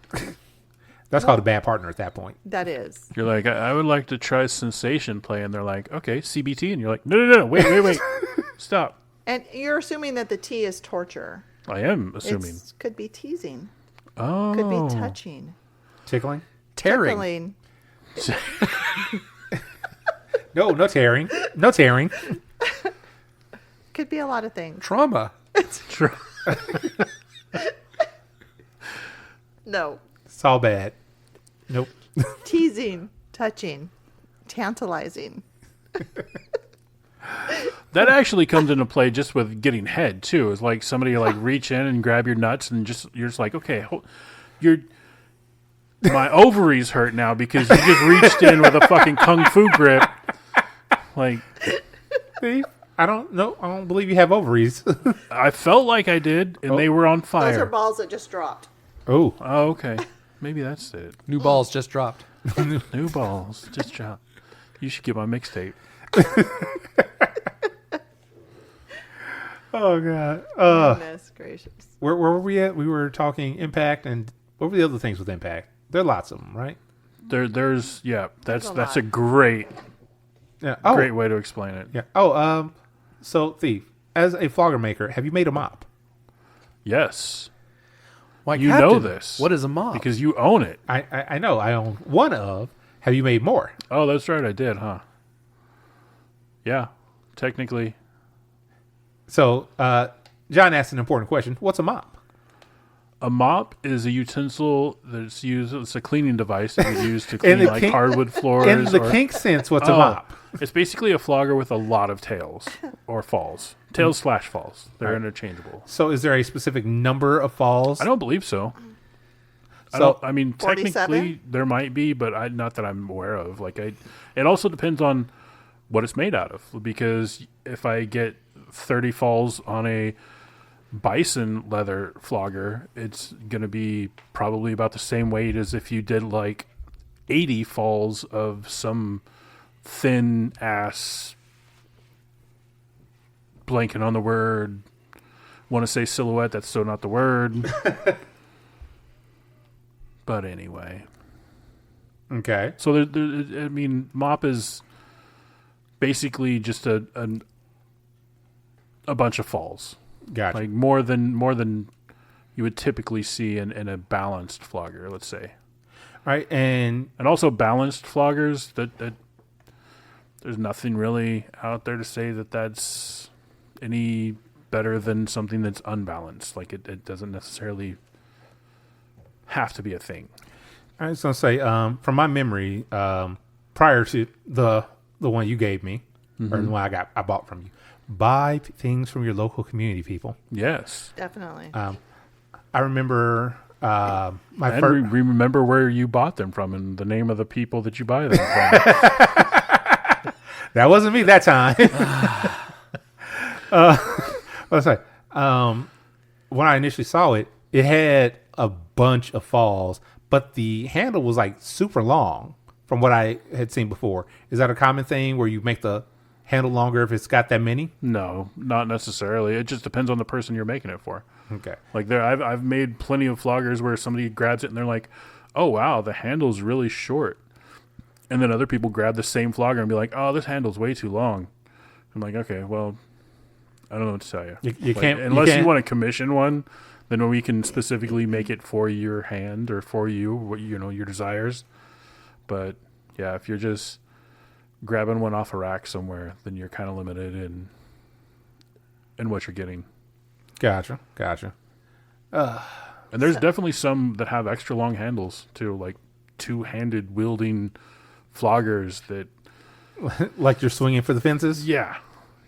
Speaker 1: That's called a bad partner at that point.
Speaker 2: That is.
Speaker 5: You're like, I would like to try sensation play, and they're like, okay, CBT, and you're like, no, wait, stop.
Speaker 2: And you're assuming that the T is torture.
Speaker 5: I am assuming.
Speaker 2: It could be teasing.
Speaker 5: Oh,
Speaker 2: Could be touching.
Speaker 1: Tickling?
Speaker 6: Tearing.
Speaker 2: Tickling.
Speaker 1: No tearing. No tearing.
Speaker 2: Could be a lot of things.
Speaker 6: Trauma.
Speaker 2: No.
Speaker 1: It's all bad. Nope.
Speaker 2: Teasing. Touching. Tantalizing.
Speaker 5: that actually comes into play just with getting head too. It's like somebody like reach in and grab your nuts, and you're just like, okay, my ovaries hurt now because you just reached in with a fucking kung fu grip. Like,
Speaker 1: See? I don't know. I don't believe you have ovaries.
Speaker 5: I felt like I did, and they were on fire.
Speaker 2: Those are balls that just dropped.
Speaker 1: Oh.
Speaker 5: Oh, okay. Maybe that's it.
Speaker 6: New balls just dropped.
Speaker 5: New balls. Just drop. You should get my mixtape.
Speaker 1: Oh, God.
Speaker 2: Goodness gracious.
Speaker 1: Where were we at? We were talking impact, and what were the other things with impact? There are lots of them, right?
Speaker 5: There's that's
Speaker 2: lot.
Speaker 5: a great
Speaker 1: Yeah.
Speaker 5: great way to explain it.
Speaker 1: Yeah. Oh, so Thief, as a flogger maker, have you made a mop?
Speaker 5: Yes.
Speaker 6: Why,
Speaker 5: You
Speaker 6: Captain,
Speaker 5: know this.
Speaker 6: What is a mop?
Speaker 5: Because you own it.
Speaker 1: I know. I own one of. Have you made more?
Speaker 5: Oh, that's right. I did, huh? Yeah. Technically.
Speaker 1: So, John asked an important question. What's a mop?
Speaker 5: A mop is a utensil that's used. It's a cleaning device that you use to clean like hardwood floors.
Speaker 1: In the kink sense, what's a mop?
Speaker 5: It's basically a flogger with a lot of tails or falls. Tails/falls. They're interchangeable.
Speaker 1: So, is there a specific number of falls?
Speaker 5: I don't believe so.
Speaker 1: So,
Speaker 5: I mean,
Speaker 2: 47?
Speaker 5: technically there might be, but not that I'm aware of. It also depends on what it's made out of. Because if I get 30 falls on a bison leather flogger, it's going to be probably about the same weight as if you did like 80 falls of some thin ass, blanking on the word, want to say silhouette, that's still not the word. But anyway.
Speaker 1: Okay.
Speaker 5: So I mean, mop is basically just a bunch of falls.
Speaker 1: Gotcha.
Speaker 5: Like more than you would typically see in a balanced flogger, let's say.
Speaker 1: Right. And
Speaker 5: also balanced floggers that there's nothing really out there to say that that's any better than something that's unbalanced. Like it doesn't necessarily have to be a thing.
Speaker 1: I was going to say, from my memory, prior to the one you gave me, or the one I bought from you, buy things from your local community, people.
Speaker 5: Yes.
Speaker 2: Definitely.
Speaker 1: I remember my
Speaker 5: And
Speaker 1: first.
Speaker 5: remember where you bought them from and the name of the people that you buy them from.
Speaker 1: That wasn't me that time. Let's say, when I initially saw it, it had a bunch of falls, but the handle was like super long from what I had seen before. Is that a common thing where you make the handle longer if it's got that many?
Speaker 5: No, not necessarily. It just depends on the person you're making it for.
Speaker 1: Okay.
Speaker 5: Like I've made plenty of floggers where somebody grabs it and they're like, "Oh wow, the handle's really short," and then other people grab the same flogger and be like, "Oh, this handle's way too long." I'm like, "Okay, well, I don't know what to tell you.
Speaker 1: You can't
Speaker 5: unless you want to commission one, then we can specifically make it for your hand or for you, what your desires." But yeah, if you're just grabbing one off a rack somewhere, then you're kind of limited in what you're getting.
Speaker 1: Gotcha.
Speaker 5: And there's definitely some that have extra long handles too, like two-handed wielding floggers that
Speaker 1: Like you're swinging for the fences?
Speaker 5: Yeah.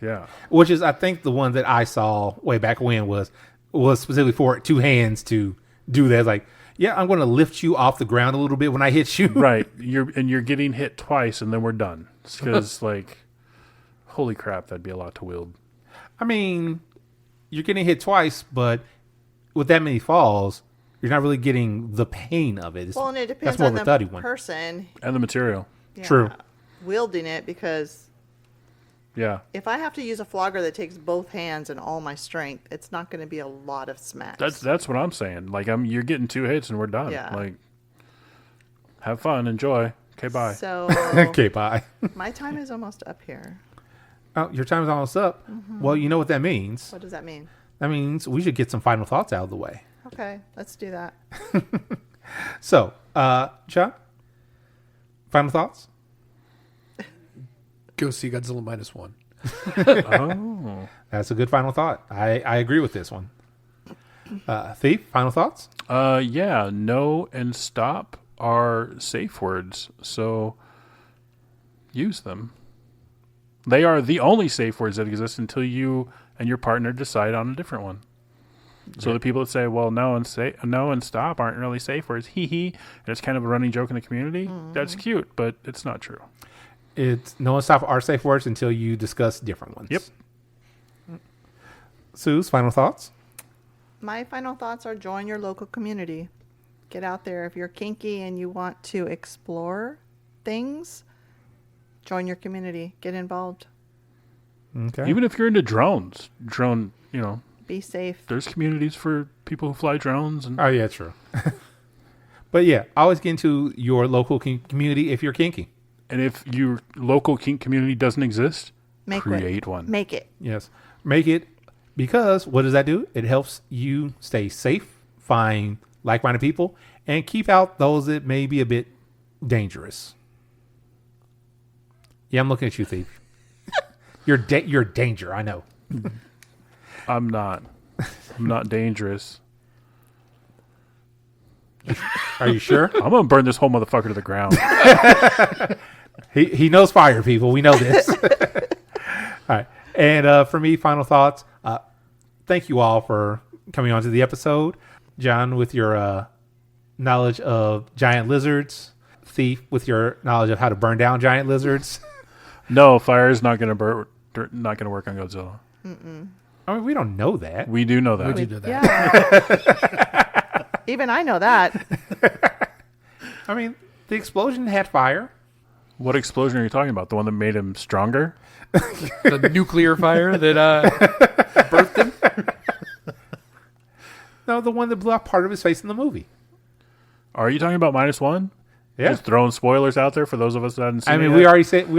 Speaker 5: Yeah.
Speaker 1: Which is, I think, the one that I saw way back when was specifically for 2 hands to do that. It's like, yeah, I'm going to lift you off the ground a little bit when I hit you.
Speaker 5: Right. You're getting hit twice and then we're done. Because, like, holy crap, that'd be a lot to wield.
Speaker 1: I mean, you're getting hit twice, but with that many falls, you're not really getting the pain of it.
Speaker 2: Well, and it depends
Speaker 1: that's more
Speaker 2: on
Speaker 1: of a
Speaker 2: the
Speaker 1: thuddy one.
Speaker 2: person
Speaker 5: And the material.
Speaker 1: True.
Speaker 2: wielding it, because
Speaker 5: Yeah.
Speaker 2: if I have to use a flogger that takes both hands and all my strength, it's not going to be a lot of smacks.
Speaker 5: That's what I'm saying. Like, you're getting 2 hits and we're done.
Speaker 2: Yeah.
Speaker 5: Like, have fun, enjoy. Okay, bye.
Speaker 2: So
Speaker 1: Okay, bye.
Speaker 2: my time is almost up here.
Speaker 1: Oh, your time's almost up.
Speaker 2: Mm-hmm.
Speaker 1: Well, you know what that means.
Speaker 2: What does that mean?
Speaker 1: That means we should get some final thoughts out of the way.
Speaker 2: Okay, let's do that.
Speaker 1: So, John, final thoughts?
Speaker 6: Go see Godzilla Minus One.
Speaker 5: Oh.
Speaker 1: That's a good final thought. I agree with this one. Thief, final thoughts?
Speaker 5: Yeah, no and stop are safe words, so use them. They are the only safe words that exist until you and your partner decide on a different one. So the people that say, well, no and stop aren't really safe words, hee hee, and it's kind of a running joke in the community, that's cute, but it's not true.
Speaker 1: It's no and stop are safe words until you discuss different ones.
Speaker 5: Yep.
Speaker 1: Sue's final thoughts?
Speaker 2: My final thoughts are join your local community. Get out there. If you're kinky and you want to explore things, join your community. Get involved.
Speaker 1: Okay.
Speaker 5: Even if you're into drones,
Speaker 2: Be safe.
Speaker 5: there's communities for people who fly drones. And
Speaker 1: Oh, yeah, true. But yeah, always get into your local community if you're kinky.
Speaker 5: And if your local kink community doesn't exist,
Speaker 2: Make
Speaker 5: create one.
Speaker 2: Make it.
Speaker 1: Yes. Make it, because what does that do? It helps you stay safe, find like-minded people, and keep out those that may be a bit dangerous. Yeah, I'm looking at you, Thief. You're danger, I know.
Speaker 5: I'm not dangerous.
Speaker 1: Are you sure?
Speaker 5: I'm gonna burn this whole motherfucker to the ground.
Speaker 1: He knows fire, people. We know this. All right. And for me, final thoughts. Thank you all for coming on to the episode. John, with your knowledge of giant lizards. Thief, with your knowledge of how to burn down giant lizards.
Speaker 5: No, fire is not gonna work on Godzilla.
Speaker 1: I mean, we don't know that.
Speaker 5: We do know that.
Speaker 6: We do know that.
Speaker 2: Yeah. Even I know that.
Speaker 1: I mean, the explosion had fire.
Speaker 5: What explosion are you talking about? The one that made him stronger?
Speaker 6: The nuclear fire that birthed him.
Speaker 1: No, the one that blew out part of his face in the movie.
Speaker 5: Are you talking about Minus One?
Speaker 1: Yeah.
Speaker 5: Just throwing spoilers out there for those of us that haven't seen
Speaker 1: I
Speaker 5: it
Speaker 1: mean,
Speaker 5: yet?
Speaker 1: we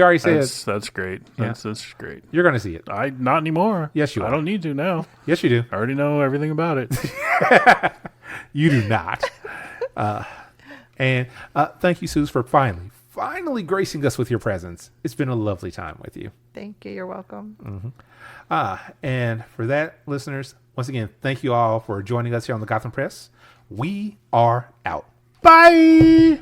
Speaker 1: already said
Speaker 5: That's great.
Speaker 1: Yeah.
Speaker 5: That's great.
Speaker 1: you're going to see it.
Speaker 5: Not anymore.
Speaker 1: Yes, you
Speaker 5: I
Speaker 1: are.
Speaker 5: don't need to now.
Speaker 1: Yes, you do.
Speaker 5: I already know everything about it.
Speaker 1: You do not. And thank you, Suze, for finally gracing us with your presence. It's been a lovely time with you.
Speaker 2: Thank you. You're welcome.
Speaker 1: And for that, listeners, once again, thank you all for joining us here on the Gotham Press. We are out. Bye.